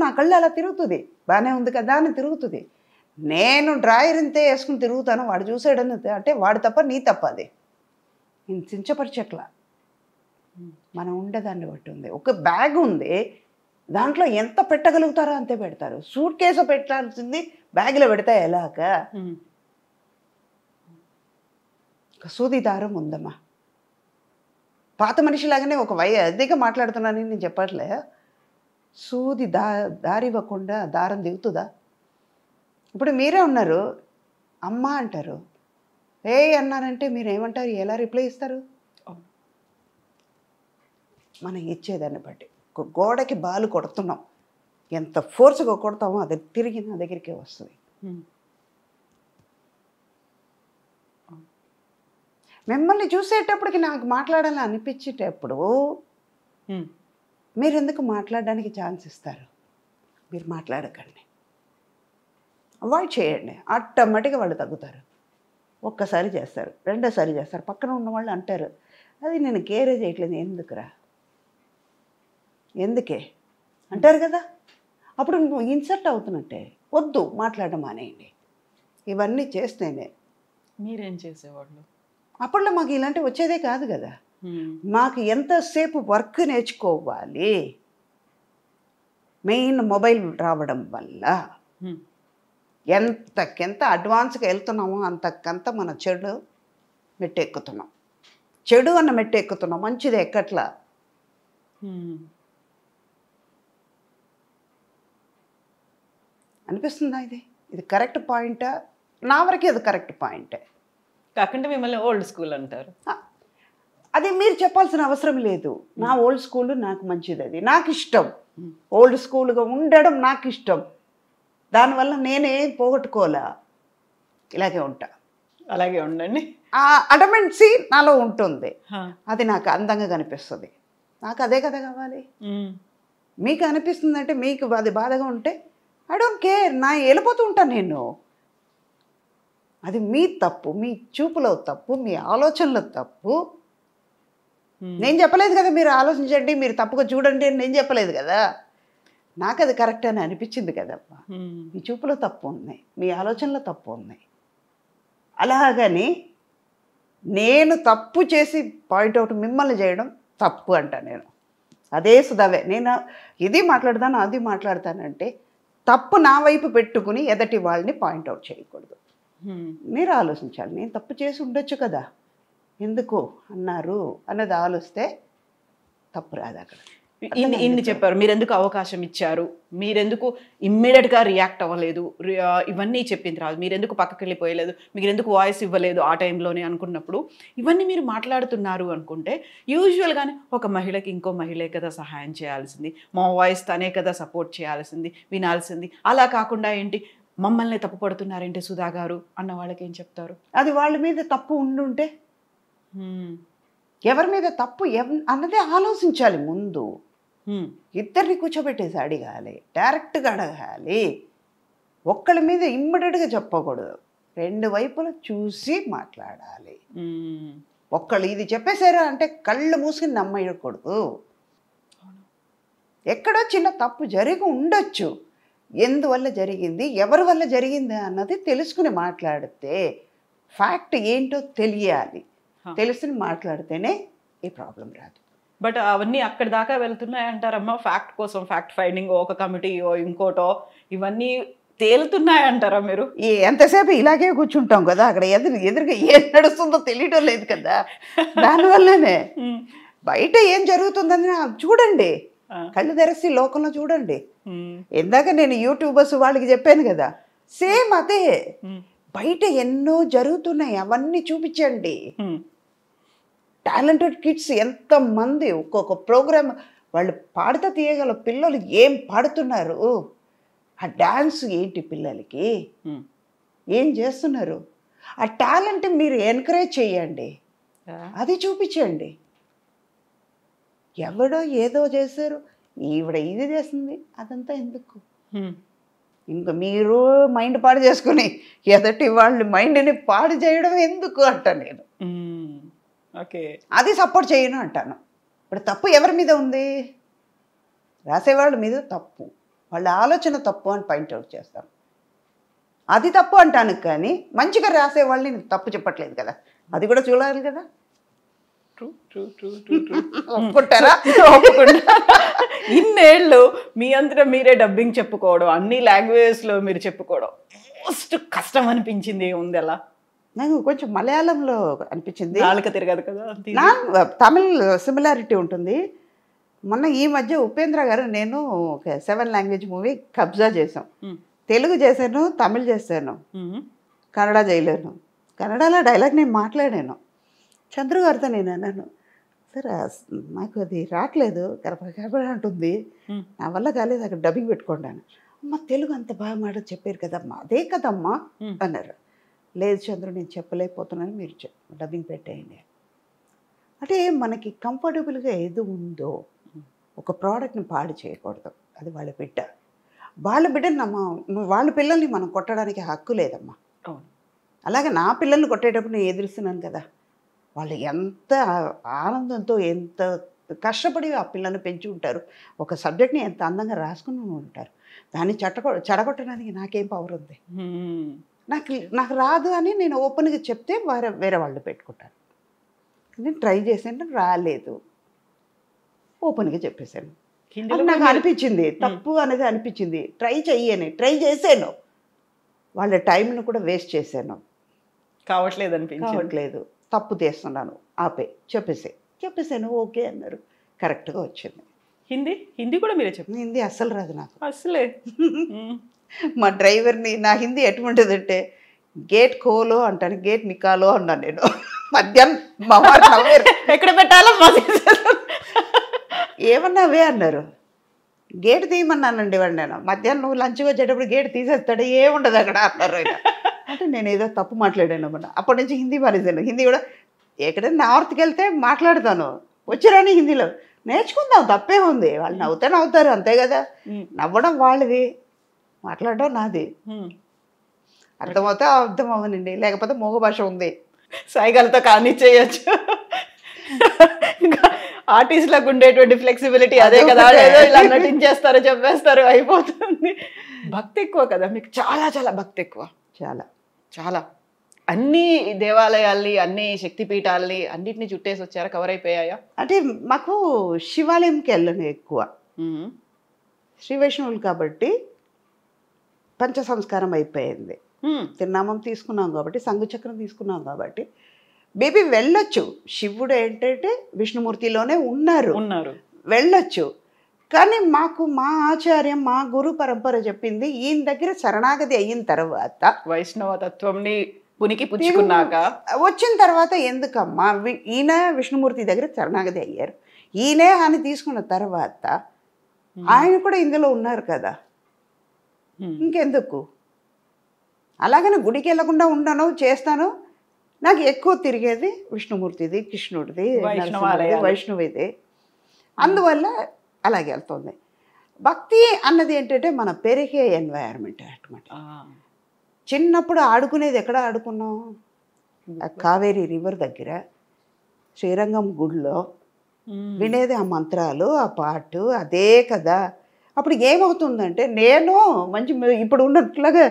నా కళ్ళు అలా తిరుగుతుంది, బాగానే ఉంది కదా అని తిరుగుతుంది. నేను డ్రాయర్ ఇంతే వేసుకుని తిరుగుతాను, వాడు చూసాడని అంటే వాడు తప్ప నీ తప్ప అది. నేను చించపరిచట్లా, మనం ఉండేదాన్ని బట్టి ఉంది. ఒక బ్యాగ్ ఉంది, దాంట్లో ఎంత పెట్టగలుగుతారో అంతే పెడతారు. సూట్ కేసు పెట్టాల్సింది బ్యాగ్లో పెడతా ఎలాగా? సూది దారం ఉందమ్మా. పాత మనిషిలాగానే ఒక అదిగా మాట్లాడుతున్నానని నేను చెప్పట్లే. సూది దారి ఇవ్వకుండా దారం దిగుతుందా? ఇప్పుడు మీరే ఉన్నారు, అమ్మ అంటారు, ఏ అన్నారంటే మీరు ఏమంటారు, ఎలా రిప్లై ఇస్తారు? మనం ఇచ్చేదాన్ని బట్టి. ఒక గోడకి బాలు కొడుతున్నాం, ఎంత ఫోర్స్గా కొడతామో అది తిరిగి నా దగ్గరికే వస్తుంది. మిమ్మల్ని చూసేటప్పటికి నాకు మాట్లాడాలని అనిపించేటప్పుడు మీరు ఎందుకు మాట్లాడడానికి ఛాన్స్ ఇస్తారు? మీరు మాట్లాడకండి, అవాయిడ్ చేయండి. ఆటోమేటిక్గా వాళ్ళు తగ్గుతారు. ఒక్కసారి చేస్తారు, రెండోసారి చేస్తారు, పక్కన ఉన్న వాళ్ళు అంటారు, అది నేను కేరే చేయట్లేదు, ఎందుకురా, ఎందుకే అంటారు కదా. అప్పుడు నువ్వు ఇన్సర్ట్ అవుతున్నట్టే, వద్దు మాట్లాడడం మానేయండి. ఇవన్నీ చేస్తేనే. మీరేం చేసేవాళ్ళు అప్పట్లో? మాకు ఇలాంటివి వచ్చేదే కాదు కదా. మాకు ఎంతసేపు వర్క్ నేర్చుకోవాలి, మెయిన్ మొబైల్ రావడం వల్ల ఎంతకెంత అడ్వాన్స్గా వెళ్తున్నామో అంతకంత మన చెడు మెట్టెక్కుతున్నాం. చెడు అన్న మెట్టెక్కుతున్నాం, మంచిది ఎక్కట్లా. అనిపిస్తుందా ఇది కరెక్ట్ పాయింటా? నా వరకే అది కరెక్ట్ పాయింటే. కాకుండా మిమ్మల్ని ఓల్డ్ స్కూల్ అంటారు. అది మీరు చెప్పాల్సిన అవసరం లేదు. నా ఓల్డ్ స్కూల్ నాకు మంచిది, అది నాకు ఇష్టం. ఓల్డ్ స్కూల్గా ఉండడం నాకు ఇష్టం. దానివల్ల నేనేం పోగొట్టుకోలే, ఇలాగే ఉంటా. అలాగే ఉండండి. ఆ అడమెంట్సీ నాలో ఉంటుంది, అది నాకు అందంగా కనిపిస్తుంది. నాకు అదే కదా కావాలి. మీకు అనిపిస్తుందంటే, మీకు అది బాధగా ఉంటే ఐ డోంట్ కేర్, నా వెళ్ళిపోతూ ఉంటాను నేను. అది మీ తప్పు, మీ చూపులో తప్పు, మీ ఆలోచనలో తప్పు. నేను చెప్పలేదు కదా మీరు ఆలోచించండి, మీరు తప్పుగా చూడండి అని నేను చెప్పలేదు కదా. నాకు అది కరెక్ట్ అని అనిపించింది కదమ్మా. మీ చూపులో తప్పు ఉంది, మీ ఆలోచనలో తప్పు ఉంది. అలాగని నేను తప్పు చేసి పాయింట్అవుట్ మిమ్మల్ని చేయడం తప్పు అంట నేను. అదే సుధావే, నేను ఇది మాట్లాడతాను అది మాట్లాడతానంటే తప్పు నా వైపు పెట్టుకుని ఎదటి వాళ్ళని పాయింట్అవుట్ చేయకూడదు. మీరు ఆలోచించాలి, నేను తప్పు చేసి ఉండొచ్చు కదా, ఎందుకు అన్నారు అన్నది ఆలోచిస్తే తప్పు రాదు అక్కడ. ఇన్ని చెప్పారు, మీరెందుకు అవకాశం ఇచ్చారు, మీరెందుకు ఇమ్మీడియట్గా రియాక్ట్ అవ్వలేదు, ఇవన్నీ చెప్పిన తర్వాత మీరెందుకు పక్కకి వెళ్ళిపోయలేదు, మీరెందుకు వాయిస్ ఇవ్వలేదు ఆ టైంలోనే అనుకున్నప్పుడు ఇవన్నీ మీరు మాట్లాడుతున్నారు అనుకుంటే, యూజువల్గానే ఒక మహిళకి ఇంకో మహిళే కదా సహాయం చేయాల్సింది, మా వాయిస్ తనే కదా సపోర్ట్ చేయాల్సింది, వినాల్సింది. అలా కాకుండా ఏంటి మమ్మల్ని తప్పు పడుతున్నారేంటి సుధా గారు అన్న వాళ్ళకి ఏం చెప్తారు? అది వాళ్ళ మీద తప్పు ఉండుంటే, ఎవరి మీద తప్పు అన్నదే ఆలోచించాలి ముందు. ఇద్దరిని కూర్చోబెట్టేసి అడగాలి, డైరెక్ట్గా అడగాలి. ఒక్కళ్ళ మీద ఇమ్మీడియట్గా చెప్పకూడదు, రెండు వైపులా చూసి మాట్లాడాలి. ఒక్కళ్ళు ఇది చెప్పేశారా అంటే కళ్ళు మూసుకుని నమ్మకూడదు. ఎక్కడో చిన్న తప్పు జరిగి ఉండొచ్చు, ఎందువల్ల జరిగింది, ఎవరి వల్ల జరిగింది అన్నది తెలుసుకుని మాట్లాడితే, ఫ్యాక్ట్ ఏంటో తెలియాలి, తెలుసుకుని మాట్లాడితేనే ఈ ప్రాబ్లం రాదు. బట్ అవన్నీ అక్కడి దాకా వెళ్తున్నాయి అంటారమ్మా, ఫ్యాక్ట్ కోసం, ఫ్యాక్ట్ ఫైండింగ్, ఒక కమిటీయో ఇంకోటో ఇవన్నీ తేలుతున్నాయి అంటారా మీరు? ఎంతసేపు ఇలాగే కూర్చుంటాం కదా, అక్కడ ఎదురుగా ఏం నడుస్తుందో తెలియటం లేదు కదా. దానివల్లనే బయట ఏం జరుగుతుందని చూడండి, కళ్ళు తెరసి లోకంలో చూడండి. ఇందాక నేను యూట్యూబర్స్ వాళ్ళకి చెప్పాను కదా, సేమ్ అదే. బయట ఎన్నో జరుగుతున్నాయి, అవన్నీ చూపించండి. టాలెంటెడ్ కిడ్స్ ఎంతమంది, ఒక్కొక్క ప్రోగ్రామ్ వాళ్ళు పాడుతా తీయగల పిల్లలు ఏం పాడుతున్నారు, ఆ డ్యాన్స్ ఏంటి, పిల్లలకి ఏం చేస్తున్నారు, ఆ టాలెంట్ మీరు ఎంకరేజ్ చేయండి, అది చూపించండి. ఎవడో ఏదో చేశారు, ఈవిడ ఇది చేస్తుంది, అదంతా ఎందుకు? ఇంకా మీరు మైండ్ పాడు చేసుకుని ఎదటి వాళ్ళ మైండ్ని పాడు చేయడం ఎందుకు అంట నేను. ఓకే, అది సపోర్ట్ చేయను అంటాను. ఇప్పుడు తప్పు ఎవరి మీద ఉంది? రాసేవాళ్ళ మీద తప్పు, వాళ్ళ ఆలోచన తప్పు అని పాయింట్అవుట్ చేస్తాను. అది తప్పు అంటాను, కానీ మంచిగా రాసే వాళ్ళని నేను తప్పు చెప్పట్లేదు కదా, అది కూడా చూడాలి కదా. ఒప్పుకుంటారా? ఒప్పుకుంటా. ఇన్నేళ్ళు మీ అంతటా మీరే డబ్బింగ్ చెప్పుకోవడం, అన్ని లాంగ్వేజెస్ లో మీరు చెప్పుకోవడం, మోస్ట్ కష్టం అనిపించింది ఉంది అలా? నాకు కొంచెం మలయాళంలో అనిపించింది, నాలుక తిరగదు కదా. తమిళ్ సిమిలారిటీ ఉంటుంది. మొన్న ఈ మధ్య ఉపేంద్ర గారు నేను ఒక 7 లాంగ్వేజ్ మూవీ కబ్జా చేసాం. తెలుగు చేశాను, తమిళ్ చేశాను, కన్నడ చేయలేను. కన్నడలో డైలాగ్ నేను మాట్లాడాను. చంద్రు గారితో నేను అన్నాను, సార్ నాకు అది రావట్లేదు, కరప అంటుంది, నా వల్ల కాలేదు, అక్కడ డబ్బింగ్ పెట్టుకుంటాను. అమ్మ తెలుగు అంత బాగా మాట చెప్పారు కదమ్మా, అదే కదమ్మా అన్నారు. లేదు చంద్రు నేను చెప్పలేకపోతున్నాను, మీరు డబ్బింగ్ పెట్టేయండి. అంటే మనకి కంఫర్టబుల్గా ఏది ఉందో ఒక ప్రోడక్ట్ని పాడు చేయకూడదు, అది వాళ్ళ బిడ్డ. వాళ్ళ బిడ్డని వాళ్ళ పిల్లల్ని మనం కొట్టడానికి హక్కు లేదమ్మా. అలాగే నా పిల్లల్ని కొట్టేటప్పుడు నేను ఎదురుస్తున్నాను కదా, వాళ్ళు ఎంత ఆనందంతో ఎంత కష్టపడి ఆ పిల్లల్ని పెంచి ఉంటారు, ఒక సబ్జెక్ట్ని ఎంత అందంగా రాసుకుని ఉంటారు, దాన్ని చెడగొట్టడానికి నాకేం పవర్ ఉంది? నాకు రాదు అని నేను ఓపెన్గా చెప్తే వేరే వాళ్ళు పెట్టుకుంటారు. నేను ట్రై చేశాను, రాలేదు, ఓపెన్గా చెప్పేశాను. అది నాకు అనిపించింది తప్పు అనేది అనిపించింది, ట్రై చేశాను, వాళ్ళ టైంను కూడా వేస్ట్ చేశాను, కావట్లేదు, తప్పు చేస్తున్నాను, చెప్పేసాను, ఓకే అన్నారు, కరెక్ట్గా వచ్చింది. హిందీ కూడా మీరే చెప్పారు? హిందీ అస్సలు రాదు నాకు అసలే. మా డ్రైవర్ని నా హిందీ ఎటువంటిదంటే గేట్ ఖోలో అంటాను, గేట్ నికాలో అన్నాను నేను. మధ్యాహ్నం మా వారు నవ్వారు, ఎక్కడ పెట్టాలో ఏమన్నావే అన్నారు. గేట్ తీయమన్నానండి వాడు. నేను మధ్యాహ్నం నువ్వు లంచ్కి వచ్చేటప్పుడు గేట్ తీసేస్తాడు, ఏముండదు అక్కడ అన్నారు ఆయన. అంటే నేను ఏదో తప్పు మాట్లాడాను అన్నమాట. అప్పటి నుంచి హిందీ మానేశాను. హిందీ కూడా ఎక్కడైనా నార్త్కి వెళ్తే మాట్లాడతాను, వచ్చిరాని హిందీలో నేర్చుకుందాం, తప్పే ఉంది, వాళ్ళు నవ్వుతారు అంతే కదా, నవ్వడం వాళ్ళది, మాట్లాడడం నాది. అర్థమవుతే అర్థం అవ్వనండి, లేకపోతే మూగ భాష ఉంది, సైగలతో కానీ చేయొచ్చు. ఇంకా ఆర్టిస్ట్లకు ఉండేటువంటి ఫ్లెక్సిబిలిటీ అదే కదా, ఏదో ఇలా నటించేస్తారు, చెప్పేస్తారు, అయిపోతుంది. భక్తి ఎక్కువ కదా మీకు, చాలా చాలా భక్తి ఎక్కువ, చాలా చాలా. అన్ని దేవాలయాల్ని, అన్ని శక్తిపీఠాలని అన్నిటిని చుట్టేసి వచ్చారా, కవర్ అయిపోయాయా? అంటే మాకు శివాలయంకి వెళ్ళను ఎక్కువ, శ్రీ వైష్ణవులు కాబట్టి పంచ సంస్కారం అయిపోయింది. తిరునామం తీసుకున్నాం కాబట్టి, సంఘచక్రం తీసుకున్నాం కాబట్టి బేబీ వెళ్ళొచ్చు. శివుడు ఏంటంటే విష్ణుమూర్తిలోనే ఉన్నారు, వెళ్ళొచ్చు. కానీ మాకు మా ఆచార్యం, మా గురు పరంపర చెప్పింది, ఈయన దగ్గర శరణాగతి అయిన తర్వాత, వైష్ణవ తత్వంని పునికి పుచ్చుకున్నాక వచ్చిన తర్వాత ఎందుకమ్మా ఈయన విష్ణుమూర్తి దగ్గర శరణాగతి అయ్యారు, ఈయనే అని తీసుకున్న తర్వాత ఆయన కూడా ఇందులో ఉన్నారు కదా, ఇంకెందుకు? అలాగనే గుడికి వెళ్ళకుండా ఉండను, చేస్తాను. నాకు ఎక్కువ తిరిగేది విష్ణుమూర్తిది, కృష్ణుడిది, వైష్ణవిది, అందువల్ల అలాగే వెళ్తుంది. భక్తి అన్నది ఏంటంటే మన పెరిగే ఎన్వైరన్మెంట్ అన్నమాట. చిన్నప్పుడు ఆడుకునేది ఎక్కడ ఆడుకున్నాం? కావేరీ రివర్ దగ్గర, శ్రీరంగం గుడిలో వినేది ఆ మంత్రాలు, ఆ పాటు అదే కదా. అప్పుడు ఏమవుతుందంటే నేను మంచి ఇప్పుడు ఉన్నట్లుగా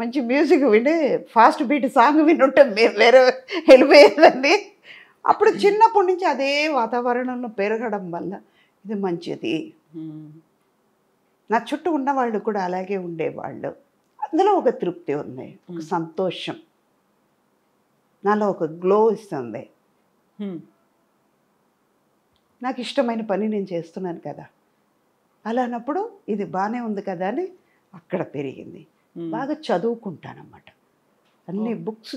మంచి మ్యూజిక్ విని ఫాస్ట్ బీట్ సాంగ్ వినుంటే మేము వేరే వెళ్ళిపోయేదండి. అప్పుడు చిన్నప్పటి నుంచి అదే వాతావరణంలో పెరగడం వల్ల ఇది మంచిది. నా చుట్టూ ఉన్నవాళ్ళు కూడా అలాగే ఉండేవాళ్ళు. అందులో ఒక తృప్తి ఉంది, ఒక సంతోషం, నాలో ఒక గ్లో ఇస్తుంది. నాకు ఇష్టమైన పని నేను చేస్తున్నాను కదా, అలానప్పుడు ఇది బాగానే ఉంది కదా అని అక్కడ పెరిగింది. బాగా చదువుకుంటానన్నమాట, అన్ని బుక్స్.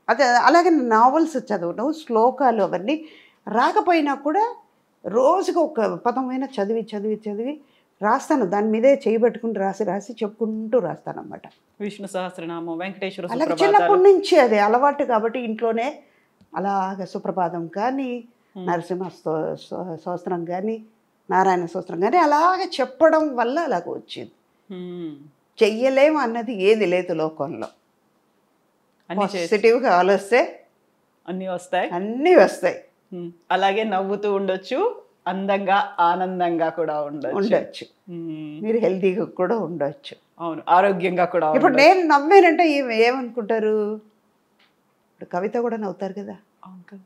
అదే అలాగే నావెల్స్ చదవడం, శ్లోకాలు అవన్నీ రాకపోయినా కూడా రోజుకు ఒక పదమైనా చదివి చదివి చదివి రాస్తాను. దాని మీదే చేయబెట్టుకుని రాసి చెప్పుకుంటూ రాస్తానన్నమాట. విష్ణు సహస్రనామం, వెంకటేశ్వర, అలాగే చిన్నప్పటి నుంచి అది అలవాటు కాబట్టి ఇంట్లోనే అలాగ సుప్రభాతం కానీ, నరసింహ స్తోత్రం కానీ, నారాయణ స్తోత్రం కానీ అలాగే చెప్పడం వల్ల అలాగ వచ్చింది. చెయ్యలేము అన్నది ఏది లేదు లోకంలో. పాజిటివ్గా ఆలోచిస్తే అన్నీ వస్తాయి. అలాగే నవ్వుతూ ఉండొచ్చు, అందంగా ఆనందంగా కూడా ఉండొచ్చు. మీరు హెల్తీగా కూడా ఉండొచ్చు. అవును, ఆరోగ్యంగా కూడా ఇప్పుడు నేను నవ్వానంటే ఏమనుకుంటారు? ఇప్పుడు కవిత కూడా నవ్వుతారు కదా. అవును కదా.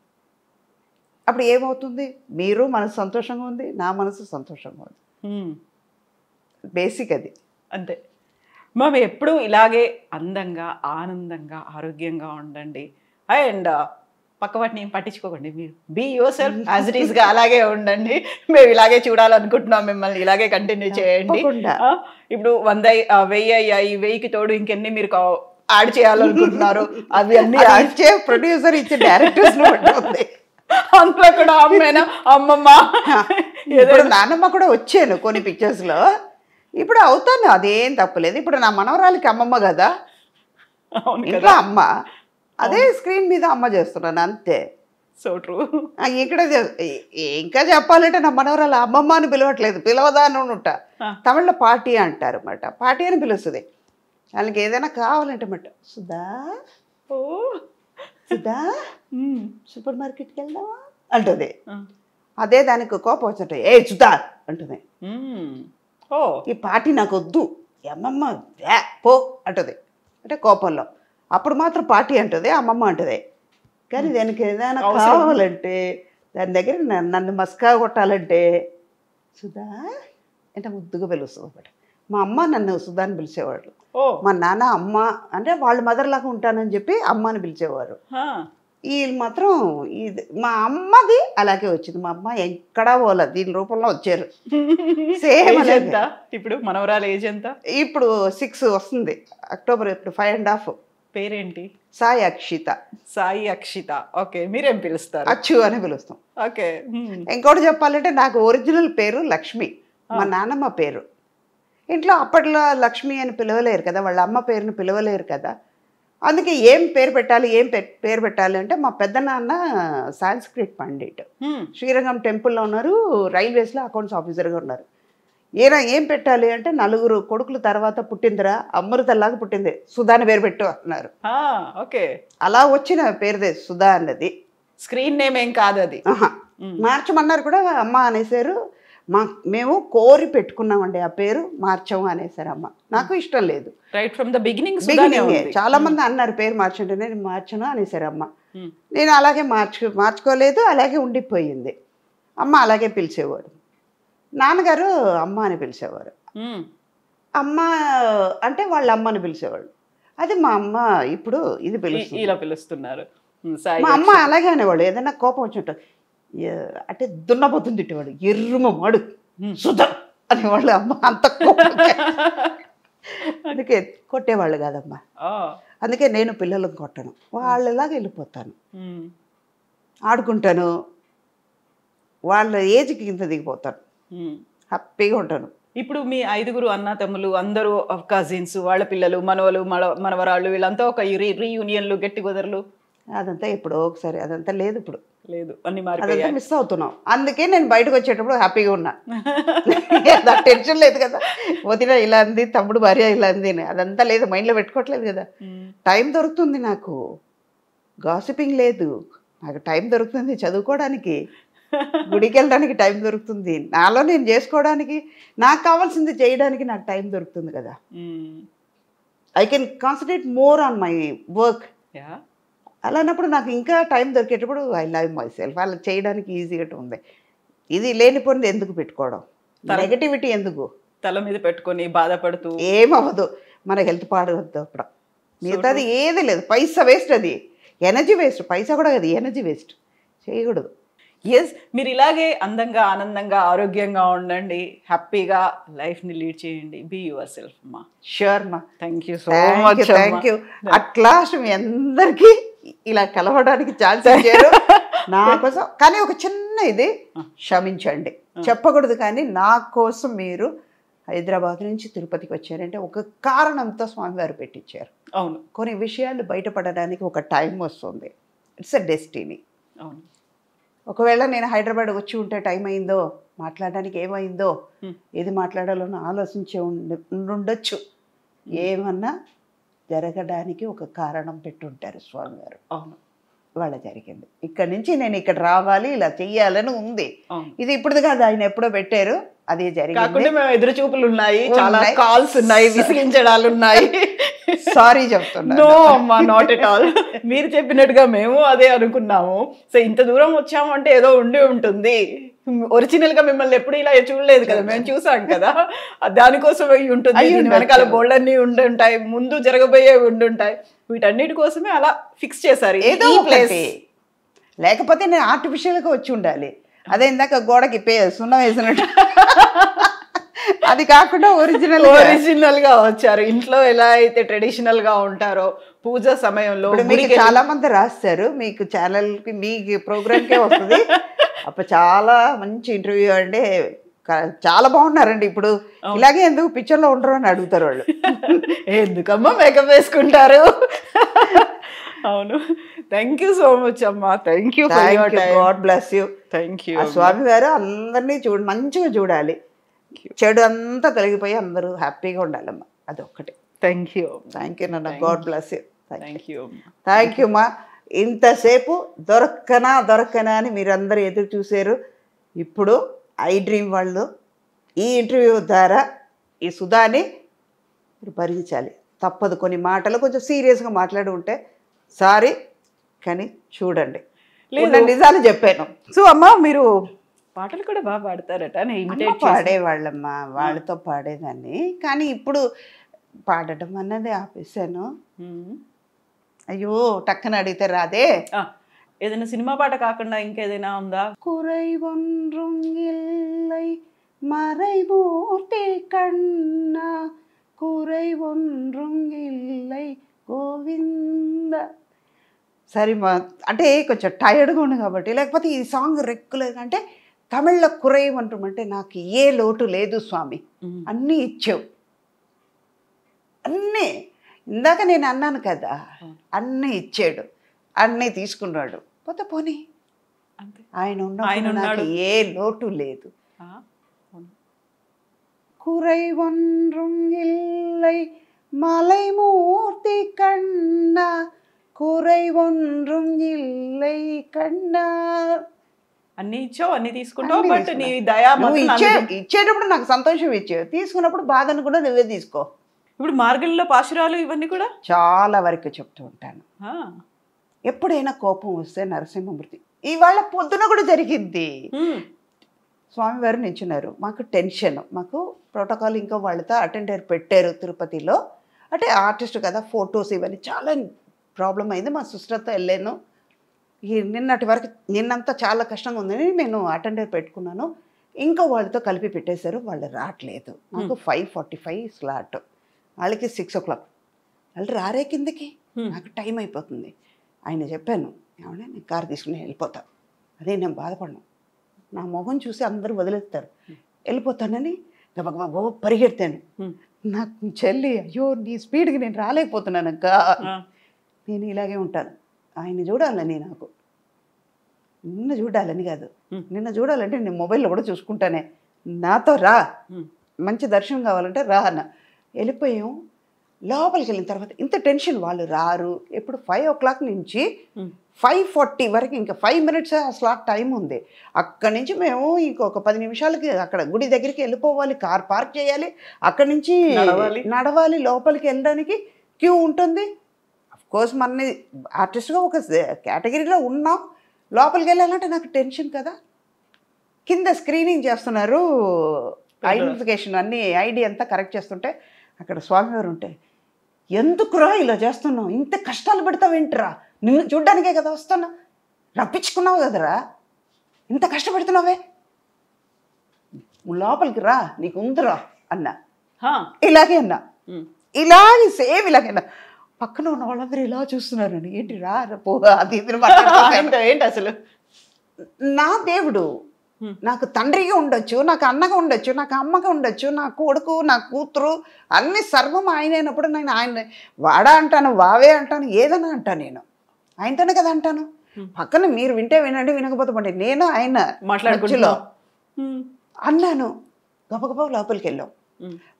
అప్పుడు ఏమవుతుంది? మీరు మనసు సంతోషంగా ఉంది, నా మనసు సంతోషంగా ఉంది. బేసిక్ అది. అంతే. మేము ఎప్పుడూ ఇలాగే అందంగా, ఆనందంగా, ఆరోగ్యంగా ఉండండి. అండ్ పక్కవాటిని ఏం పట్టించుకోకండి. మీరు be yourself as it ఈస్గా అలాగే ఉండండి. మేము ఇలాగే చూడాలనుకుంటున్నాం, మిమ్మల్ని ఇలాగే కంటిన్యూ చేయండి. ఇప్పుడు 1000 అయ్యాయి, 1000కి తోడు ఇంకెన్ని మీరు యాడ్ చేయాలనుకుంటున్నారు అవి అన్ని యాడ్ ఇచ్చే ప్రొడ్యూసర్ ఇచ్చే డైరెక్టర్స్ ఉంటుంది. అందులో కూడా అమ్మేనా, అమ్మమ్మ, ఇప్పుడు నాన్నమ్మ కూడా వచ్చాను కొన్ని పిక్చర్స్లో. ఇప్పుడు అవుతాను, అదేం తప్పలేదు. ఇప్పుడు నా మనవరాలకి అమ్మమ్మ కదా, ఇంట్లో అమ్మ, అదే స్క్రీన్ మీద అమ్మ చేస్తున్నాను అంతే. So true. ఇక్కడ ఇంకా చెప్పాలంటే నా మనవరాలు అమ్మమ్మ అని పిలవట్లేదు, పిలవదా అని ఉంటా. తమిళ్లో పార్టీ అంటారు అన్నమాట, పార్టీ అని పిలుస్తుంది. వాళ్ళకి ఏదైనా కావాలంటే అన్నమాట, సుధా సుధా సూపర్ మార్కెట్కి వెళ్దామా అంటుంది. అదే దానికి కోపం వచ్చినట్టు, ఏ సుధా అంటుంది. ఈ పార్టీ నాకు వద్దు, అమ్మమ్మ పో అంటుంది, అంటే కోపంలో. అప్పుడు మాత్రం పార్టీ అంటుంది, అమ్మమ్మ అంటుంది. కానీ దానికి ఏదైనా కావాలంటే, దాని దగ్గర నన్ను మస్కా కొట్టాలంటే సుధా అంటే ముద్దుగా పిలుస్తుంది అన్నమాట. మా అమ్మ నన్ను సుధా అని పిలిచేవాళ్ళు, మా నాన్న అమ్మ అంటే వాళ్ళు మదర్లాగా ఉంటానని చెప్పి అమ్మ అని పిలిచేవారు. వీళ్ళు మాత్రం ఇది మా అమ్మది అలాగే వచ్చింది. మా అమ్మ ఎక్కడా పోలేదు, దీని రూపంలో వచ్చారు. సేమ్ ఎంత ఇప్పుడు మనవరాలు ఏజ్ ఎంత? ఇప్పుడు 6 వస్తుంది అక్టోబర్. ఇప్పుడు 5.5. పేరేంటి? సాయి అక్షిత. సాయి అక్షిత. ఓకే, మీరేం పిలుస్తారు? అచ్చు అని పిలుస్తాం. ఓకే. ఇంకోటి చెప్పాలంటే నాకు ఒరిజినల్ పేరు లక్ష్మి, మా నాన్నమ్మ పేరు. ఇంట్లో అప్పట్లో లక్ష్మి అని పిలవలేరు కదా, వాళ్ళ అమ్మ పేరుని పిలవలేరు కదా. అందుకే ఏం పేరు పెట్టాలి, పేరు పెట్టాలి అంటే మా పెద్దనాన్న సాంస్క్రిట్ పండిట్, శ్రీరంగం టెంపుల్లో ఉన్నారు, రైల్వేస్లో అకౌంట్స్ ఆఫీసర్గా ఉన్నారు. ఏం పెట్టాలి అంటే 4 కొడుకుల తర్వాత పుట్టిందిరా, అమృతల్లాగా పుట్టింది, సుధా అని పేరు పెట్టు అన్నారు. ఓకే, అలా వచ్చిన పేరుదే సుధా అన్నది. స్క్రీన్ నేమ్ ఏం కాదు అది. మార్చమన్నారు కూడా అమ్మ అనేసారు. మేము కోరి పెట్టుకున్నామండి ఆ పేరు, మార్చము అనేసారు అమ్మ. నాకు ఇష్టం లేదు. రైట్ ఫ్రమ్ ద బిగినింగ్ చాలా మంది అన్నారు పేరు మార్చండి, నేను మార్చను అనేసారు అమ్మ. నేను అలాగే మార్చుకోలేదు, అలాగే ఉండిపోయింది. అమ్మ అలాగే పిలిచేవారు. నాన్నగారు అమ్మ అని పిలిచేవారు. అమ్మ అంటే వాళ్ళ అమ్మని పిలిచేవాళ్ళు. అది మా అమ్మ ఇప్పుడు ఇది ఇలా పిలుస్తున్నారు. మా అమ్మ అలాగే అనేవాళ్ళు. ఏదైనా కోపం వచ్చినట్టు అంటే దున్నపోతుంది తిట్టేవాడు, ఎర్రుమడు సుధ అనేవాళ్ళు. అమ్మ అంత కోపం, అందుకే కొట్టేవాళ్ళు కాదమ్మా. అందుకే నేను పిల్లలను కొట్టను, వాళ్ళలాగా వెళ్ళిపోతాను, ఆడుకుంటాను, వాళ్ళ ఏజ్కి కింద దిగిపోతాను, హ్యాపీగా ఉంటాను. ఇప్పుడు మీ 5 అన్న తమ్ములు అందరూ కజిన్స్, వాళ్ళ పిల్లలు, మనవలు, మనవరాళ్ళు, వీళ్ళంతా ఒక రీయూనియన్లు, గెట్ టుగెదర్లు, అదంతా ఎప్పుడో ఒకసారి, అదంతా లేదు, ఇప్పుడు లేదు, అన్ని మారి అదంతా మిస్ అవుతున్నాం. అందుకే నేను బయటకు వచ్చేటప్పుడు హ్యాపీగా ఉన్నా, టెన్షన్ లేదు కదా. వదిన ఇలా అంది, తమ్ముడు భార్య ఇలా అంది, అదంతా లేదు, మైండ్లో పెట్టుకోవట్లేదు కదా. టైం దొరుకుతుంది నాకు, గాసిపింగ్ లేదు, నాకు టైం దొరుకుతుంది చదువుకోవడానికి, గుడికి వెళ్ళడానికి టైం దొరుకుతుంది, నాలో నేను చేసుకోవడానికి, నాకు కావాల్సింది చేయడానికి నాకు టైం దొరుకుతుంది కదా. I can concentrate more on my work. అలాన్నప్పుడు నాకు ఇంకా టైం దొరికేటప్పుడు ఐ లవ్ మై సెల్ఫ్. అలా చేయడానికి ఈజీగా ఉంది. ఇది లేనిపోయింది ఎందుకు పెట్టుకోవడం, నెగటివిటీ ఎందుకు తల మీద పెట్టుకొని బాధపడుతూ ఏమవ్వదు. మన హెల్త్ పాడవద్దు అప్పుడు, మిగతాది ఏది లేదు. పైసా వేస్ట్, అది ఎనర్జీ వేస్ట్. పైసా కూడా అది ఎనర్జీ వేస్ట్, చేయకూడదు. ఎస్, మీరు ఇలాగే అందంగా, ఆనందంగా, ఆరోగ్యంగా ఉండండి, హ్యాపీగా లైఫ్ని లీడ్ చేయండి. బీ యువర్ సెల్ఫ్ అమ్మా. ష్యూర్ మా, thank you so much. Thank you. అట్లా మీ అందరికీ ఇలా కలవడానికి ఛాన్స్ ఇచ్చారు నా కోసం. కానీ ఒక చిన్న ఇది క్షమించండి, చెప్పకూడదు, కానీ నా కోసం మీరు హైదరాబాద్ నుంచి తిరుపతికి వచ్చారంటే ఒక కారణంతో స్వామివారు పెట్టించారు. అవును, కొన్ని విషయాలు బయటపడడానికి ఒక టైం వస్తుంది. It's a destiny. అవును, ఒకవేళ నేను హైదరాబాద్ వచ్చి ఉంటే టైం అయిందో, మాట్లాడడానికి ఏమైందో, ఏది మాట్లాడాలో ఆలోచించే ఉండొచ్చు. ఏమన్నా జరగడానికి ఒక కారణం పెట్టుంటారు స్వామివారు. అవును, ఇవాళ జరిగింది. ఇక్కడ నుంచి నేను ఇక్కడ రావాలి, ఇలా చెయ్యాలని ఉంది. ఇది ఇప్పుడు కాదు, ఆయన ఎప్పుడో పెట్టారు, అదే జరిగింది. కాకుండా మేము ఎదురు చూపులు ఉన్నాయి, చాలా కాల్స్ ఉన్నాయి, విసిగించడాలు ఉన్నాయి. సారీ చెప్తున్నా. నో అమ్మా, నాట్ ఎట్ ఆల్. మీరు చెప్పినట్టుగా మేము అదే అనుకున్నాము. సో ఇంత దూరం వచ్చాము అంటే ఏదో ఉండి ఉంటుంది. ఒరిజినల్ గా మిమ్మల్ని ఎప్పుడు ఇలా చూడలేదు కదా, మేము చూసాం కదా, దానికోసం ఉంటుంది. వెనకాల బోల్డ్ అన్ని ఉండి ఉంటాయి, ముందు జరగబోయే ఉండి ఉంటాయి, వీటన్నిటి కోసమే అలా ఫిక్స్ చేశారు ఏదో ప్లేస్. లేకపోతే నేను ఆర్టిఫిషియల్ గా వచ్చి ఉండాలి. అదే ఇందాక గోడకి సున్నం వేసినట్టు అది కాకుండా ఒరిజినల్ గా వచ్చారు. ఇంట్లో ఎలా అయితే ట్రెడిషనల్ గా ఉంటారో పూజ సమయంలో మీకు చాలా మంది రాస్తారు, మీకు ఛానల్ కి మీ ప్రోగ్రామ్ కే వస్తుంది. అప్పుడు చాలా మంచి ఇంటర్వ్యూ అంటే చాలా బాగున్నారండి. ఇప్పుడు ఇలాగే ఎందుకు పిక్చర్ లో ఉండరు అని అడుగుతారు వాళ్ళు. ఎందుకమ్మా మేకప్ వేసుకుంటారు. అవును, థ్యాంక్ యూ సో మచ్ అమ్మా. Thank you, God bless you. Thank you. స్వామి గారు అందరినీ మంచిగా చూడాలి, చెడు అంతా తొలగిపోయి అందరూ హ్యాపీగా ఉండాలమ్మా, అదొక్కటి. థ్యాంక్ యూ నాన్న. God bless you. Thank you మా. ఇంతసేపు దొరకనా అని మీరందరూ ఎదురు చూశారు. ఇప్పుడు ఐ డ్రీమ్ వాళ్ళు ఈ ఇంటర్వ్యూ ద్వారా ఈ సుధాని మీరు భరించాలి, తప్పదు. కొన్ని మాటలు కొంచెం సీరియస్గా మాట్లాడి ఉంటే సారీ, కానీ చూడండి, నిజాలు చెప్పాను. సో అమ్మా, మీరు పాటలు కూడా బాగా పాడతారట. పాడేవాళ్ళమ్మా, వాళ్ళతో పాడేదాన్ని, కానీ ఇప్పుడు పాడటం అన్నది ఆపేశాను. అయ్యో టక్కన అడిగితే రాదే. ఏదైనా సినిమా పాట కాకుండా ఇంకేదైనా ఉందా? కురై ఒన్றும் இல்லை மறைமூர்த்தி கண்ணா కురై ఒన్றுం இல்லை గోవింద. సరే మా, అంటే కొంచెం టైర్డ్గా ఉంది కాబట్టి, లేకపోతే ఈ సాంగ్ రెగ్యులర్గా అంటే తమిళ్లో కురై ఒన్றுం అంటే నాకు ఏ లోటు లేదు స్వామి, అన్నీ ఇచ్చావు, అన్నీ. ఇందాక నేను అన్నాను కదా, అన్నీ ఇచ్చాడు, అన్నీ తీసుకున్నాడు, పోతే పోనీ ఆయన ఉన్నప్పుడు నాకు ఏ లోటు లేదు. కురై ఒన్றுం இல்லை మలైమూర్తి కన్నా కురై ఒన్றுం இல்லை కన్నా. అన్ని ఇచ్చావు, అన్ని తీసుకుంటావు, బట్ నీ దయా ఇచ్చేటప్పుడు నాకు సంతోషం ఇచ్చావు, తీసుకున్నప్పుడు బాధను కూడా నువ్వే తీసుకో. ఇప్పుడు మార్గంలో పాశురాలు ఇవన్నీ కూడా చాలా వరకు చెప్తూ ఉంటాను. ఎప్పుడైనా కోపం వస్తే నరసింహమూర్తి, ఇవాళ పొద్దున కూడా జరిగింది. స్వామివారు నించున్నారు, మాకు టెన్షన్, మాకు ప్రోటోకాల్ ఇంకా వాళ్ళతో అటెండర్ పెట్టారు తిరుపతిలో. అంటే ఆర్టిస్ట్ కదా, ఫొటోస్ ఇవన్నీ చాలా ప్రాబ్లం అయింది. మా సిస్టర్తో వెళ్ళాను. నిన్నటి వరకు నిన్నంతా చాలా కష్టంగా ఉందని నేను అటెండర్ పెట్టుకున్నాను. ఇంకా వాళ్ళతో కలిపి పెట్టేశారు, వాళ్ళు రావట్లేదు. నాకు 5:45 స్లాట్, వాళ్ళకి 6 o'clock. వాళ్ళు రారే కిందకి, నాకు టైం అయిపోతుంది. ఆయన చెప్పాను, ఏమన్నా నేను కారు తీసుకుని వెళ్ళిపోతాను. అదే నేను బాధపడను, నా మొహం చూసి అందరూ వదిలేస్తారు, వెళ్ళిపోతానని గబగబా పరిగెడతాను. నాకు చెల్లి, అయ్యో నీ స్పీడ్కి నేను రాలేకపోతున్నాను అక్క, నేను ఇలాగే ఉంటాను. ఆయన చూడాలని, నాకు నిన్న చూడాలని కాదు, నిన్న చూడాలంటే నేను మొబైల్లో కూడా చూసుకుంటానే, నాతో రా, మంచి దర్శనం కావాలంటే రా అన్న. వెళ్ళిపోయాం. లోపలికి వెళ్ళిన తర్వాత ఇంత టెన్షన్, వాళ్ళు రారు. ఎప్పుడు 5 o'clock నుంచి 5:40 వరకు, ఇంకా 5 minutes ఆ స్లాట్ టైం ఉంది. అక్కడి నుంచి మేము ఇంకొక 10 నిమిషాలకి అక్కడ గుడి దగ్గరికి వెళ్ళిపోవాలి, కార్ పార్క్ చేయాలి, అక్కడి నుంచి నడవాలి, లోపలికి వెళ్ళడానికి క్యూ ఉంటుంది. అఫ్కోర్స్ మనని ఆర్టిస్ట్గా ఒక కేటగిరీలో ఉన్నాం, లోపలికి వెళ్ళాలంటే నాకు టెన్షన్ కదా. కింద స్క్రీనింగ్ చేస్తున్నారు, ఐడెంటిఫికేషన్ అన్నీ ఐడి అంతా కరెక్ట్ చేస్తుంటే అక్కడ స్వామివారు ఉంటే, ఎందుకురా ఇలా చేస్తున్నావు, ఇంత కష్టాలు పెడతావేంటిరా, నిన్ను చూడ్డానికే కదా వస్తున్నా, రప్పించుకున్నావు కదరా, ఇంత కష్టపెడుతున్నావే, లోపలికి రా, నీకు ఉందిరా అన్నా. ఇలాగే అన్నా, ఇలాగే సేమ్ ఇలాగే అన్నా. పక్కన ఉన్న వాళ్ళందరూ ఇలా చూస్తున్నారని, ఏంటి రా పో అది ఏంటి అసలు. నా దేవుడు నాకు తండ్రిగా ఉండొచ్చు, నాకు అన్నగా ఉండొచ్చు, నాకు అమ్మగా ఉండొచ్చు, నా కొడుకు, నా కూతురు, అన్ని సర్వం ఆయన అయినప్పుడు నేను ఆయన వాడా అంటాను, వావే అంటాను, ఏదైనా అంటాను, నేను ఆయనతోనే కదా అంటాను. పక్కన మీరు వింటే వినండి, వినకపోతే పండి, నేను ఆయన మాట్లాడుకులో అన్నాను. గబగబా లోపలికి వెళ్ళాం.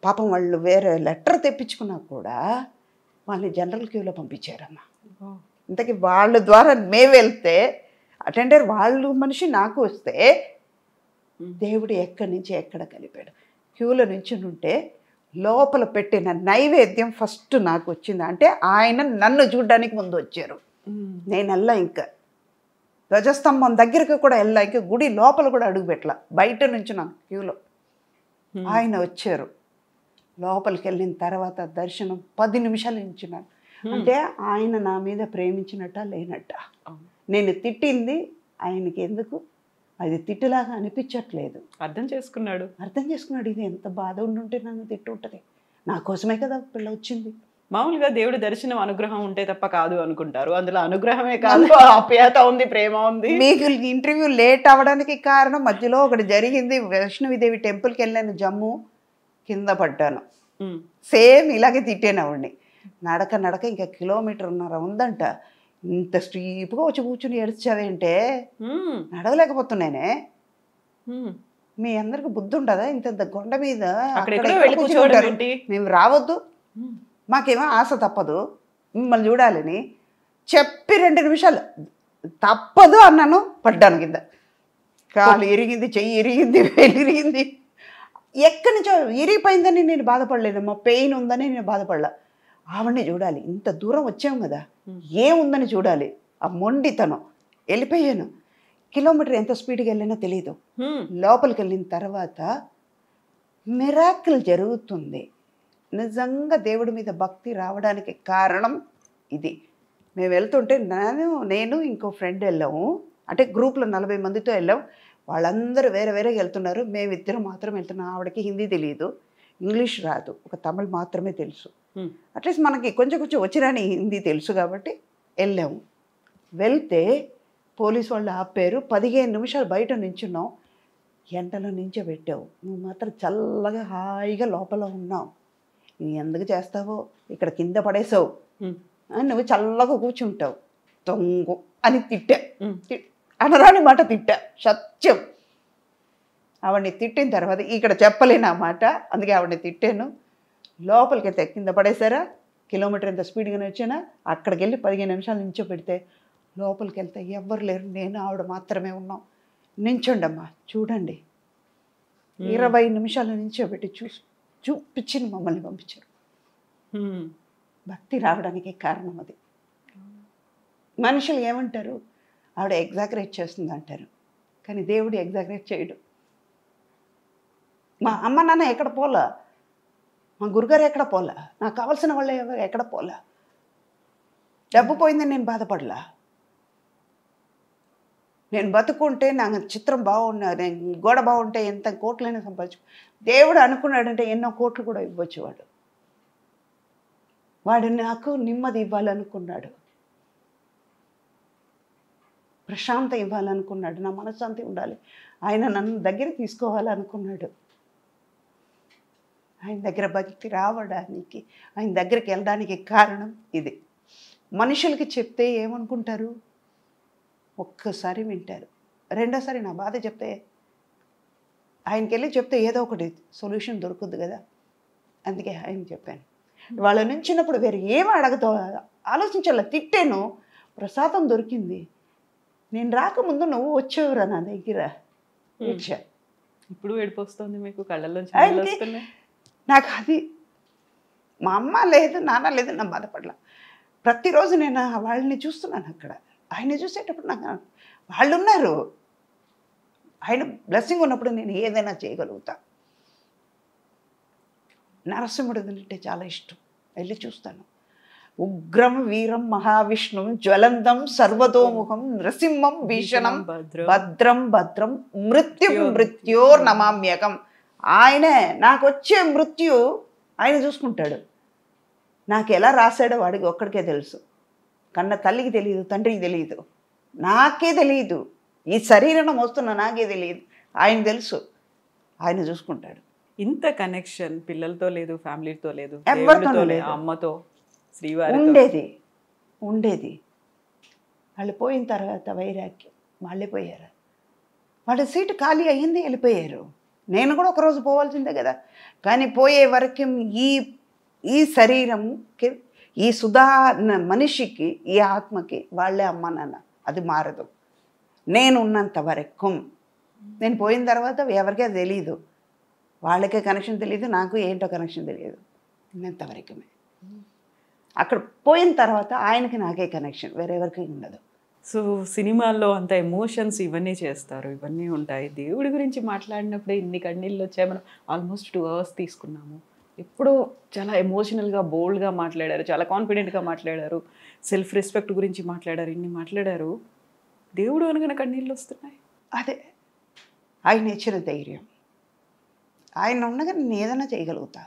పాపం వాళ్ళు వేరే లెటర్ తెప్పించుకున్నా కూడా వాళ్ళని జనరల్ క్యూలో పంపించారమ్మా. ఇంతకీ వాళ్ళ ద్వారా మేము వెళ్తే అటెండర్ వాళ్ళు మనిషి నాకు వస్తే దేవుడు ఎక్కడి నుంచి ఎక్కడ కలిపాడు. క్యూలో నుంచి ఉంటే లోపల పెట్టిన నైవేద్యం ఫస్ట్ నాకు వచ్చింది. అంటే ఆయన నన్ను చూడడానికి ముందు వచ్చారు. నేను వెళ్ళా, ఇంకా ధ్వజస్తంభం దగ్గరికి కూడా వెళ్ళా, ఇంకా గుడి లోపల కూడా అడుగు పెట్టలా, బయట నుంచి నాకు క్యూలో ఆయన వచ్చారు. లోపలికి వెళ్ళిన తర్వాత దర్శనం 10 నిమిషాలు నించున్నాను. అంటే ఆయన నా మీద ప్రేమించినట్ట లేనట్ట. నేను తిట్టింది ఆయనకి ఎందుకు అది తిట్టులాగా అనిపించట్లేదు. అర్థం చేసుకున్నాడు. ఇది ఎంత బాధ ఉండుంటే నన్ను తిట్టుంటుంది. నా కోసమే కదా పిల్ల వచ్చింది. మామూలుగా దేవుడి దర్శనం అనుగ్రహం ఉంటే తప్ప కాదు అనుకుంటారు. అందులో అనుగ్రహమే కాదు, ఆప్యాయత ఉంది, ప్రేమ ఉంది. మీకు ఇంటర్వ్యూ లేట్ అవ్వడానికి కారణం మధ్యలో ఒకటి జరిగింది. వైష్ణవిదేవి టెంపుల్కి వెళ్ళాను, జమ్మూ, కింద పడ్డాను. సేమ్ ఇలాగే తిట్టాను ఆవిడ్ని. నడక ఇంకా 1.5 కిలోమీటర్ ఉందంట. ఇంత స్టీప్గా వచ్చి కూర్చుని ఏడ్చావేంటే, నడవలేకపోతున్నానే. మీ అందరికి బుద్ధి ఉండదా? ఇంత కొండ మీద మేము రావద్దు, మాకేమో ఆశ తప్పదు మిమ్మల్ని చూడాలని చెప్పి 2 నిమిషాలు తప్పదు అన్నాను. పడ్డాను కింద. కాలు ఇరిగింది, చెయ్యి ఇరిగింది, వేలు ఇరిగింది. ఎక్కడి నుంచో ఇరిగిపోయిందని నేను బాధపడలేదమ్మా, పెయిన్ ఉందని నేను బాధపడలా. ఆవిడని చూడాలి, ఇంత దూరం వచ్చాం కదా, ఏముందని చూడాలి. ఆ మొండితనం. వెళ్ళిపోయాను. కిలోమీటర్ ఎంత స్పీడ్గా వెళ్ళినా తెలియదు. లోపలికి వెళ్ళిన తర్వాత మిరాకిల్ జరుగుతుంది. నిజంగా దేవుడి మీద భక్తి రావడానికి కారణం ఇది. మేము వెళ్తుంటే నేను ఇంకో ఫ్రెండ్ వెళ్ళాము. అంటే గ్రూప్లో 40 మందితో వెళ్ళాం. వాళ్ళందరూ వేరే వేరేగా వెళ్తున్నారు, మేమిద్దరం మాత్రం వెళ్తున్నాం. ఆవిడకి హిందీ తెలియదు, ఇంగ్లీష్ రాదు, ఒక తమిళ్ మాత్రమే తెలుసు. అట్లీస్ట్ మనకి కొంచెం వచ్చిరాని హిందీ తెలుసు కాబట్టి వెళ్ళాము. వెళ్తే పోలీసు వాళ్ళు ఆపారు. 15 నిమిషాలు బయట నించున్నాం. ఎండలో నించోబెట్టావు, నువ్వు మాత్రం చల్లగా హాయిగా లోపల ఉన్నావు. నువ్వు ఎందుకు చేస్తావో, ఇక్కడ కింద పడేసావు, నువ్వు చల్లగా కూర్చుంటావు, తొంగు అని తిట్టా. అనరాని మాట తిట్టా, సత్యం. ఆవిడ్ని తిట్టిన తర్వాత ఇక్కడ చెప్పలేను ఆ మాట, అందుకే ఆవిడ్ని తిట్టాను. లోపలికి వెళ్తే కింద పడేసారా, కిలోమీటర్ ఎంత స్పీడ్గానే వచ్చానా, అక్కడికి వెళ్ళి 15 నిమిషాలు నించోబెడితే లోపలికి వెళ్తే ఎవ్వరు లేరు, నేను ఆవిడ మాత్రమే ఉన్నాం. నించోండమ్మా చూడండి. 20 నిమిషాలు నించోబెట్టి చూపించి మమ్మల్ని పంపించారు. భక్తి రావడానికి కారణం అది. మనుషులు ఏమంటారు, ఆవిడ ఎగ్జాగరేట్ చేస్తుంది అంటారు, కానీ దేవుడు ఎగ్జాగరేట్ చేయడు. మా అమ్మ నాన్న ఎక్కడ పోలా, మా గురుగారు ఎక్కడ పోలా, నాకు కావాల్సిన వాళ్ళు ఎక్కడ పోలా, డబ్బు పోయిందని నేను బాధపడలా. నేను బతుకుంటే నాకు చిత్రం బాగున్నా, నేను గోడ బాగుంటే ఎంత కోట్లైనా సంపాదించు. దేవుడు అనుకున్నాడంటే ఎన్నో కోట్లు కూడా ఇవ్వచ్చు. వాడు నాకు నెమ్మది ఇవ్వాలనుకున్నాడు, ప్రశాంతం ఇవ్వాలనుకున్నాడు, నా మనశ్శాంతి ఉండాలి, ఆయన నన్ను దగ్గర తీసుకోవాలనుకున్నాడు. ఆయన దగ్గర భక్తి రావడానికి, ఆయన దగ్గరికి వెళ్ళడానికి కారణం ఇది. మనుషులకి చెప్తే ఏమనుకుంటారు, ఒక్కసారి వింటారు, రెండోసారి నా బాధ చెప్తే ఆయనకి వెళ్ళి చెప్తే ఏదో ఒకటి సొల్యూషన్ దొరుకుద్ది కదా, అందుకే ఆయన చెప్పాను. వాళ్ళ నుంచినప్పుడు వేరే ఏమీ అడగతో ఆలోచించాల. తిట్టాను, ప్రసాదం దొరికింది. నేను రాకముందు నువ్వు వచ్చేవరా నా దగ్గర. ఇప్పుడు ఏడిపోస్తుంది మీకు, కళ్ళల్లో నాకు అది మా అమ్మ లేదు, నాన్న లేదు, నా బాధపడలా. ప్రతిరోజు నేను వాళ్ళని చూస్తున్నాను అక్కడ. ఆయన చూసేటప్పుడు నాకు వాళ్ళు ఉన్నారు, ఆయన బ్లెస్సింగ్ ఉన్నప్పుడు నేను ఏదైనా చేయగలుగుతా. నరసింహుడు అంటే చాలా ఇష్టం, వెళ్ళి చూస్తాను. ఉగ్రం వీరం మహావిష్ణుం జ్వలంతం సర్వతోముఖం నృసింహం భీషణం భద్రం భద్రం మృత్యుం మృత్యోర్ నమామ్యకం. ఆయనే నాకు వచ్చే మృత్యు ఆయన చూసుకుంటాడు. నాకు ఎలా రాశాడో వాడికి ఒక్కడికే తెలుసు. కన్న తల్లికి తెలియదు, తండ్రికి తెలియదు, నాకే తెలియదు, ఈ శరీరం వస్తున్న నాకే తెలియదు, ఆయన తెలుసు, ఆయన చూసుకుంటాడు. ఇంత కనెక్షన్ పిల్లలతో లేదు, ఫ్యామిలీతో లేదు, ఎవరితో లేదు, అమ్మతో శ్రీవారి ఉండేది. వాళ్ళు పోయిన తర్వాత వైరాగ్యం, వాళ్ళే పోయారు. వాళ్ళ సీటు ఖాళీ అయ్యింది, వెళ్ళిపోయారు. నేను కూడా ఒకరోజు పోవాల్సిందే కదా. కానీ పోయే వరకు ఈ శరీరంకి ఈ సుధా మనిషికి, ఈ ఆత్మకి వాళ్ళే అమ్మ నాన్న. అది మారదు. నేను ఉన్నంత వరకు. నేను పోయిన తర్వాత ఎవరికీ అది తెలియదు. వాళ్ళకే కనెక్షన్ తెలియదు, నాకు ఏంటో కనెక్షన్ తెలియదు. ఉన్నంతవరకే. అక్కడ పోయిన తర్వాత ఆయనకి నాకే కనెక్షన్, వేరెవరికి ఉండదు. సో సినిమాల్లో అంత ఎమోషన్స్ ఇవన్నీ చేస్తారు, ఇవన్నీ ఉంటాయి. దేవుడి గురించి మాట్లాడినప్పుడే ఇన్ని కన్నీళ్ళు వచ్చాయి. మనం ఆల్మోస్ట్ 2 hours తీసుకున్నాము. ఎప్పుడూ చాలా ఎమోషనల్గా, బోల్డ్గా మాట్లాడారు, చాలా కాన్ఫిడెంట్గా మాట్లాడారు, సెల్ఫ్ రెస్పెక్ట్ గురించి మాట్లాడారు, ఇన్ని మాట్లాడారు. దేవుడు అనగానే కన్నీళ్ళు వస్తున్నాయి. అదే ఆయన ఇచ్చిన ధైర్యం. ఆయన ఉండగా నేను ఏదైనా చేయగలుగుతా.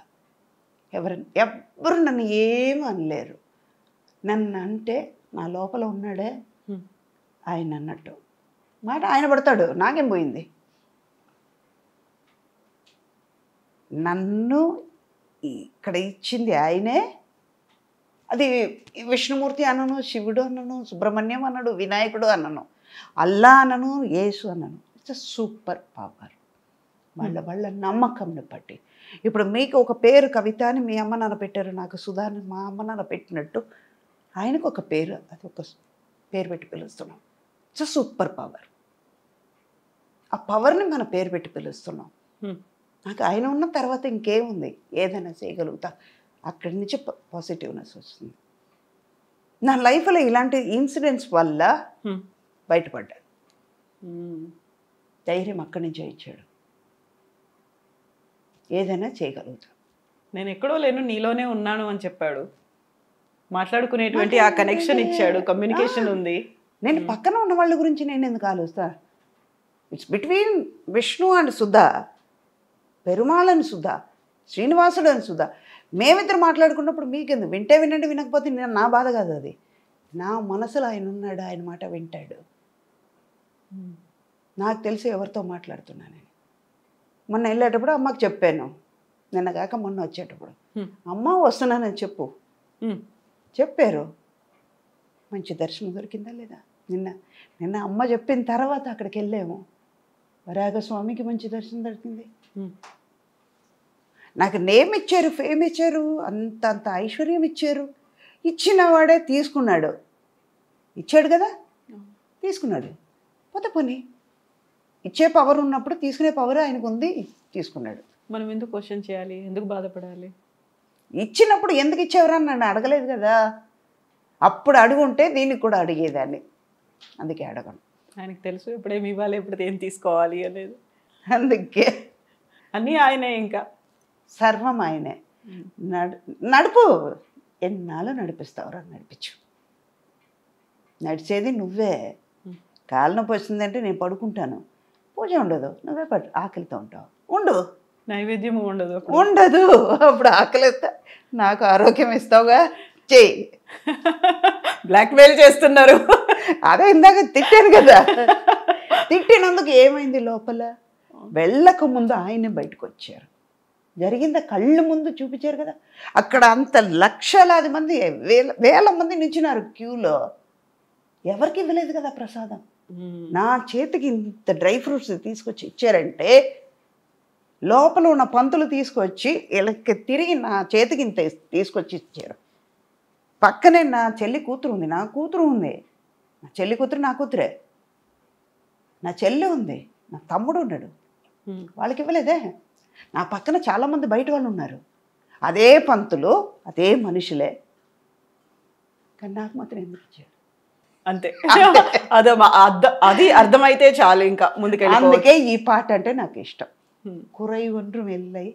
ఎవ్వరు నన్ను ఏమీ అనలేరు. నన్ను అంటే నా లోపల ఉన్నాడే ఆయన అన్నట్టు మాట ఆయన పడతాడు, నాకేం పోయింది. నన్ను ఇక్కడ ఇచ్చింది ఆయనే. అది విష్ణుమూర్తి అనను, శివుడు అనను, సుబ్రహ్మణ్యం అన్నాడు, వినాయకుడు అనను, అల్లా అనను, యేసు అనను. It's a super power. వాళ్ళ నమ్మకంని బట్టి. ఇప్పుడు మీకు ఒక పేరు కవిత అని మీ అమ్మ నాన్న పెట్టారు, నాకు సుధాని మా అమ్మ నాన్న పెట్టినట్టు ఆయనకు ఒక పేరు, అది ఒక పేరు పెట్టి పిలుస్తున్నాం. It's a superpower. ఆ పవర్ని మన పేరు పెట్టి పిలుస్తున్నాం. నాకు ఆయన ఉన్న తర్వాత ఇంకేముంది, ఏదైనా చేయగలుగుతా. అక్కడి నుంచి పాజిటివ్నెస్ వస్తుంది. నా లైఫ్లో ఇలాంటి ఇన్సిడెంట్స్ వల్ల బయటపడ్డాను. ధైర్యం అక్కడి నుంచే ఇచ్చాడు. ఏదైనా చేయగలుగుతా. నేను ఎక్కడో లేను, నీలోనే ఉన్నాను అని చెప్పాడు. మాట్లాడుకునేటువంటి ఆ కనెక్షన్ ఇచ్చాడు, కమ్యూనికేషన్ ఉంది. నేను పక్కన ఉన్న వాళ్ళ గురించి నేను ఎందుకు ఆలోచిస్తా? It's between Vishnu and Sudha, Perumal అని సుధా, శ్రీనివాసుడు అని సుధా. మేమిద్దరు మాట్లాడుకున్నప్పుడు మీకెందుకు? వింటే వినండి, వినకపోతే నా బాధ కాదు. అది నా మనసులో ఆయన ఉన్నాడు, ఆయన మాట వింటాడు. నాకు తెలిసి ఎవరితో మాట్లాడుతున్నానని. మొన్న వెళ్ళేటప్పుడు అమ్మకి చెప్పాను, నిన్న కాక మొన్న వచ్చేటప్పుడు, అమ్మ వస్తున్నానని చెప్పారు. మంచి దర్శనం దొరికిందా లేదా? నిన్న అమ్మ చెప్పిన తర్వాత అక్కడికి వెళ్ళాము. వరాహస్వామికి మంచి దర్శనం దొరికింది. నాకు నేమ్ ఇచ్చారు, ఫేమ్ ఇచ్చారు, అంత ఐశ్వర్యం ఇచ్చారు. ఇచ్చిన వాడే తీసుకున్నాడు. ఇచ్చాడు కదా, తీసుకున్నాడు. పోతే పని ఇచ్చే పవర్ ఉన్నప్పుడు తీసుకునే పవర్ ఆయనకు ఉంది, తీసుకున్నాడు. మనం ఎందుకు క్వశ్చన్ చేయాలి, ఎందుకు బాధపడాలి? ఇచ్చినప్పుడు ఎందుకు ఇచ్చేవరా నన్ను అడగలేదు కదా. అప్పుడు అడుగుంటే దీనికి కూడా అడిగేదాన్ని. అందుకే అడగను. ఆయనకు తెలుసు ఎప్పుడేమి ఇవ్వాలి, ఎప్పుడు ఏం తీసుకోవాలి అనేది. అందుకే అన్నీ ఆయనే, ఇంకా సర్వం ఆయనే. నడుపు, ఎన్నాళ్ళు నడిపిస్తావురా, నడిపించు. నడిచేది నువ్వే. కాలు నొప్పి వచ్చిందంటే నేను పడుకుంటాను, పూజ ఉండదు, నువ్వే ఆకలితో ఉంటావు. ఉండు, నైవేద్యం ఉండదు. అప్పుడు ఆకలిస్తా, నాకు ఆరోగ్యం ఇస్తావుగా, చెయ్యి. బ్లాక్మెయిల్ చేస్తున్నారు. అదే ఇందాక తిట్టాను కదా. తిట్టినందుకు ఏమైంది లోపల? వెళ్ళక ముందు ఆయనే బయటకు వచ్చారు. జరిగిందా కళ్ళు ముందు చూపించారు కదా. అక్కడ అంత లక్షలాది మంది, వేల మంది నించున్నారు క్యూలో. ఎవరికి ఇవ్వలేదు కదా ప్రసాదం. నా చేతికి ఇంత డ్రై ఫ్రూట్స్ తీసుకొచ్చి ఇచ్చారంటే, లోపల ఉన్న పంతులు తీసుకొచ్చి వీళ్ళకి తిరిగి నా చేతికి ఇంత తీసుకొచ్చి ఇచ్చారు. పక్కనే నా చెల్లి కూతురు ఉంది, నా కూతురు ఉంది. నా చెల్లి కూతురు నా కూతురే. నా చెల్లి ఉంది, నా తమ్ముడు ఉన్నాడు, వాళ్ళకి ఇవ్వలేదే. నా పక్కన చాలామంది బయట వాళ్ళు ఉన్నారు, అదే పంతులు, అదే మనుషులే. కానీ నాకు మాత్రం ఎందుకు ఇచ్చాడు? అంతే. అది అర్థమైతే చాలు, ఇంకా ముందుకెళ్ళి. అందుకే ఈ పాట అంటే నాకు ఇష్టం. కురై ఒండ్రు వెల్లై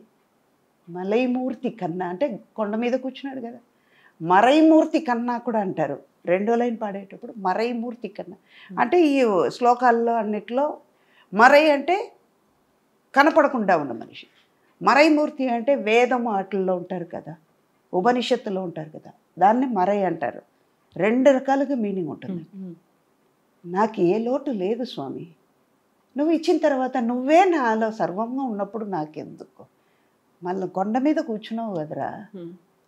మలైమూర్తి కన్నా, అంటే కొండ మీద కూర్చున్నాడు కదా. మరైమూర్తి కన్నా కూడా అంటారు. 2వ లైన్ పాడేటప్పుడు మరైమూర్తి కన్నా అంటే, ఈ శ్లోకాల్లో అన్నిట్లో మరై అంటే కనపడకుండా ఉన్న మనిషి. మరైమూర్తి అంటే వేదం వాటిల్లో ఉంటారు కదా, ఉపనిషత్తులో ఉంటారు కదా, దాన్ని మరై అంటారు. 2 రకాలుగా మీనింగ్ ఉంటుంది. నాకు ఏ లోటు లేదు స్వామి, నువ్వు ఇచ్చిన తర్వాత నువ్వే నాలో సర్వంగా ఉన్నప్పుడు నాకెందుకు? మళ్ళీ కొండ మీద కూర్చున్నావు కదరా,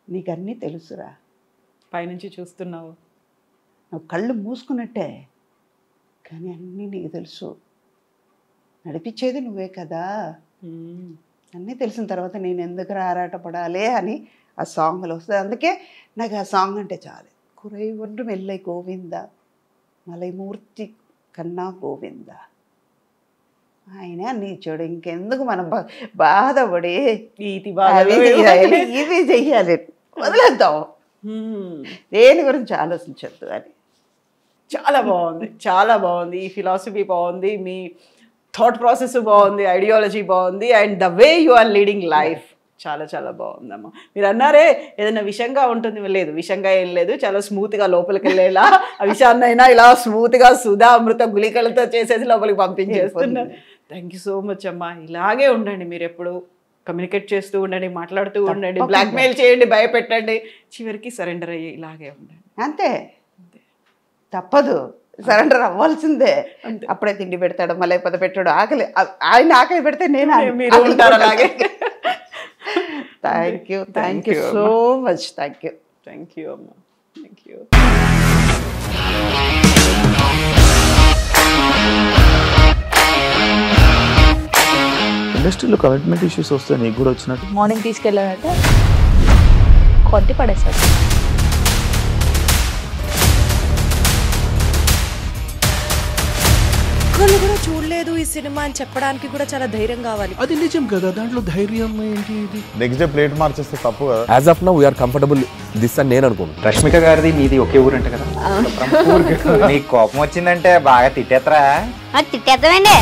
నీకు అన్నీ తెలుసురా. పైనుంచి చూస్తున్నావు, నువ్వు కళ్ళు మూసుకున్నట్టే, కానీ అన్నీ నీకు తెలుసు. నడిపించేది నువ్వే కదా. అన్నీ తెలిసిన తర్వాత నేను ఎందుకు ఆరాటపడాలి అని ఆ సాంగ్లో వస్తుంది. అందుకే నాకు ఆ సాంగ్ అంటే చాలు. కురై ఒండ్రు మెల్లై గోవింద మలైమూర్తి కన్నా గోవింద ఆయన నీచోడు. ఇంకెందుకు మనం బాధపడి ఇది చెయ్యాలి, వదిలేద్దాం, దేని గురించి ఆలోచించద్దు అని. చాలా బాగుంది, చాలా బాగుంది. ఈ ఫిలాసఫీ బాగుంది, మీ థాట్ ప్రాసెస్ బాగుంది, ఐడియాలజీ బాగుంది, and the way you are leading life చాలా చాలా బాగుందమ్మా. మీరు అన్నారే ఏదైనా విషంగా ఉంటుంది, లేదు విషంగా ఏం లేదు, చాలా స్మూత్గా లోపలికి వెళ్ళేలా ఆ విషయాన్ని అయినా ఇలా స్మూత్గా సుధా అమృత గుళికలతో చేసేసి లోపలికి పంపించేస్తున్నారు. థ్యాంక్ యూ సో మచ్ అమ్మా. ఇలాగే ఉండండి, మీరు ఎప్పుడు కమ్యూనికేట్ చేస్తూ ఉండండి, మాట్లాడుతూ ఉండండి, బ్లాక్మెయిల్ చేయండి, భయపెట్టండి, చివరికి సరెండర్ అయ్యి ఇలాగే ఉండండి. అంతే, తప్పదు, సరెండర్ అవ్వాల్సిందే. అప్పుడే తిండి పెడతాడు, మళ్ళీ పద పెట్టాడు, ఆకలి ఆయన ఆకలి పెడితే నేను ఉంటారు అలాగే. Thank you so much. Thank you అమ్మా, థ్యాంక్ యూ. ఇండస్ట్రీలో కమిట్మెంట్ ఇష్యూస్ వస్తే నీకు కూడా వచ్చినట్టు? మార్నింగ్ తీసుకెళ్ళాడంటే కొట్టి పడేస్తాడు. ఒక్కళ్ళు కూడా చూడలేదు ఈ సినిమా అని చెప్పడానికి కూడా చాలా ధైర్యం కావాలి. అది నిజం కదా, దాంట్లో ధైర్యం ఏంటి? ఇది నెక్స్ట్ డే ప్లేట్ మార్చేస్తే తప్పు కదా. As of now we're comfortable this అని నేను అనుకుంటున్నాను. రష్మిక గారిది మీది ఒకే ఊరంట కదా? నీకు కోపం వచ్చిందంటే బాగా తిట్టేత్తరా? తిట్టేద్దామండి.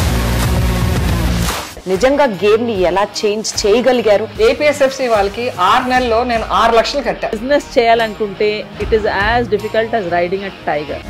నిజంగా గేమ్ ని ఎలా చేంజ్ చేయగలిగారు? ఏపీఎస్ఎఫ్సి వాళ్ళకి 6 నెలల్లో నేను 6 లక్షలు కట్టా. బిజినెస్ చేయాలనుకుంటే it is as difficult as riding a tiger.